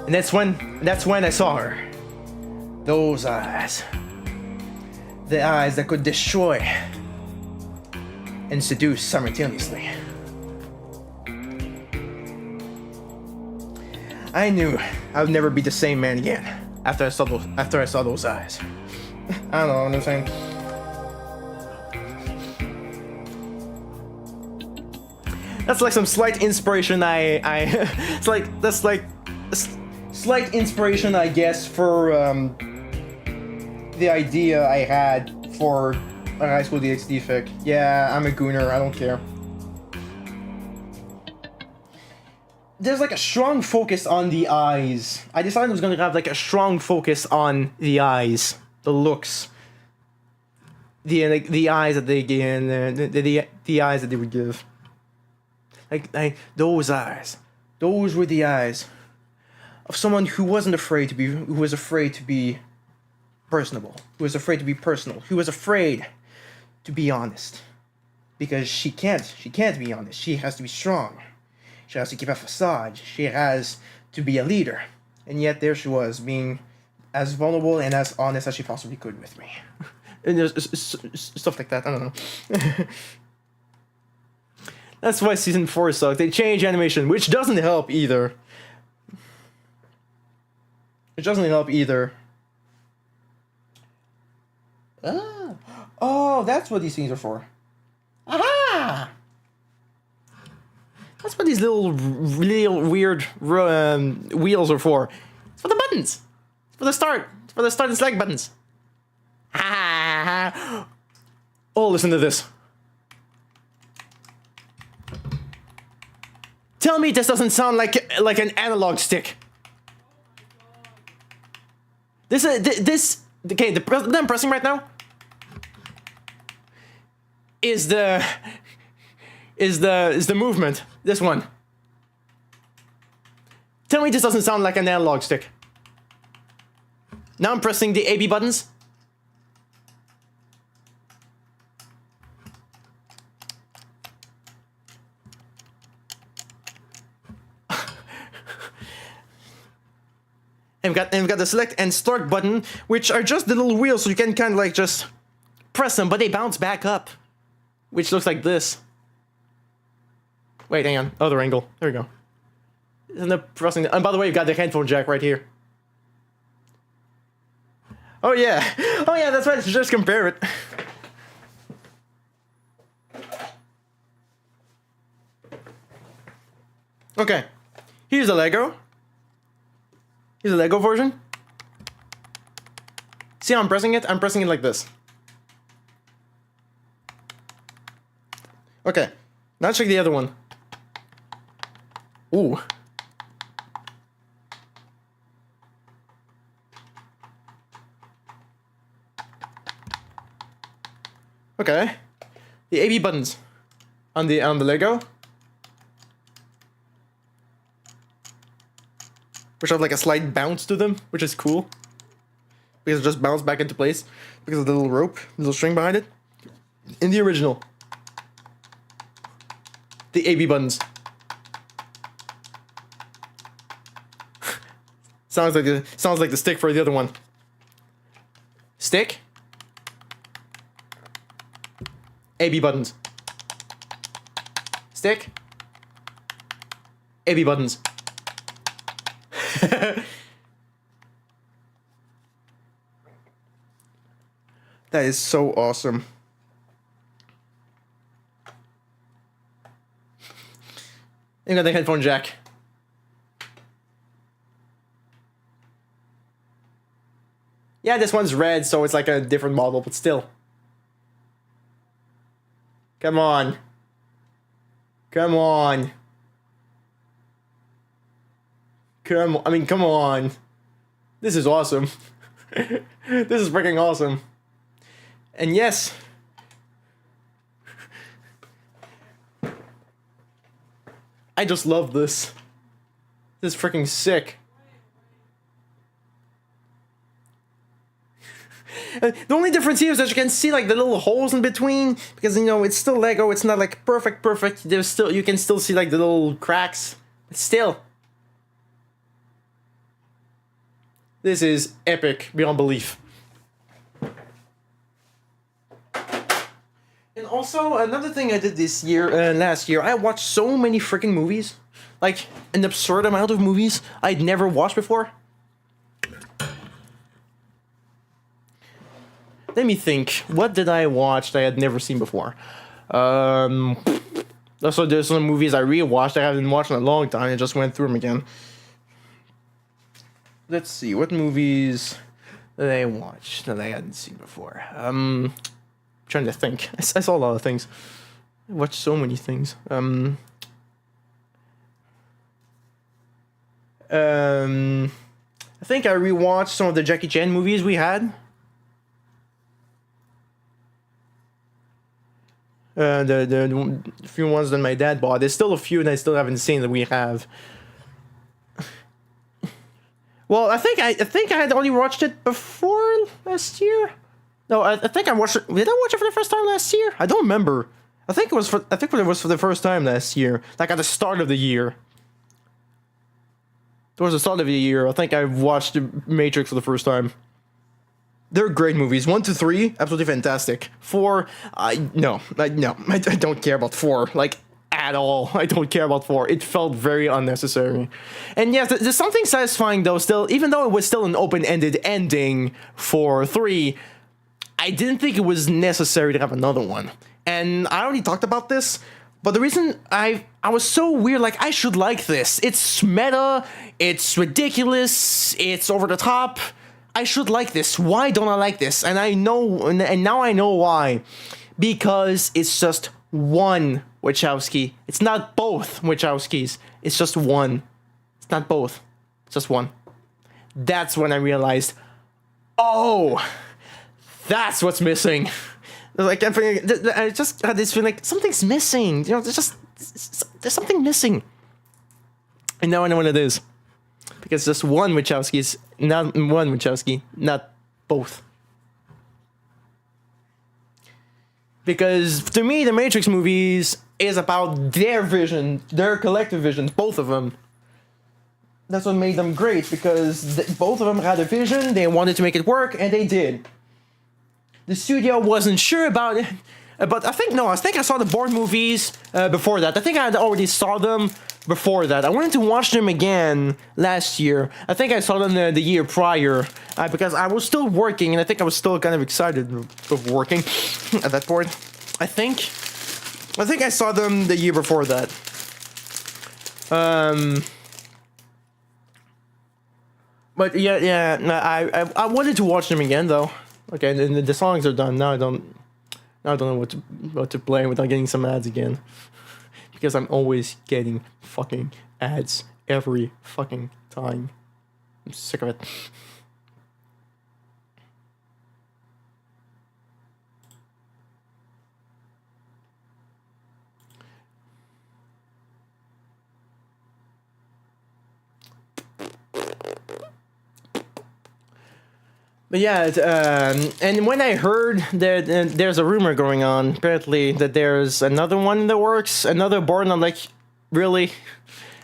And that's when I saw her. Those eyes. The eyes that could destroy and seduce simultaneously. I knew I would never be the same man again after I saw those eyes. I don't know what I'm saying. That's like some slight inspiration it's like that's like slight inspiration, I guess, for the idea I had for a high school DxD fic. Yeah, I'm a gooner, I don't care. There's like a strong focus on the eyes. I decided I was gonna have like a strong focus on the eyes, the looks, the eyes that they give, the eyes that they would give. Like those eyes, those were the eyes of someone who wasn't afraid to be, who was afraid to be personable, who was afraid to be personal, who was afraid to be honest, because she can't be honest. She has to be strong. She has to keep a facade. She has to be a leader. And yet there she was, being as vulnerable and as honest as she possibly could with me. And there's stuff like that, I don't know. That's why season 4 sucked. They changed animation, which doesn't help either. It doesn't help either. Oh, that's what these things are for. Aha! That's what these little weird wheels are for. It's for the buttons. It's for the start. It's for the start and select buttons. Ah! Oh, listen to this. Tell me this doesn't sound like an analog stick. This okay, the button I'm pressing right now is the movement. This one. Tell me this doesn't sound like an analog stick. Now I'm pressing the AB buttons. And we've got the select and start button, which are just the little wheels, so you can kind of like just press them, but they bounce back up, which looks like this. Wait, hang on, other angle. There we go. And the pressing. And by the way, you've got the headphone jack right here. Oh yeah, that's right. Just compare it. Okay, here's the Lego. Here's the Lego version. See how I'm pressing it? I'm pressing it like this. Okay, now check the other one. Ooh. Okay. The AB buttons on the Lego, which have like a slight bounce to them, which is cool. Because it just bounced back into place because of the little rope, little string behind it. In the original, the AB buttons. sounds like the stick for the other one. Stick. AB buttons. Stick. AB buttons. That is so awesome. You got the headphone jack. Yeah, this one's red, so it's like a different model, but still. Come on. Come on. Come on. This is awesome. This is freaking awesome. And yes, I just love this. This is freaking sick. The only difference here is that you can see like the little holes in between, because you know it's still Lego. It's not like perfect. There's still, you can still see like the little cracks. But still, this is epic beyond belief. And also another thing I did this year, last year, I watched so many freaking movies, like an absurd amount of movies I'd never watched before. Let me think. What did I watch that I had never seen before? Also, there's some movies I rewatched I haven't watched in a long time. I just went through them again. Let's see. What movies did I watch that I hadn't seen before? Trying to think. I saw a lot of things. I watched so many things. I think I rewatched some of the Jackie Chan movies we had. The few ones that my dad bought. There's still a few that I still haven't seen that we have. Well, I think I had only watched it before last year. No, I think I watched it. Did I watch it for the first time last year? I don't remember. I think it was for the first time last year, like at the start of the year. Towards the start of the year, I think I watched The Matrix for the first time. They're great movies. 1 to 3, absolutely fantastic. 4, I don't care about 4, like, at all. I don't care about 4. It felt very unnecessary. And yes, there's something satisfying though still, even though it was still an open-ended ending for 3, I didn't think it was necessary to have another one. And I already talked about this, but the reason I was so weird, like, I should like this. It's meta, it's ridiculous, it's over the top. I should like this. Why don't I like this? And I know, and now I know why. Because it's just one Wachowski. It's not both Wachowskis. It's just one. It's not both. It's just one. That's when I realized, oh, that's what's missing. Like, I just had this feeling like something's missing. You know, there's something missing. And now I know what it is. Because just one Wachowski's, not one Wachowski, not both. Because to me, the Matrix movies is about their vision, their collective vision, both of them. That's what made them great, because both of them had a vision, they wanted to make it work, and they did. The studio wasn't sure about it, but I think I saw the Bourne movies before that. I think I had already saw them before that. I wanted to watch them again last year. I think I saw them the year prior because I was still working, and I think I was still kind of excited of working at that point. I think I saw them the year before that. But yeah, I wanted to watch them again though. Okay, and the songs are done. Now I don't know what to play without getting some ads again. Because I'm always getting fucking ads every fucking time. I'm sick of it. But yeah, and when I heard that there's a rumor going on, apparently, that there's another one in the works, another Bourne, I'm like, really?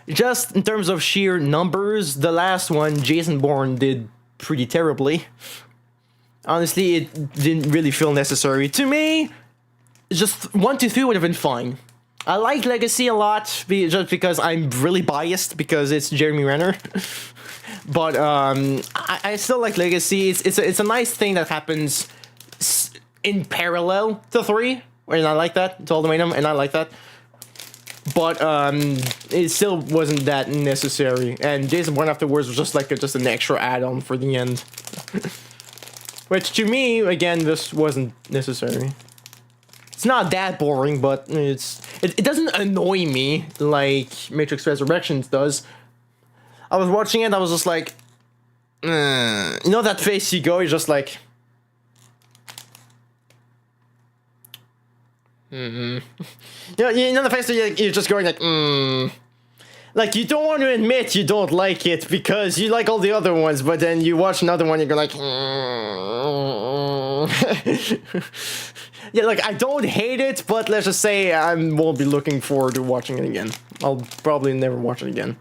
Just in terms of sheer numbers, the last one, Jason Bourne, did pretty terribly. Honestly, it didn't really feel necessary. To me, just 1 to 3 would have been fine. I like Legacy a lot, just because I'm really biased, because it's Jeremy Renner. But I still like Legacy. It's a nice thing that happens in parallel to 3, and I like that. It's Ultimatum, and I like that. But it still wasn't that necessary. And Jason Bourne afterwards was just like just an extra add-on for the end, which to me, again, this wasn't necessary. It's not that boring, but it doesn't annoy me like Matrix Resurrections does. I was watching it, I was just like, you know that face you go, you're just like, You know the face that you're just going like, Like, you don't want to admit you don't like it because you like all the other ones, but then you watch another one, you're like, Yeah, like, I don't hate it, but let's just say I won't be looking forward to watching it again. I'll probably never watch it again.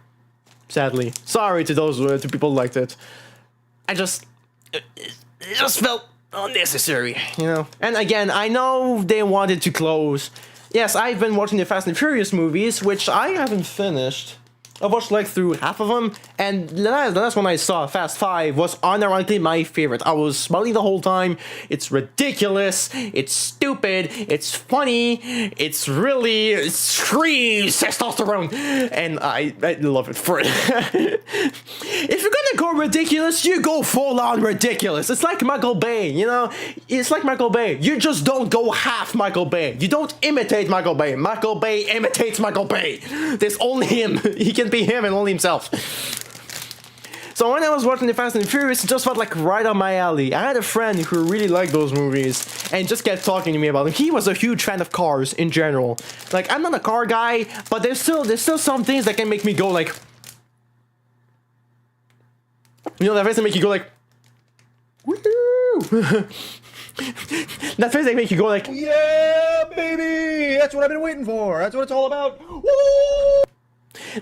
Sadly. Sorry to those to people who liked it. It just felt unnecessary, you know? And again, I know they wanted to close. Yes, I've been watching the Fast and Furious movies, which I haven't finished. I watched like through half of them, and the last one I saw, Fast 5, was unironically my favorite. I was smiling the whole time. It's ridiculous, it's stupid, it's funny, it's really screams testosterone, and I love it for it. If you're gonna go ridiculous, you go full on ridiculous. It's like Michael Bay, you know? It's like Michael Bay. You just don't go half Michael Bay. You don't imitate Michael Bay. Michael Bay imitates Michael Bay. There's only him. He can be him and only himself. So when I was watching the Fast and Furious, it just felt like right on my alley. I had a friend who really liked those movies and just kept talking to me about them. He was a huge fan of cars in general. Like, I'm not a car guy, but there's still some things that can make me go like, you know, that face that make you go like, woohoo! That face that make you go like, yeah, baby! That's what I've been waiting for. That's what it's all about. Woo!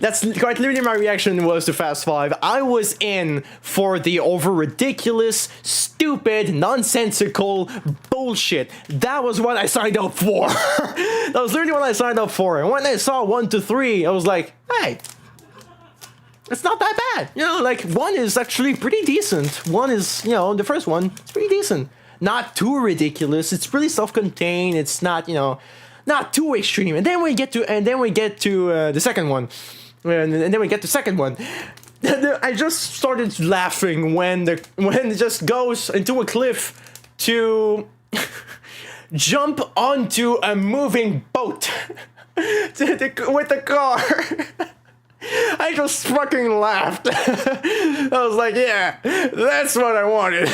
That's quite literally my reaction was to Fast 5. I was in for the over ridiculous, stupid, nonsensical bullshit. That was what I signed up for. That was literally what I signed up for. And when I saw 1 to 3, I was like, hey, it's not that bad. You know, like, 1 is actually pretty decent. 1 is, you know, the first one, it's pretty decent. Not too ridiculous. It's really self-contained. It's not, you know, not too extreme. And then we get to the second one. And then we get to second one. I just started laughing when it just goes into a cliff to jump onto a moving boat with the car. I just fucking laughed. I was like, yeah, that's what I wanted.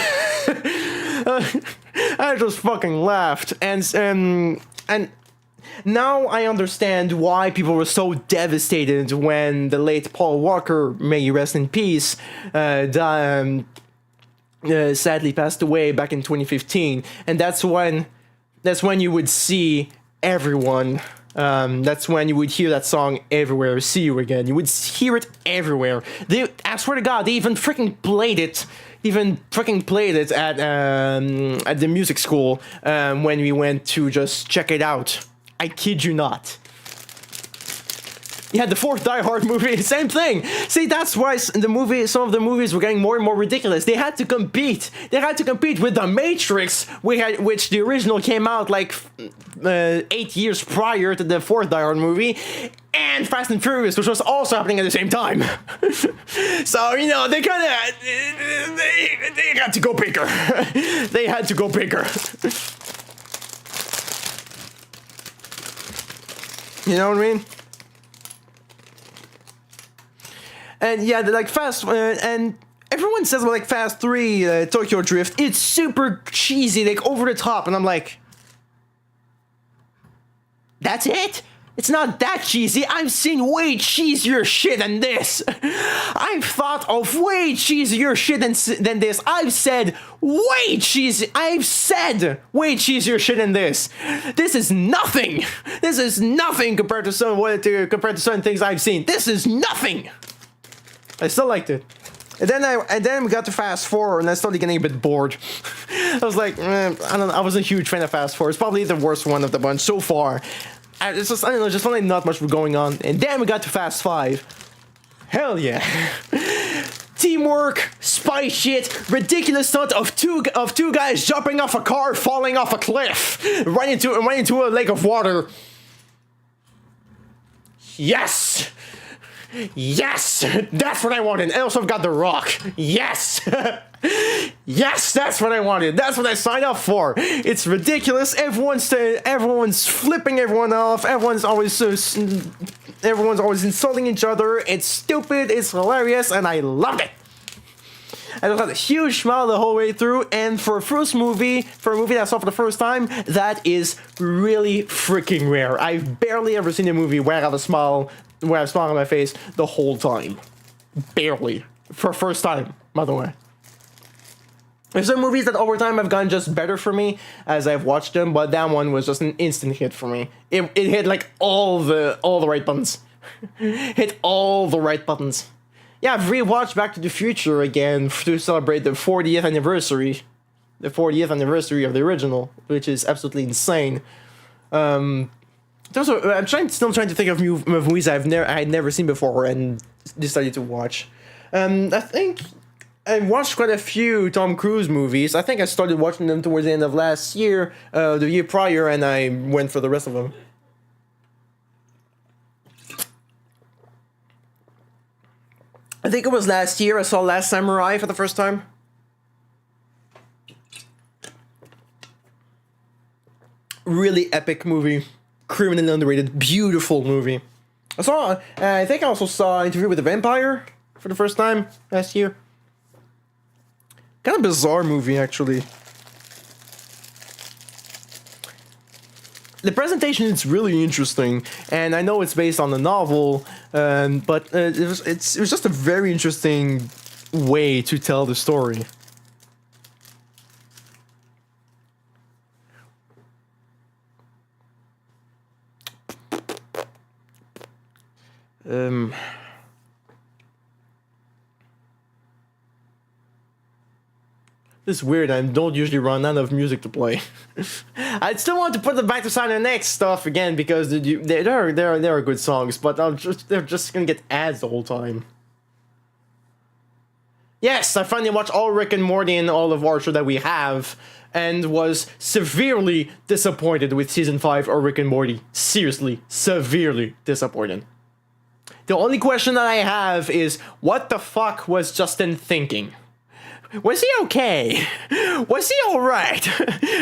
I just fucking laughed. And now I understand why people were so devastated when the late Paul Walker, may he rest in peace, sadly passed away back in 2015. And that's when you would see everyone. That's when you would hear that song everywhere. See You Again. You would hear it everywhere. I swear to God, they even freaking played it. At the music school when we went to just check it out. I kid you not. Yeah, the fourth Die Hard movie, same thing. See, that's why some of the movies were getting more and more ridiculous. They had to compete. They had to compete with The Matrix, which the original came out like 8 years prior to the fourth Die Hard movie, and Fast and Furious, which was also happening at the same time. So, you know, they kind of they had to go bigger. They had to go bigger. You know what I mean? And yeah, like Fast, and everyone says like Fast 3, Tokyo Drift, it's super cheesy, like over the top, and I'm like, that's it? It's not that cheesy. I've seen way cheesier shit than this. I've thought of way cheesier shit than this. I've said way cheesier shit than this. This is nothing. This is nothing compared to certain things I've seen. This is nothing. I still liked it. And then we got to Fast 4, and I started getting a bit bored. I was like, I don't know. I wasn't a huge fan of Fast 4. It's probably the worst one of the bunch so far. It's just, I don't know, just really not much going on. And then we got to Fast 5. Hell yeah. Teamwork, spy shit, ridiculous stunt of two guys jumping off a car, falling off a cliff, right into a lake of water. Yes! Yes! That's what I wanted. And also I've got The Rock. Yes! Yes, that's what I wanted. That's what I signed up for. It's ridiculous. Everyone's flipping everyone off. Everyone's always insulting each other. It's stupid. It's hilarious, and I loved it. I just had a huge smile the whole way through, and for a movie that I saw for the first time, that is really freaking rare. I've barely ever seen a movie where I have a smile on my face the whole time. Barely. For first time, by the way. There's some movies that over time have gotten just better for me as I've watched them, but that one was just an instant hit for me. It hit like all the right buttons. Hit all the right buttons. Yeah, I've rewatched Back to the Future again to celebrate the 40th anniversary. The 40th anniversary of the original, which is absolutely insane. I'm still trying to think of movies I had never seen before and decided to watch. I think I watched quite a few Tom Cruise movies. I think I started watching them towards the end of last year, the year prior, and I went for the rest of them. I think it was last year I saw Last Samurai for the first time. Really epic movie. Criminally underrated. Beautiful movie. I think I also saw Interview with the Vampire for the first time last year. Kind of bizarre movie, actually. The presentation is really interesting, and I know it's based on the novel, but it was just a very interesting way to tell the story. This is weird. I don't usually run out of music to play. I still want to put them back to Sign the Next stuff again because there are good songs, but they're just gonna get ads the whole time. Yes, I finally watched all Rick and Morty and all of Archer that we have, and was severely disappointed with season 5 of Rick and Morty. Seriously, severely disappointed. The only question that I have is, what the fuck was Justin thinking? Was he okay? Was he alright?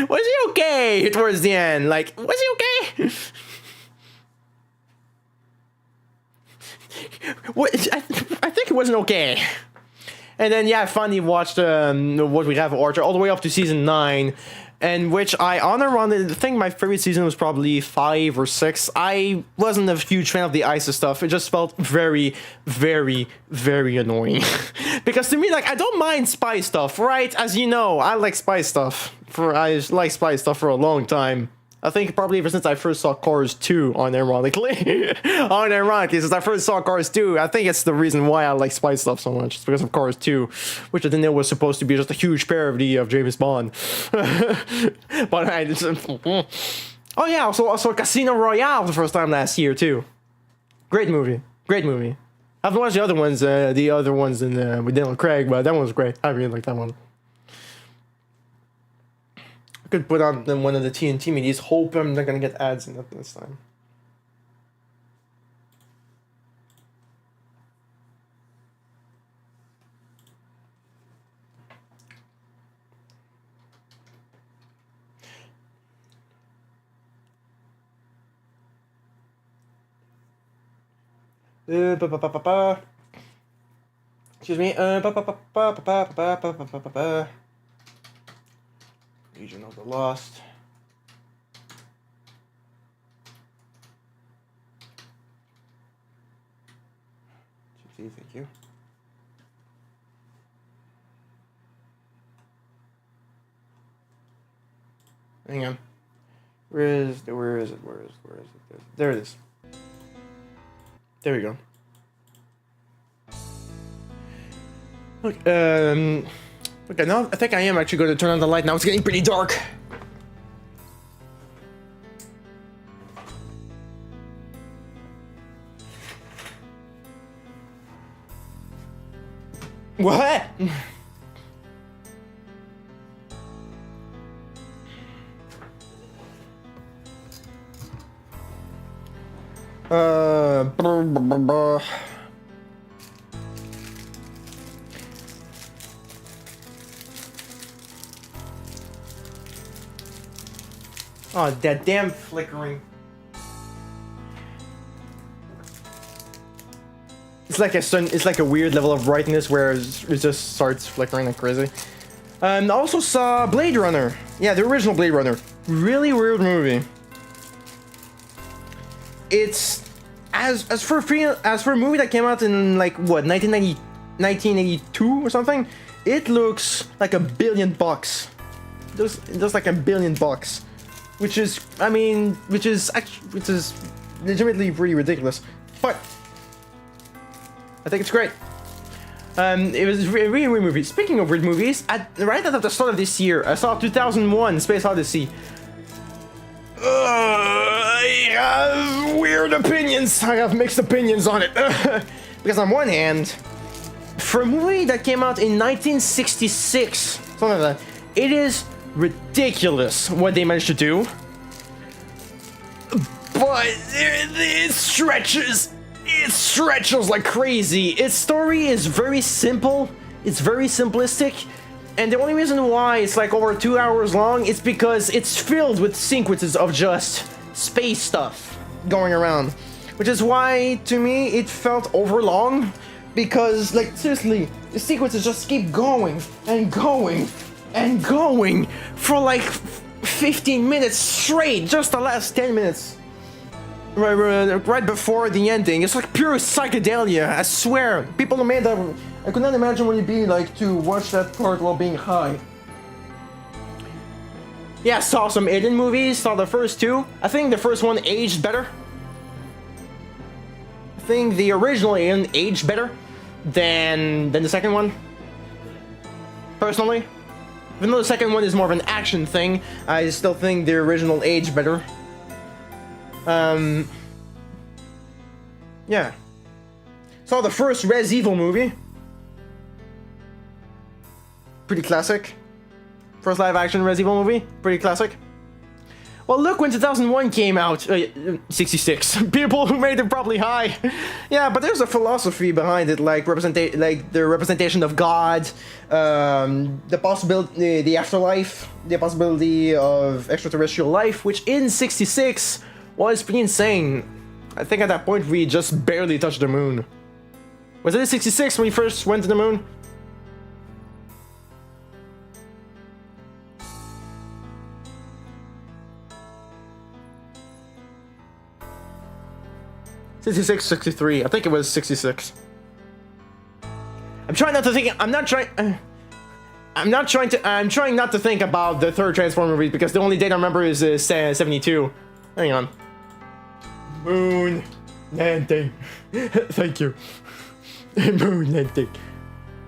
Was he okay towards the end? Like, was he okay? I think it wasn't okay. And then, yeah, I finally watched what we have of Archer all the way up to season 9. And which I think my favorite season was probably 5 or 6. I wasn't a huge fan of the ISIS stuff. It just felt very, very, very annoying. Because to me, like, I don't mind spy stuff, right? As you know, I like spy stuff. I like spy stuff for a long time. I think probably ever since I first saw Cars 2, unironically, since I first saw Cars 2, I think it's the reason why I like spy stuff so much. It's because of Cars 2, which I didn't know was supposed to be just a huge parody of James Bond. But I just... Oh yeah, also Casino Royale the first time last year too. Great movie. Great movie. I haven't watched the other ones with Daniel Craig, but that one was great. I really liked that one. I could put on one of the TNT medias. Hope I'm not gonna get ads in it this time. Excuse me. Legion of the Lost. Thank you. Hang on. Where is it? There it is. There we go. Look, okay, now I think I am actually going to turn on the light. Now it's getting pretty dark. What? Oh, that damn flickering. It's like a weird level of brightness where it just starts flickering like crazy. I also saw Blade Runner. Yeah, the original Blade Runner. Really weird movie. It's as for a movie that came out in like what 1982 or something. It looks like $1 billion. It does like $1 billion, which is legitimately pretty ridiculous. But I think it's great. It was a really weird movie. Speaking of weird movies, right at the start of this year, I saw 2001: Space Odyssey. I have weird opinions. I have mixed opinions on it. Because on one hand, for a movie that came out in 1966, something like that, it is ridiculous what they managed to do. But it stretches like crazy. Its story is very simple. It's very simplistic. And the only reason why it's like over 2 hours long is because it's filled with sequences of just space stuff going around. Which is why, to me, it felt overlong. Because, like, seriously, the sequences just keep going and going and going for like 15 minutes straight. Just the last 10 minutes. Right before the ending. It's like pure psychedelia, I swear. People who made that, I could not imagine what it'd be like to watch that part while being high. Yeah, saw some Alien movies, saw the first two. I think the first one aged better. I think the original Alien aged better than the second one. Personally. Even though the second one is more of an action thing, I still think the original aged better. Yeah. Saw the first Res Evil movie. Pretty classic. First live action Res Evil movie. Pretty classic. Well, look, when 2001 came out, 66. People who made it probably high. Yeah, but there's a philosophy behind it, like the representation of God, the possibility, the afterlife, the possibility of extraterrestrial life, which in 66 was pretty insane. I think at that point we just barely touched the moon. Was it in 66 when we first went to the moon? '66, '63. I think it was 66. I'm trying not to think. I'm trying not to think about the third Transformer movie because the only date I remember is 72. Hang on. Moon landing. Thank you. Moon landing.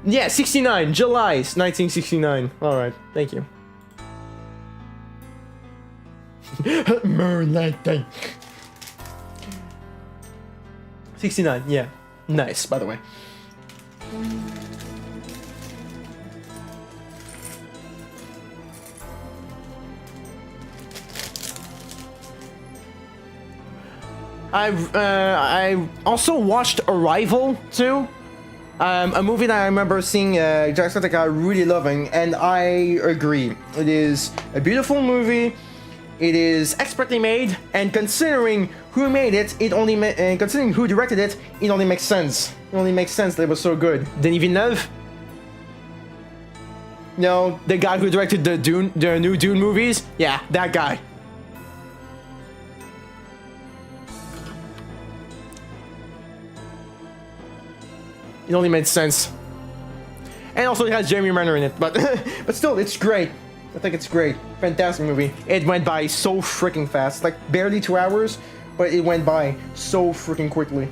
Yeah, 69. July 1969. Alright, thank you. Moon landing. 69, yeah. Nice, by the way. I also watched Arrival too, a movie that I remember seeing Jacksepticeye really loving, and I agree. It is a beautiful movie. It is expertly made, and considering who made it, and considering who directed it, it only makes sense. It only makes sense that it was so good. Denis Villeneuve? No, the guy who directed the new Dune movies? Yeah, that guy. It only made sense. And also it has Jeremy Renner in it, but but still, it's great. I think it's great. Fantastic movie. It went by so freaking fast. Like barely 2 hours, but it went by so freaking quickly.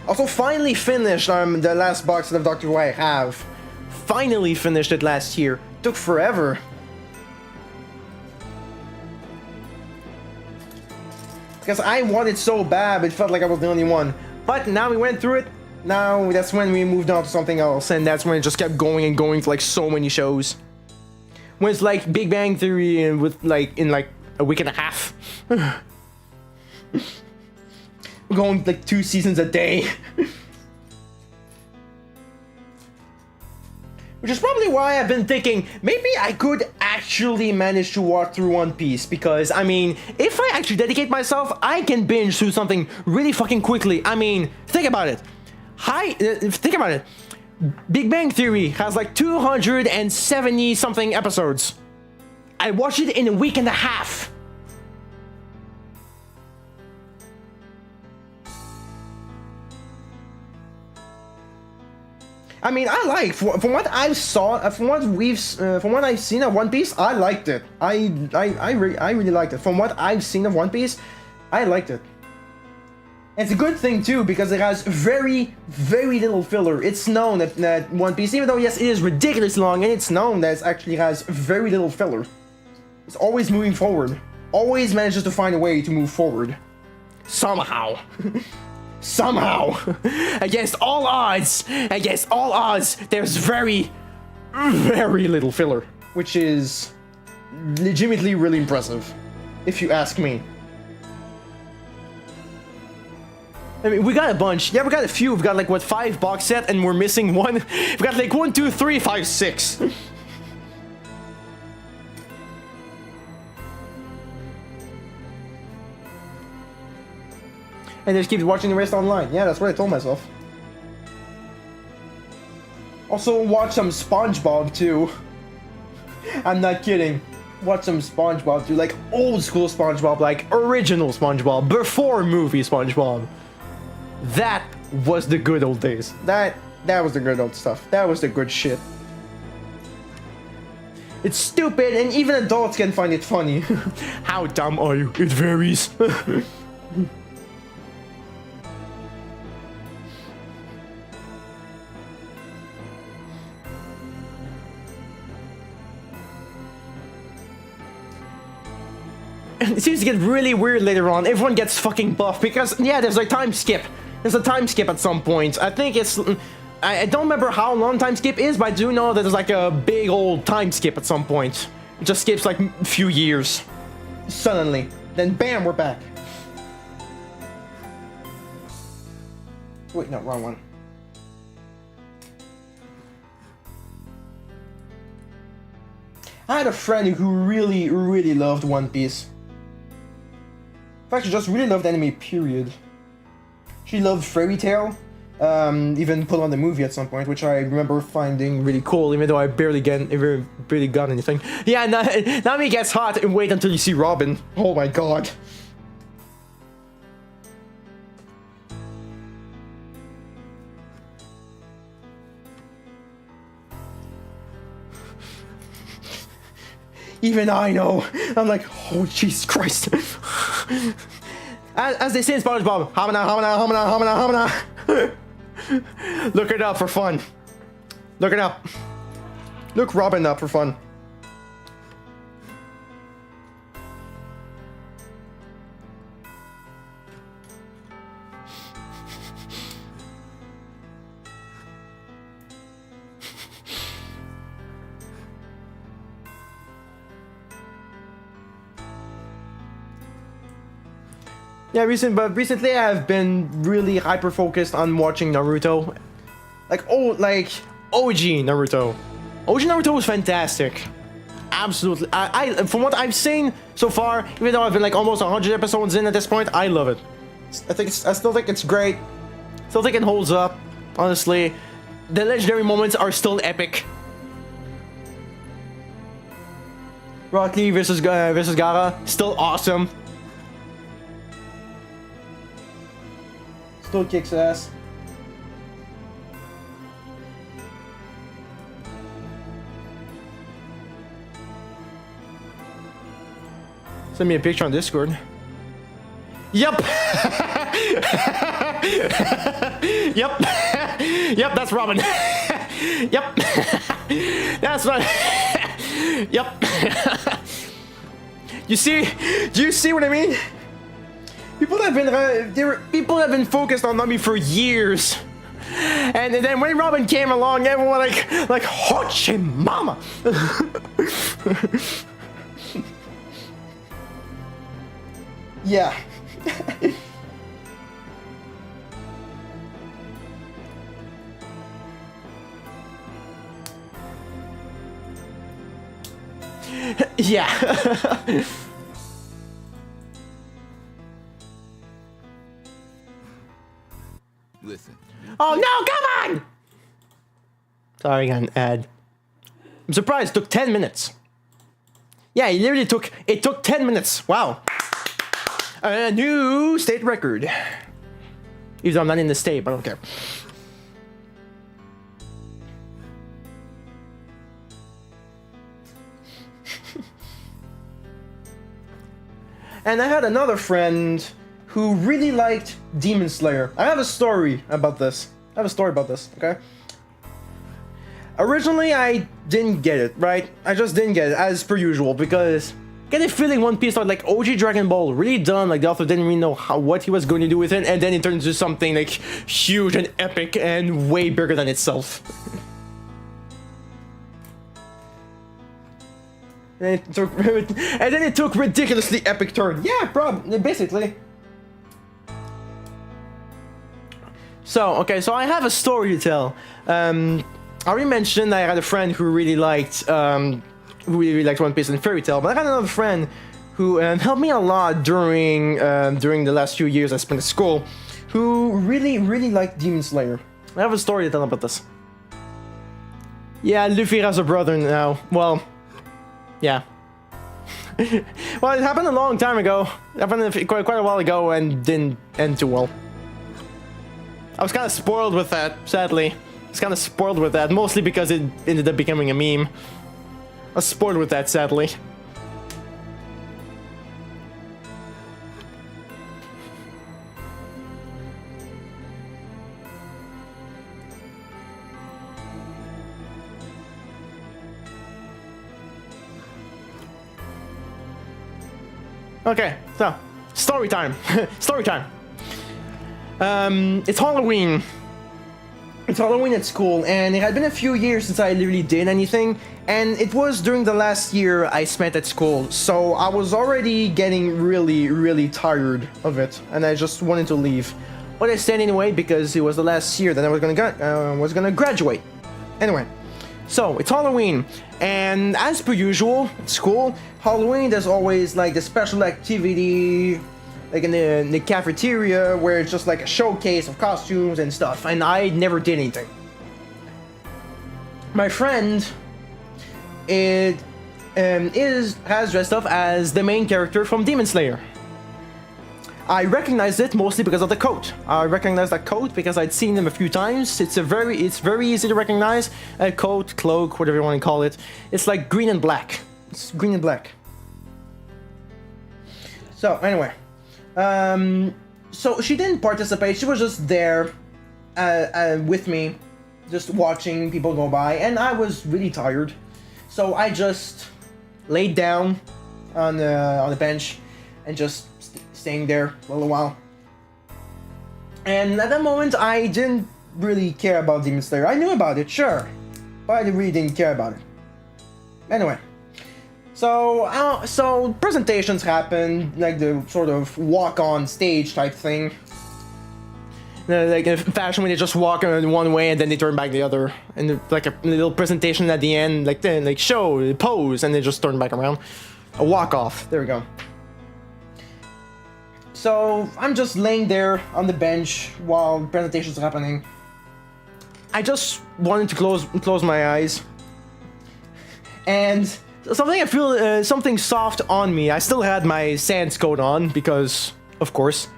Also finally finished the last box of Doctor Who I have. Finally finished it last year. Took forever. Because I wanted so bad, it felt like I was the only one. But now we went through it. Now that's when we moved on to something else, and that's when it just kept going and going for like so many shows. When it's like Big Bang Theory and with like in like a week and a half. We're going like 2 seasons a day. Which is probably why I've been thinking maybe I could actually managed to walk through One Piece, because, I mean, if I actually dedicate myself, I can binge through something really fucking quickly. I mean, think about it. Think about it. Big Bang Theory has like 270 something episodes. I watched it in a week and a half. I mean, I like from what I've from what I've seen of One Piece, I liked it. I really liked it. From what I've seen of One Piece, I liked it. It's a good thing too, because it has very little filler. It's known that One Piece, even though yes, it is ridiculously long, and it's known that it actually has very little filler. It's always moving forward. Always manages to find a way to move forward. Somehow. Somehow. Against all odds, there's very little filler. Which is legitimately really impressive, if you ask me. I mean, we got a bunch. Yeah, we got a few. We've got like, what, 5 box set, and we're missing one. We've got like 1, 2, 3, 5, 6. And just keep watching the rest online. Yeah, that's what I told myself. Also, watch some SpongeBob too. I'm not kidding. Watch some SpongeBob too, like old school SpongeBob, like original SpongeBob, before movie SpongeBob. That was the good old days. That was the good old stuff. That was the good shit. It's stupid, and even adults can find it funny. How dumb are you? It varies. It seems to get really weird later on. Everyone gets fucking buff because, yeah, there's a time skip. There's a time skip at some point. I think it's... I don't remember how long time skip is, but I do know that there's like a big old time skip at some point. It just skips like a few years. Suddenly. Then bam, we're back. Wait, no, wrong one. I had a friend who really loved One Piece. In fact, she just really loved anime, period. She loved Fairy Tail. Even put on the movie at some point, which I remember finding really cool, even though I barely got anything. Yeah, Nami gets hot and wait until you see Robin. Oh my god. Even I know. I'm like, oh Jesus Christ. As they say in SpongeBob, hamana, hamana, hamana, hamana. Look it up for fun. Look it up. Look Robin up for fun. Yeah, recently I've been really hyper focused on watching Naruto. Like OG Naruto. OG Naruto was fantastic. Absolutely. I from what I've seen so far, even though I've been like almost 100 episodes in at this point, I love it. I still think it's great. Still think it holds up. Honestly, the legendary moments are still epic. Rock Lee versus Gaara, still awesome. Still kicks ass. Send me a picture on Discord. Yup. Yup. Yup, that's Robin. Yup. That's right. Yup. Do you see what I mean? People have been focused on Nami for years, and then when Robin came along, everyone like Hoche Mama. Yeah. Yeah. Listen. Oh no, come on! Sorry, an ad. I'm surprised it took 10 minutes. Yeah, it took 10 minutes. Wow. A new state record. Even though I'm not in the state, but I don't care. And I had another friend who really liked Demon Slayer. I have a story about this. Okay? Originally, I didn't get it, right? I just didn't get it, as per usual, because I get a feeling One Piece started like OG Dragon Ball, really done, like the author didn't really know what he was going to do with it, and then it turned into something like huge and epic and way bigger than itself. And then it took ridiculously epic turn. Yeah, bro, basically. So, okay, so I have a story to tell. I already mentioned I had a friend who really liked One Piece and Fairy Tail, but I had another friend who helped me a lot during the last few years I spent at school, who really liked Demon Slayer. I have a story to tell about this. Yeah, Luffy has a brother now. Well, yeah. Well, it happened a long time ago. It happened quite a while ago and didn't end too well. I was kind of spoiled with that, sadly. I was kind of spoiled with that, mostly because it ended up becoming a meme. I was spoiled with that, sadly. Okay, so, story time. Story time. It's Halloween. It's Halloween at school, and it had been a few years since I literally did anything, and it was during the last year I spent at school, so I was already getting really tired of it, and I just wanted to leave. But I stayed anyway because it was the last year that I was gonna graduate. Anyway, so it's Halloween, and as per usual at school, Halloween there's always like the special activity, like in the cafeteria, where it's just like a showcase of costumes and stuff, and I never did anything. My friend has dressed up as the main character from Demon Slayer. I recognized it mostly because of the coat. I recognized that coat because I'd seen them a few times. It's very easy to recognize. A coat, cloak, whatever you want to call it. It's like green and black. It's green and black. So anyway, so she didn't participate. She was just there with me, just watching people go by, and I was really tired, so I just laid down on the bench and just staying there for a little while. And at that moment, I didn't really care about Demon Slayer. I knew about it, sure, but I really didn't care about it. Anyway. So presentations happen, like the sort of walk-on stage type thing. Like in fashion, when they just walk one way and then they turn back the other, and like a little presentation at the end, like show, pose, and they just turn back around. A walk-off. There we go. So I'm just laying there on the bench while the presentation's happening. I just wanted to close my eyes, and something I feel something soft on me. I still had my Sans coat on because, of course.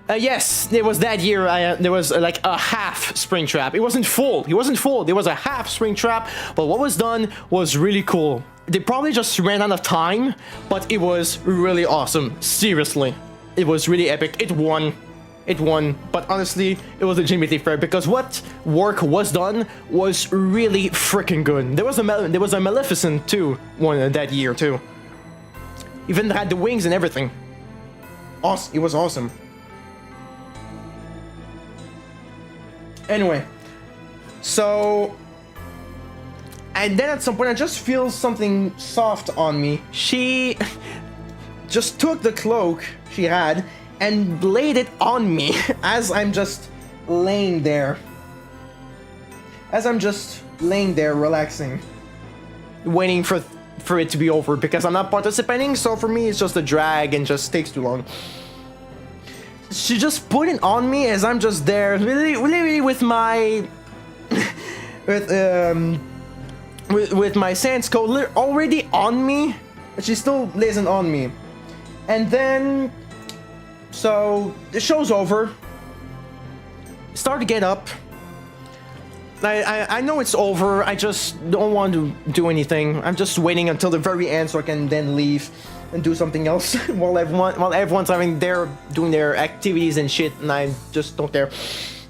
Yes, it was that year. There was like a half spring trap. It wasn't full. It wasn't full. There was a half spring trap. But what was done was really cool. They probably just ran out of time, but it was really awesome. Seriously, it was really epic. It won. It won, but honestly, it was legitimately fair because what work was done was really freaking good. There was a Maleficent too, one that year too. Even had the wings and everything. Awesome, it was awesome. Anyway, so, and then at some point I just feel something soft on me. She just took the cloak she had and laid it on me as I'm just laying there. As I'm just laying there, relaxing, waiting for for it to be over because I'm not participating. So for me, it's just a drag and just takes too long. She just put it on me as I'm just there, literally with my with my Sans code already on me, but she still lays it on me. And then, so the show's over. Start to get up. I know it's over. I just don't want to do anything. I'm just waiting until the very end so I can then leave and do something else while everyone's doing their activities and shit, and I just don't care.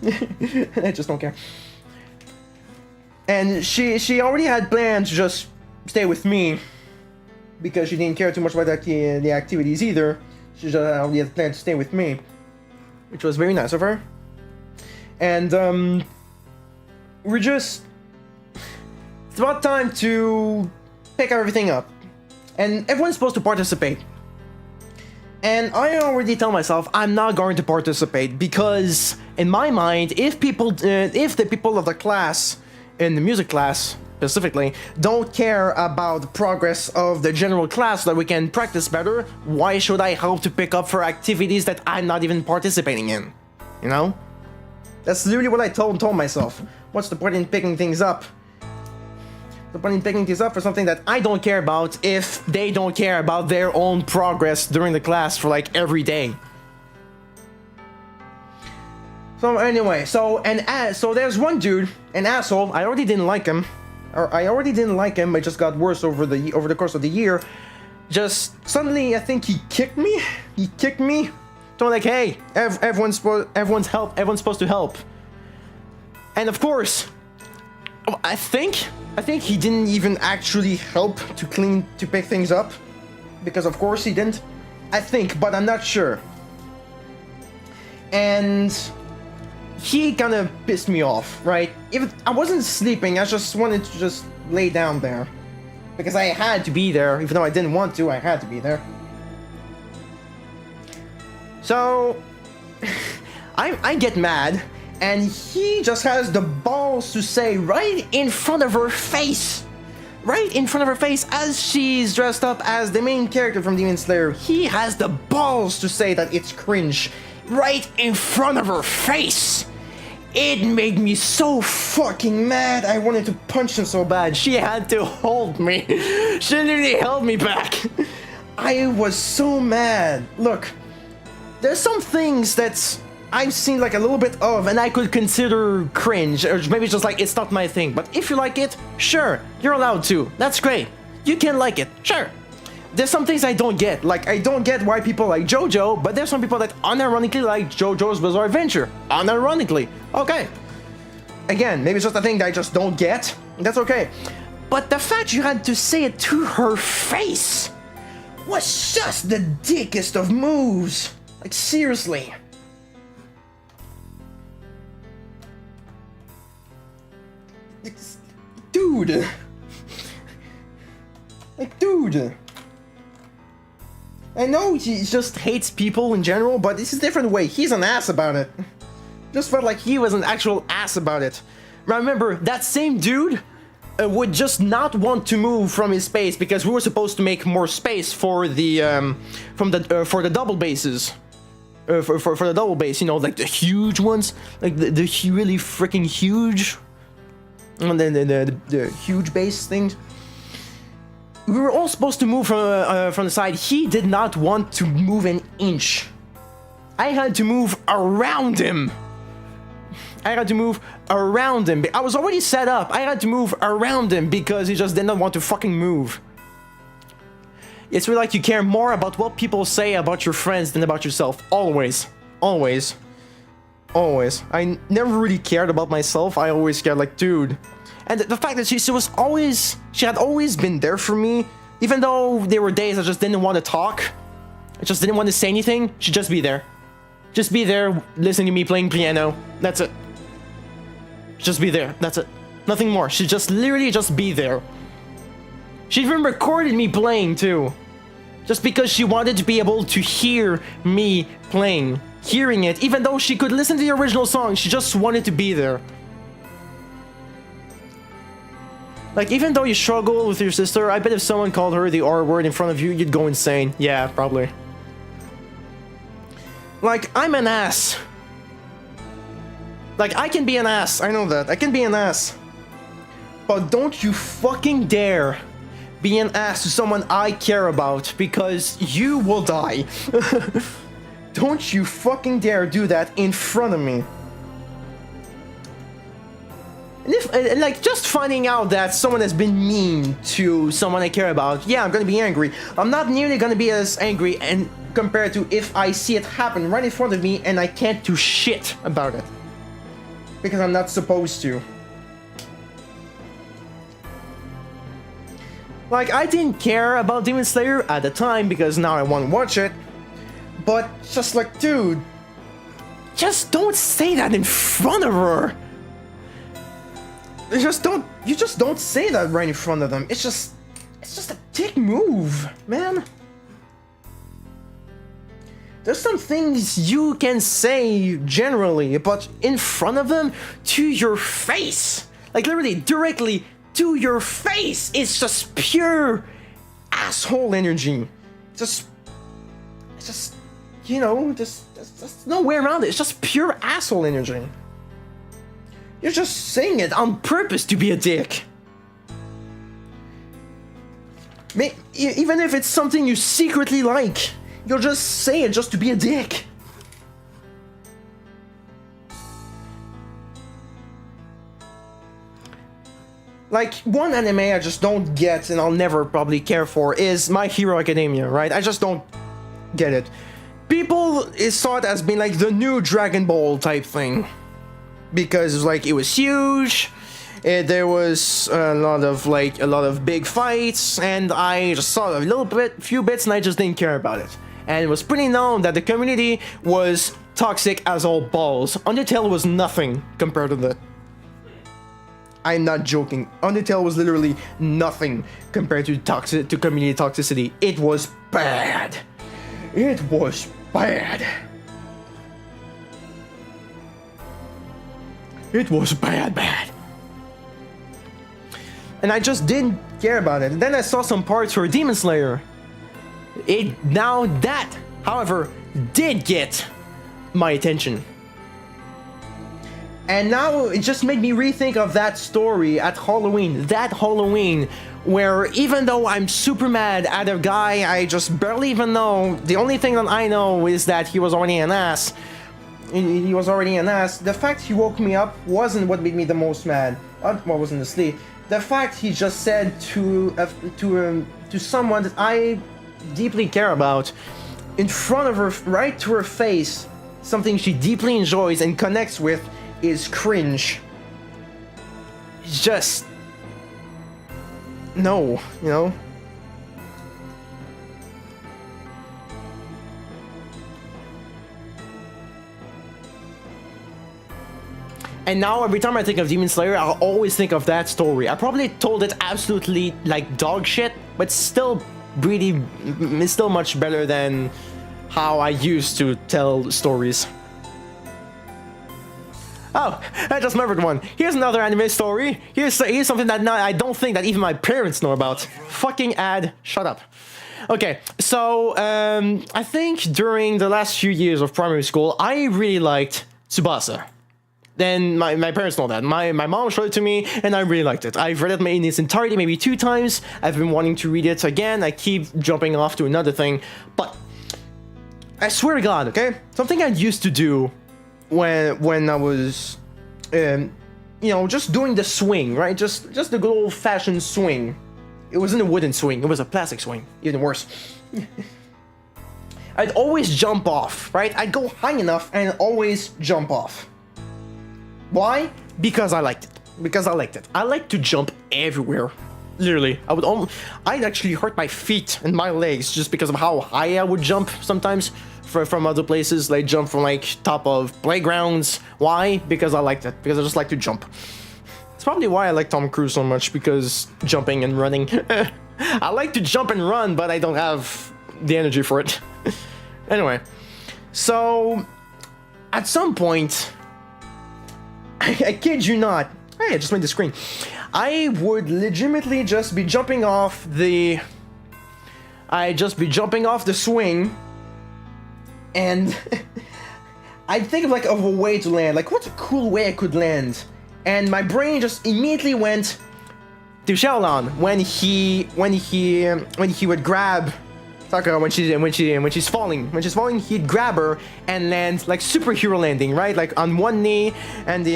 I just don't care. And she already had plans to just stay with me because she didn't care too much about the activities either. She just already had planned to stay with me, which was very nice of her. And we're just, it's about time to pick everything up. And everyone's supposed to participate. And I already tell myself I'm not going to participate because, in my mind, if the people of the class, in the music class specifically, don't care about the progress of the general class so that we can practice better, why should I help to pick up for activities that I'm not even participating in? You know? That's literally what I told myself. What's the point in picking things up? The point in picking things up for something that I don't care about if they don't care about their own progress during the class for like every day. So anyway, so there's one dude, an asshole. I already didn't like him, It just got worse over the course of the year. Just suddenly, I think he kicked me. So like, hey, everyone's supposed to help. And of course, I think he didn't even actually help to pick things up, because of course he didn't. I think, but I'm not sure. And he kind of pissed me off, right? If I wasn't sleeping, I just wanted to just lay down there because I had to be there, even though I didn't want to. I had to be there. So I get mad. And he just has the balls to say right in front of her face, as she's dressed up as the main character from Demon Slayer, he has the balls to say that it's cringe right in front of her face. It made me so fucking mad. I wanted to punch him so bad. She had to hold me. She literally held me back. I was so mad. Look, there's some things that's I've seen like a little bit of and I could consider cringe, or maybe just like it's not my thing, but if you like it, sure, you're allowed to. That's great. You can like it, sure. There's some things I don't get, like I don't get why people like JoJo, but there's some people that unironically like JoJo's Bizarre Adventure. Unironically, okay. Again, maybe it's just a thing that I just don't get, that's okay. But the fact you had to say it to her face was just the dickest of moves. Like seriously. Dude. Like, dude. I know he just hates people in general, but it's a different way. He's an ass about it. Just felt like he was an actual ass about it. Remember, that same dude would just not want to move from his space because we were supposed to make more space for the for the double bases. For the double base, you know, like the huge ones, like the really freaking huge. And then the huge base things. We were all supposed to move from the side. He did not want to move an inch. I had to move around him. I was already set up. I had to move around him because he just did not want to fucking move. It's really like you care more about what people say about your friends than about yourself. Always. Always. Always. I never really cared about myself. I always cared like, dude. And the fact that she had always been there for me, even though there were days I just didn't want to talk. I just didn't want to say anything. She'd just be there. Just be there, listening to me playing piano. That's it. Just be there. That's it. Nothing more. She'd just literally just be there. She even recorded me playing too. Just because she wanted to be able to hear me playing. Hearing it, even though she could listen to the original song, she just wanted to be there. Like, even though you struggle with your sister, I bet if someone called her the R word in front of you, you'd go insane. Yeah, probably. Like, I'm an ass. Like, I can be an ass. I know that. I can be an ass. But don't you fucking dare be an ass to someone I care about, because you will die. Don't you fucking dare do that in front of me. And like, just finding out that someone has been mean to someone I care about, yeah, I'm gonna be angry. I'm not nearly gonna be as angry and compared to if I see it happen right in front of me and I can't do shit about it. Because I'm not supposed to. Like, I didn't care about Demon Slayer at the time because now I want to watch it. But just like, dude, just don't say that in front of her. You just don't say that right in front of them. It's just a dick move, man. There's some things you can say generally, but in front of them, to your face, like literally directly to your face, it's just pure asshole energy. Just, you know, there's no way around it. It's just pure asshole energy. You're just saying it on purpose to be a dick. Even if it's something you secretly like, you'll just say it just to be a dick. Like, one anime I just don't get and I'll never probably care for is My Hero Academia, right? I just don't get it. People saw it as being like the new Dragon Ball type thing. Because it was like, it was huge, there was a lot of big fights, and I just saw a few bits and I just didn't care about it. And it was pretty known that the community was toxic as all balls. Undertale was nothing compared to that. I'm not joking. Undertale was literally nothing compared to community toxicity. It was bad. It was bad. It was bad. And I just didn't care about it. And then I saw some parts for Demon Slayer. Now that, however, did get my attention. And now it just made me rethink of that story at Halloween. That Halloween, where even though I'm super mad at a guy I just barely even know, the only thing that I know is that he was already an ass. He was already an ass. The fact he woke me up wasn't what made me the most mad. Well, wasn't asleep. The fact he just said to someone that I deeply care about, in front of her, right to her face, something she deeply enjoys and connects with, is cringe. It's just no, you know. And now every time I think of Demon Slayer, I'll always think of that story. I probably told it absolutely like dog shit, but still really, it's still much better than how I used to tell stories. Oh, I just remembered one. Here's another anime story. Here's something that I don't think that even my parents know about. Fucking ad. Shut up. Okay, so I think during the last few years of primary school, I really liked Tsubasa. Then my parents know that. My mom showed it to me, and I really liked it. I've read it in its entirety maybe 2 times. I've been wanting to read it again. I keep jumping off to another thing. But I swear to God, okay? Something I used to do when I was, you know, just doing the swing, right? Just the good old-fashioned swing. It wasn't a wooden swing. It was a plastic swing. Even worse. I'd always jump off, right? I'd go high enough and always jump off. Why? Because I liked it. I like to jump everywhere. Literally. I'd actually hurt my feet and my legs just because of how high I would jump sometimes from other places. Like jump from like top of playgrounds. Why? Because I liked it. Because I just like to jump. It's probably why I like Tom Cruise so much, because jumping and running. I like to jump and run, but I don't have the energy for it. Anyway. So at some point, I kid you not. Hey, I just made the screen. I would legitimately just be jumping off the... I'd just be jumping off the swing, and I'd think of like of a way to land. Like, what's a cool way I could land? And my brain just immediately went to Xiaolon when he would grab Sakura when she's falling. When she's falling, he'd grab her and land like superhero landing, right? Like on one knee and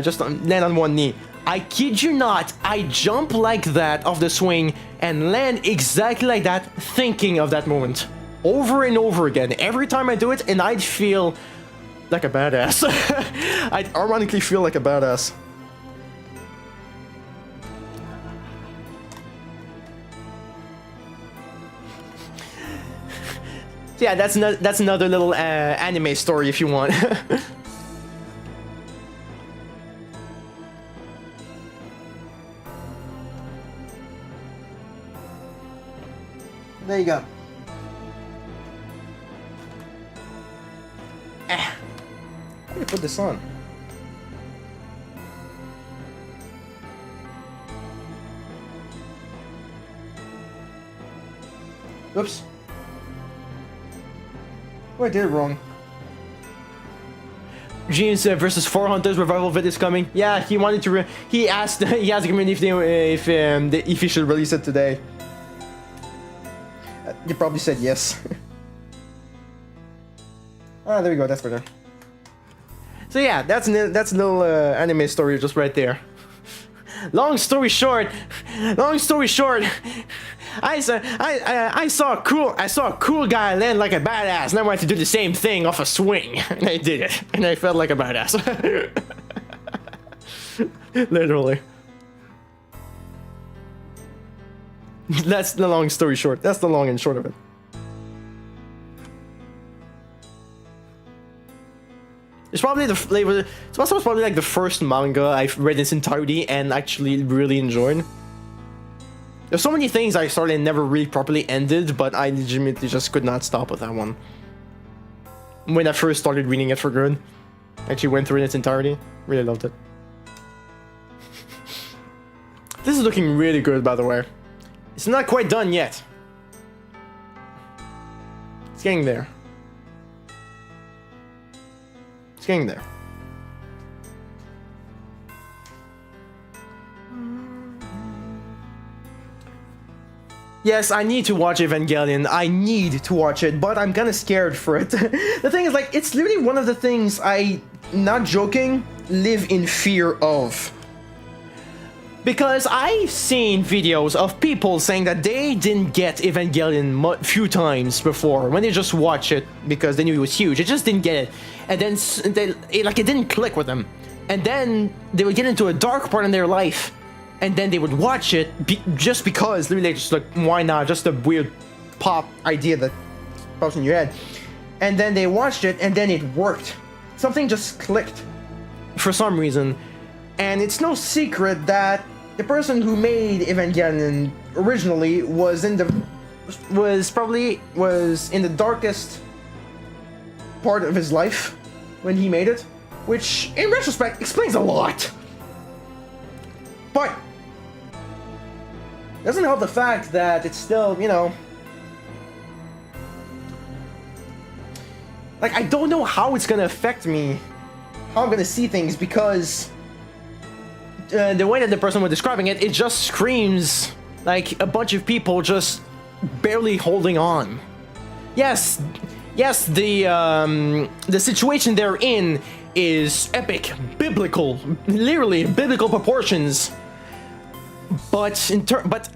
just land on one knee. I kid you not, I jump like that off the swing and land exactly like that, thinking of that moment over and over again. Every time I do it, and I'd feel like a badass. I'd ironically feel like a badass. Yeah, that's another little anime story if you want. There you go. How do you put this on? Oops. Oh, I did it wrong. Jeans versus 4 Hunters revival vid is coming. Yeah, he wanted to. He asked the community if he should release it today. You probably said yes. Ah, there we go. That's better. So yeah, that's a little anime story just right there. Long story short, I saw a cool guy land like a badass, and I wanted to do the same thing off a swing, and I did it, and I felt like a badass. Literally. That's the long story short. That's the long and short of it. It's probably it's also probably like the first manga I've read in its entirety and actually really enjoyed. There's so many things I started and never really properly ended, but I legitimately just could not stop with that one. When I first started reading it for good, actually went through it in its entirety. Really loved it. This is looking really good, by the way. It's not quite done yet. It's getting there. It's getting there. Yes, I need to watch Evangelion. I need to watch it, but I'm kinda scared for it. The thing is, like, it's literally one of the things I, not joking, live in fear of. Because I've seen videos of people saying that they didn't get Evangelion few times before, when they just watch it because they knew it was huge. They just didn't get it. And then it didn't click with them. And then they would get into a dark part in their life. And then they would watch it just because, literally, just like, why not? Just a weird pop idea that pops in your head. And then they watched it, and then it worked. Something just clicked for some reason. And it's no secret that the person who made Evangelion originally was in the darkest part of his life when he made it, which in retrospect explains a lot. But doesn't help the fact that it's still, you know, like, I don't know how it's gonna affect me, how I'm gonna see things, because the way that the person was describing it, it just screams like a bunch of people just barely holding on. Yes, the situation they're in is epic, biblical, literally biblical proportions. But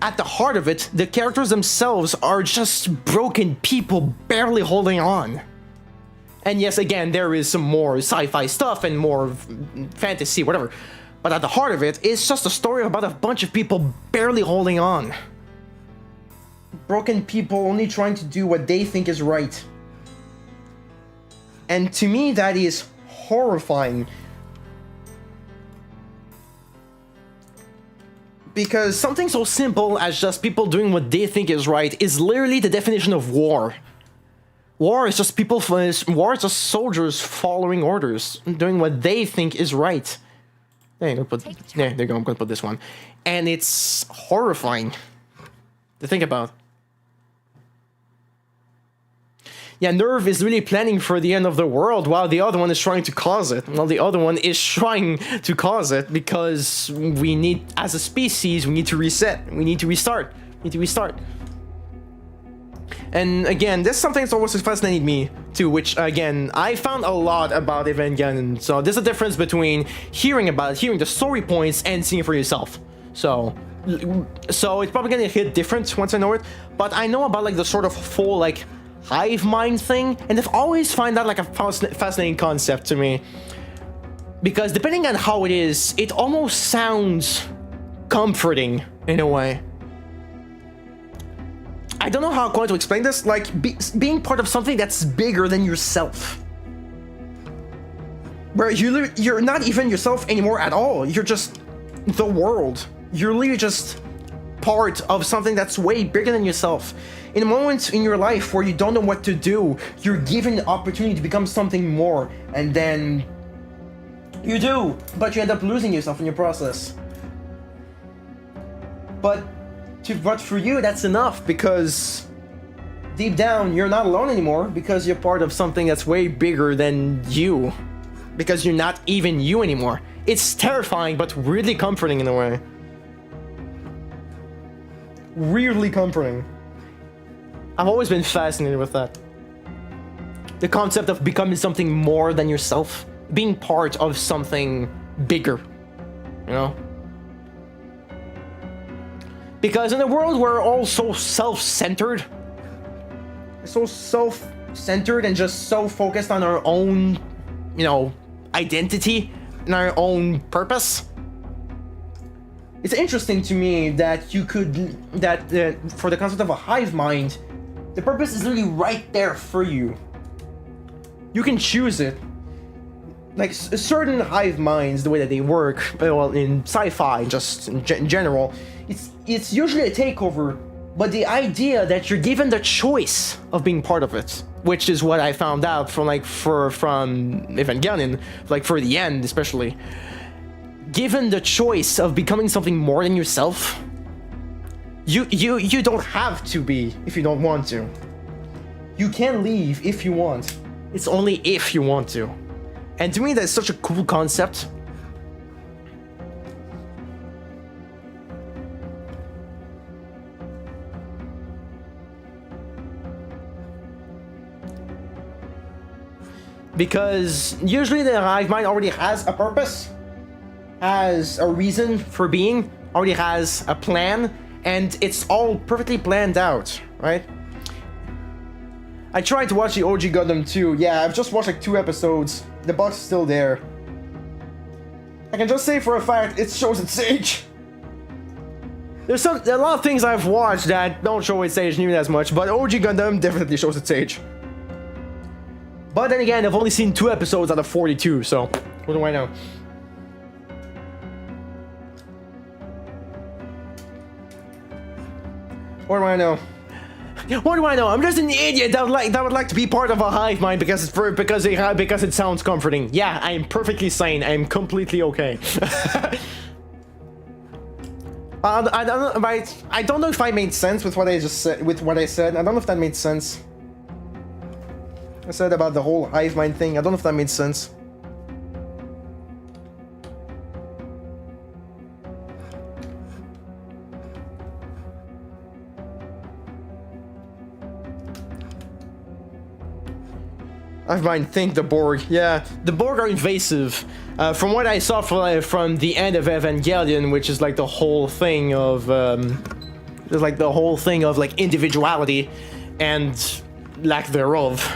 at the heart of it, the characters themselves are just broken people barely holding on. And yes, again, there is some more sci-fi stuff and more fantasy, whatever. But at the heart of it, it's just a story about a bunch of people barely holding on. Broken people only trying to do what they think is right. And to me, that is horrifying. Because something so simple as just people doing what they think is right is literally the definition of war. War is just war is just soldiers following orders, doing what they think is right. There you go. There you go. I'm gonna put this one, and it's horrifying to think about. Yeah, Nerve is really planning for the end of the world while the other one is trying to cause it. While the other one is trying to cause it because we need, as a species, we need to reset. We need to restart. We need to restart. And again, this is something that's always fascinated me too, which again, I found a lot about Evangelion. So there's a difference between hearing the story points and seeing it for yourself. So it's probably gonna hit different once I know it. But I know about like the sort of full like hive mind thing, and I've always find that like a fascinating concept to me, because depending on how it is, it almost sounds comforting in a way. I don't know how I'm going to explain this, like being part of something that's bigger than yourself, where you're not even yourself anymore at all. You're just the world. You're literally just part of something that's way bigger than yourself. In moments in your life where you don't know what to do, you're given the opportunity to become something more, and then you do, but you end up losing yourself in your process. But for you, that's enough, because deep down, you're not alone anymore, because you're part of something that's way bigger than you, because you're not even you anymore. It's terrifying, but really comforting in a way. Really comforting. I've always been fascinated with that. The concept of becoming something more than yourself. Being part of something bigger. You know? Because in a world where we're all so self-centered, and just so focused on our own, you know, identity and our own purpose, it's interesting to me that for the concept of a hive mind, the purpose is literally right there for you. You can choose it. Like certain hive minds, the way that they work, well, in sci-fi, just in general, it's usually a takeover, but the idea that you're given the choice of being part of it, which is what I found out from Evangelion, like for the end especially. Given the choice of becoming something more than yourself, you don't have to be if you don't want to. You can leave if you want. It's only if you want to. And to me, that's such a cool concept. Because usually the hive mind already has a purpose, has a reason for being, already has a plan, and it's all perfectly planned out, right? I tried to watch the OG Gundam too. Yeah, I've just watched like 2 episodes. The box is still there. I can just say for a fact, it shows its age. There are a lot of things I've watched that don't show its age nearly as much, but OG Gundam definitely shows its age. But then again, I've only seen 2 episodes out of 42, so what do I know? What do I know? What do I know? I'm just an idiot that would like to be part of a hive mind because it sounds comforting. Yeah, I am perfectly sane. I am completely okay. I don't know if I made sense with what I just said. I don't know if that made sense. I said about the whole hive mind thing. I don't know if that made sense. I might think the Borg. Yeah, the Borg are invasive. From what I saw from the end of Evangelion, which is like the whole thing of like individuality and lack thereof.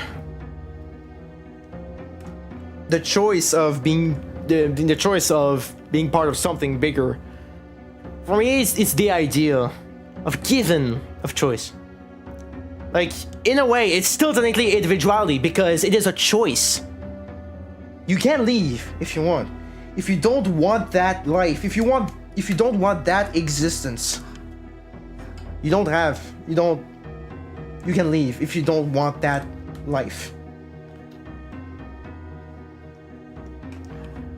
The choice of being part of something bigger. For me, it's the idea of choice. Like, in a way, it's still technically individuality because it is a choice. You can leave if you want. If you don't want that life, if you don't want that existence, you can leave if you don't want that life.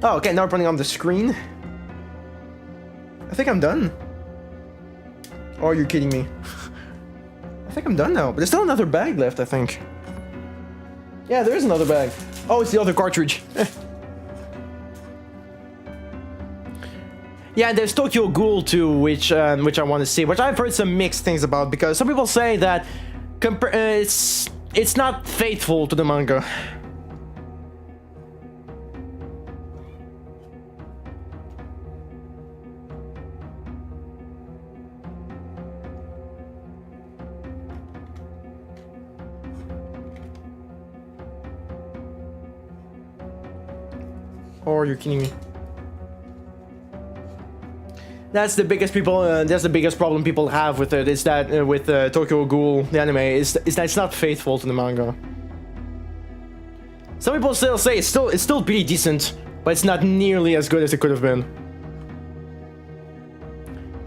Oh, okay, now we're putting on the screen. I think I'm done. Oh, you're kidding me. I think I'm done now, but there's still another bag left, I think. Yeah, there is another bag. Oh, it's the other cartridge. Yeah, and there's Tokyo Ghoul too, which I want to see, which I've heard some mixed things about, because some people say that it's not faithful to the manga. Or you're kidding me. That's the biggest that's the biggest problem people have with it, is that with Tokyo Ghoul, the anime, is that it's not faithful to the manga. Some people still say it's still pretty decent, but it's not nearly as good as it could have been.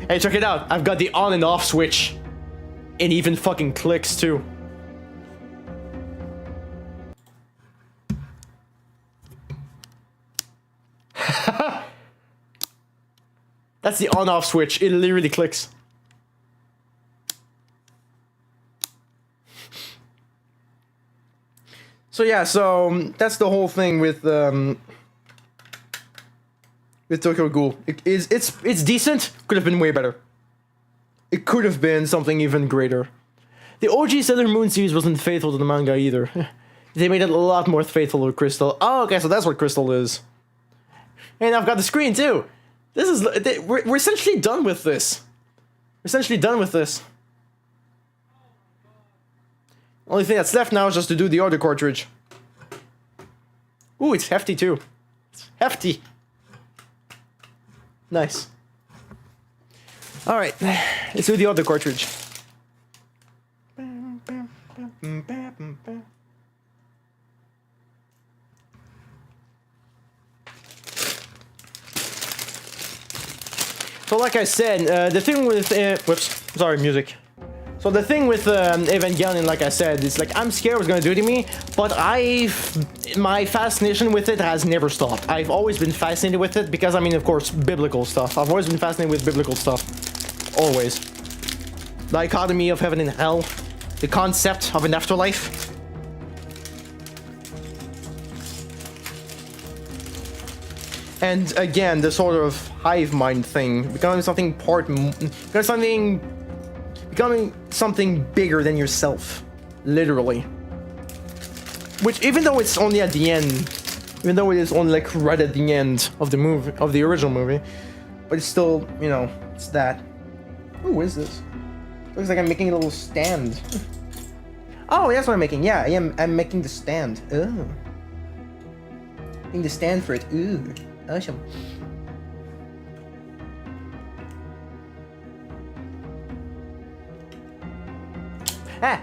Hey, check it out! I've got the on and off switch. It even fucking clicks too. That's the on-off switch. It literally clicks. So yeah, so that's the whole thing with Tokyo Ghoul. It's decent. Could have been way better. It could have been something even greater. The OG Sailor Moon series wasn't faithful to the manga either. They made it a lot more faithful with Crystal. Oh, okay, so that's what Crystal is. And I've got the screen too. This is we're essentially done with this. We're essentially done with this. Only thing that's left now is just to do the other cartridge. Ooh, it's hefty too. It's hefty. Nice. All right, let's do the other cartridge. So like I said, the thing with whoops, sorry, music. So the thing with Evangelion, like I said, is like I'm scared what's gonna do to me, but my fascination with it has never stopped. I've always been fascinated with it because, I mean, of course, biblical stuff. I've always been fascinated with biblical stuff, always. The dichotomy of heaven and hell, the concept of an afterlife. And again, the sort of hive mind thing, becoming something bigger than yourself, literally. Which, even though it's only at the end, even though it is only like right at the end of the movie, of the original movie, but it's still, you know, it's that. Ooh, what is this? Looks like I'm making a little stand. Oh, that's what I'm making. Yeah, I am. I'm making the stand. Oh, making the stand for it. Ooh. Awesome. Ah.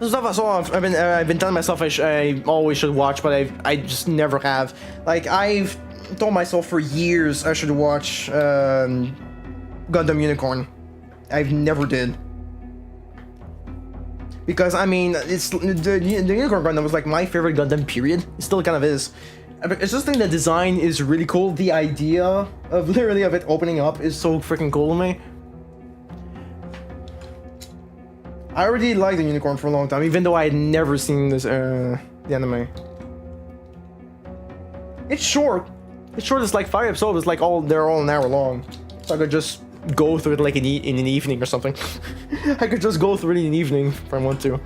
So I've been telling myself I always should watch, but I just never have. Like, I've told myself for years I should watch Gundam Unicorn. I've never did. Because, I mean, it's the Unicorn Gundam was like my favorite Gundam, period. It still kind of is. It's just think the design is really cool. The idea of literally of it opening up is so freaking cool to me. I already liked the Unicorn for a long time, even though I had never seen this the anime. It's short. It's short. It's like 5 episodes. It's like they're all an hour long, so I could just go through it like in an evening or something. I could just go through it in an evening if I want to.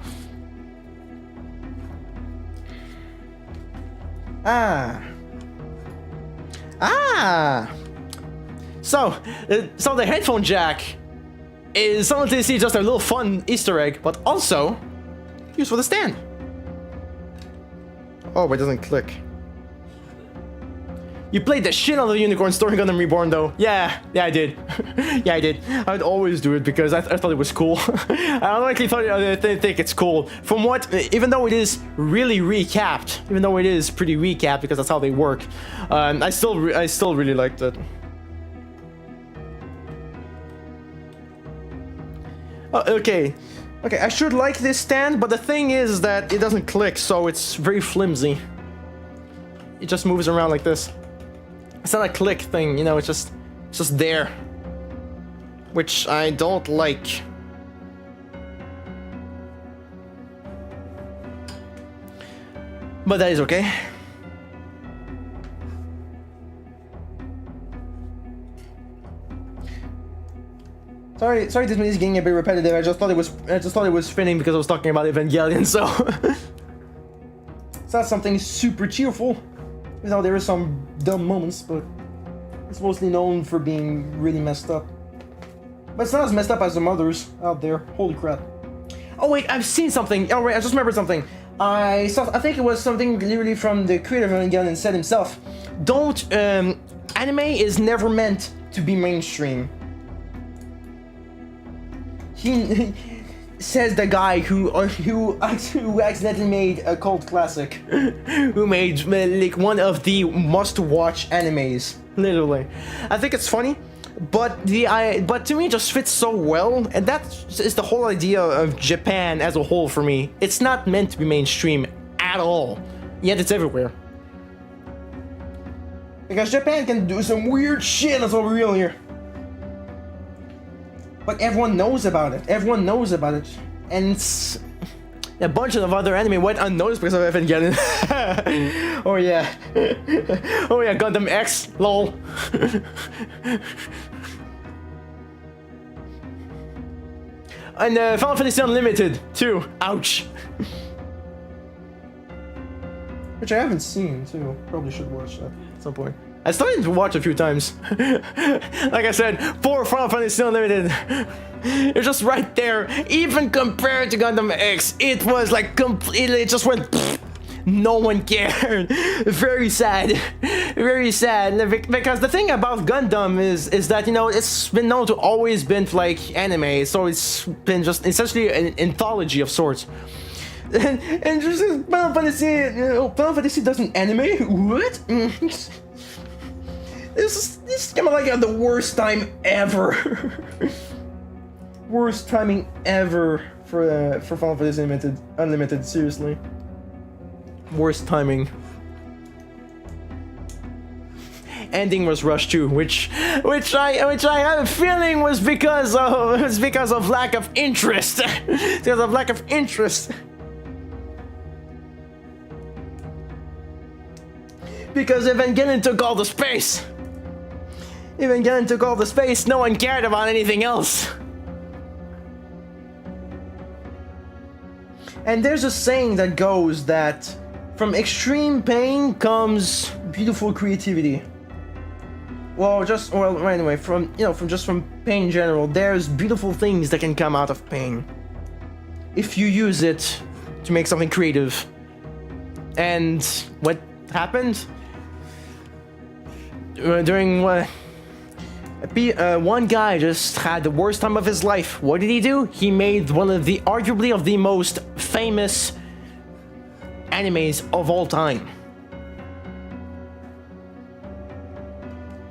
So the headphone jack is something to see, just a little fun Easter egg, but also used for the stand. Oh, it doesn't click. You played the shit out of the Unicorn Story Gundam Reborn, though. Yeah, I did. Yeah, I did. I would always do it because I thought it was cool. I honestly think it's cool. From what, even though it is really recapped, even though it is pretty recapped because that's how they work, I still really liked it. Okay, I should like this stand, but the thing is that it doesn't click, so it's very flimsy. it just moves around like this. It's not a click thing, you know, it's just there. Which I don't like. But that is okay. Sorry, this music is getting a bit repetitive. I just thought it was fitting because I was talking about Evangelion, so it's not something super cheerful. You know, there are some dumb moments, but it's mostly known for being really messed up. But it's not as messed up as some others out there. Holy crap. Oh wait, I've seen something. Oh wait, I just remembered something. I think it was something literally from the creator of Evangelion said himself. Anime is never meant to be mainstream. He says the guy who accidentally made a cult classic, who made like one of the must-watch animes, literally. I think it's funny, but but to me it just fits so well, and that is the whole idea of Japan as a whole for me. It's not meant to be mainstream at all, yet it's everywhere. Because Japan can do some weird shit, that's what we're real here. But everyone knows about it. Everyone knows about it. And it's... a bunch of other anime went unnoticed because of Evangelion. Oh yeah. Oh yeah, Gundam X, lol. And Final Fantasy Unlimited too. Ouch. Which I haven't seen too. Probably should watch that at some point. I started to watch a few times. Like I said, for Final Fantasy Unlimited, it's just right there. Even compared to Gundam X, it was like completely, it just went, pfft, no one cared. Very sad. Very sad. Because the thing about Gundam is that, you know, it's been known to always been like anime, so it's been just essentially an anthology of sorts. And just Final Fantasy does an anime? What? This is kind of like the worst time ever. Worst timing ever for Final Fantasy Unlimited. Seriously, worst timing. Ending was rushed too, which I have a feeling was because of lack of interest. Because of lack of interest. Because Evangelion took all the space. Evangelion took all the space, no one cared about anything else. And there's a saying that goes that from extreme pain comes beautiful creativity. Well, anyway, from pain in general, there's beautiful things that can come out of pain if you use it to make something creative. And what happened during one guy just had the worst time of his life. What did he do? He made one of the arguably of the most famous animes of all time,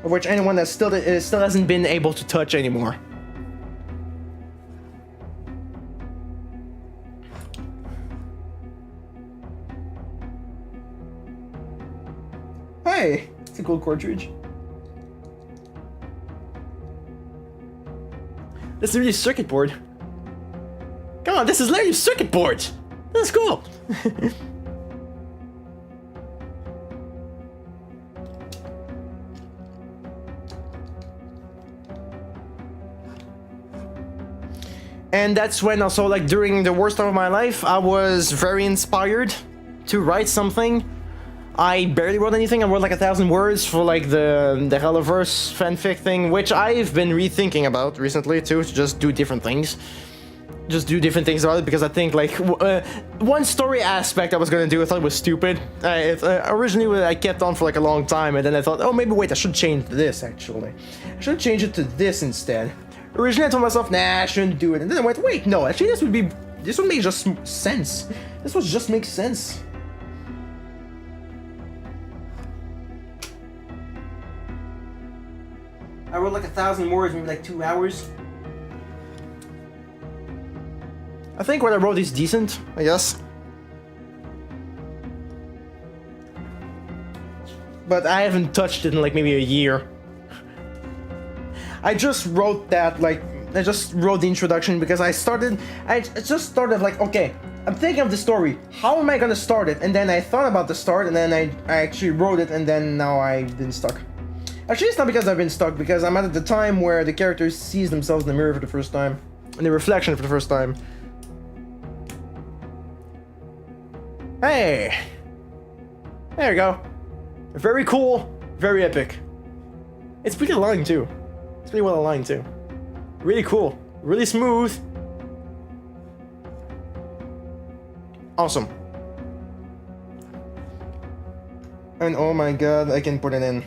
of which anyone that still hasn't been able to touch anymore. Hey, it's a cool cartridge. This is really a circuit board. Come on, this is literally a circuit board. This is cool. And that's when also, like, during the worst time of my life, I was very inspired to write something. I barely wrote anything. I wrote like 1,000 words for like the Helloverse fanfic thing, which I've been rethinking about recently too, to just do different things. Just do different things about it, because I think like one story aspect I was gonna do, I thought it was stupid. Originally I kept on for like a long time, and then I thought, oh, maybe wait, I should change this actually. I should change it to this instead. Originally I told myself, nah, I shouldn't do it, and then I went, wait, no, actually this would make just sense. This would just make sense. I wrote like 1,000 words, maybe like 2 hours. I think what I wrote is decent, I guess. but I haven't touched it in like maybe a year. I just wrote that, like, I just wrote the introduction because I just started like, okay, I'm thinking of the story. How am I gonna start it? And then I thought about the start, and then I actually wrote it, and then now I've been stuck. Actually, it's not because I've been stuck, because I'm at the time where the character sees themselves in the mirror for the first time, in the reflection for the first time. Hey! There you go. Very cool, very epic. It's pretty aligned too. It's pretty well aligned too. Really cool, really smooth. Awesome. And oh my god, I can put it in.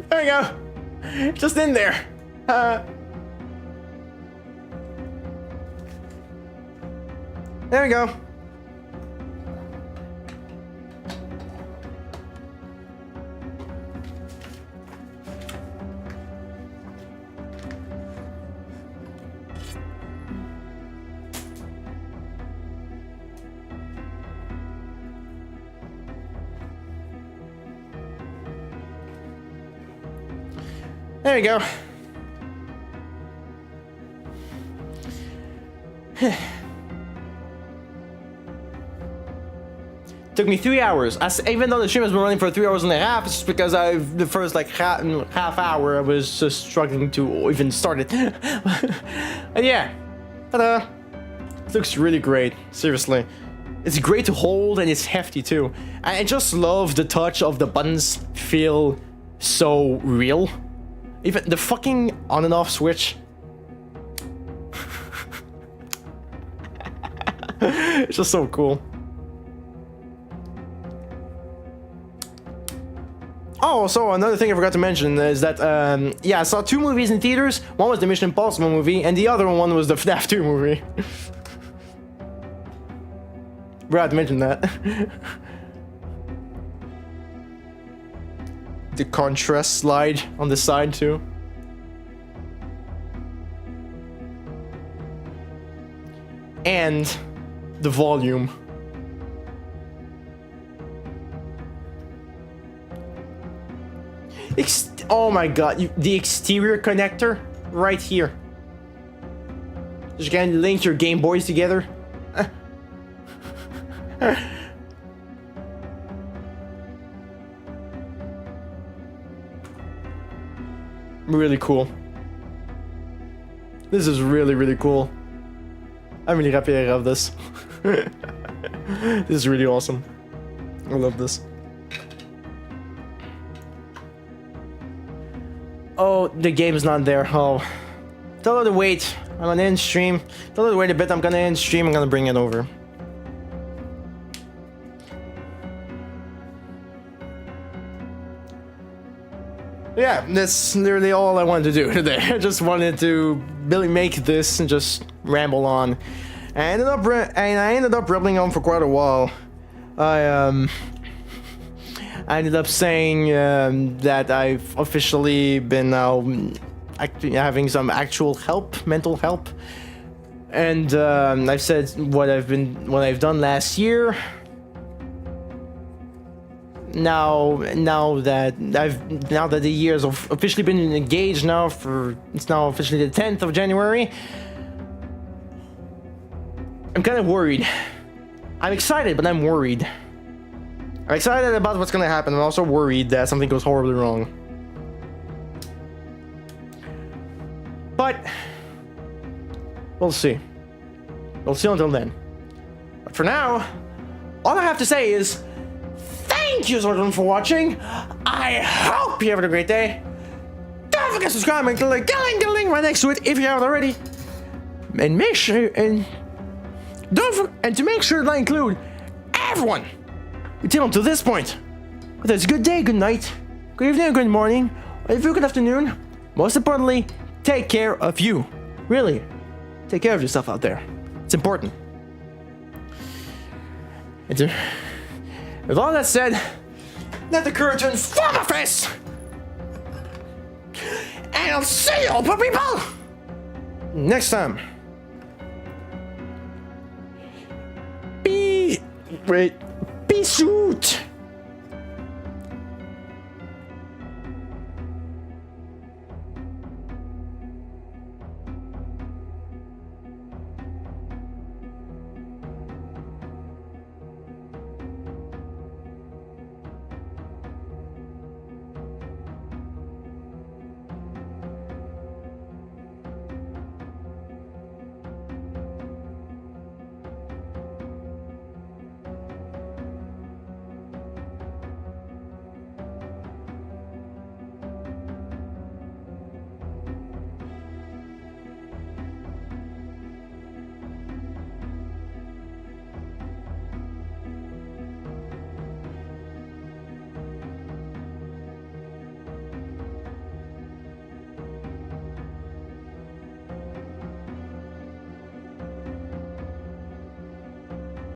There we go. Just in there. There we go. There you go. Took me 3 hours. Even though the stream has been running for 3 hours and a half, it's just because the first like half hour I was just struggling to even start it. And yeah, ta-da! It looks really great. Seriously, it's great to hold and it's hefty too. I just love the touch of the buttons. Feel so real. Even the fucking on and off switch. It's just so cool. Oh, so another thing I forgot to mention is that, yeah, I saw 2 movies in theaters. One was the Mission Impossible movie, and the other one was the FNAF 2 movie. Forgot to mention that. The contrast slide on the side, too. And the volume. Oh my god, the exterior connector right here. You can link your Game Boys together. Really cool. This is really, really cool. I'm really happy I have this. This is really awesome. I love this. Oh, the game's not there. Oh. Tell her to wait. I'm gonna end stream. Tell her to wait a bit. I'm gonna end stream. I'm gonna bring it over. Yeah, that's literally all I wanted to do today. I just wanted to really make this and just ramble on. I ended up rambling on for quite a while. I ended up saying that I've officially been now having some actual help, mental help, and I've said what I've done last year. Now that the year's officially been engaged it's now officially the 10th of January. I'm kind of worried. I'm excited, but I'm worried. I'm excited about what's gonna happen. I'm also worried that something goes horribly wrong. But we'll see. We'll see until then. But for now, all I have to say is thank you so much for watching. I hope you have a great day. Don't forget to subscribe and click the link right next to it if you haven't already. And make sure to make sure to include everyone until to this point. Whether it's a good day, good night, good evening, or good morning, or if you're good afternoon, most importantly, take care of you. Really, take care of yourself out there. It's important. With all that said, Let the curtains form a fist! And I'll see you, open people! Next time. Be shoot!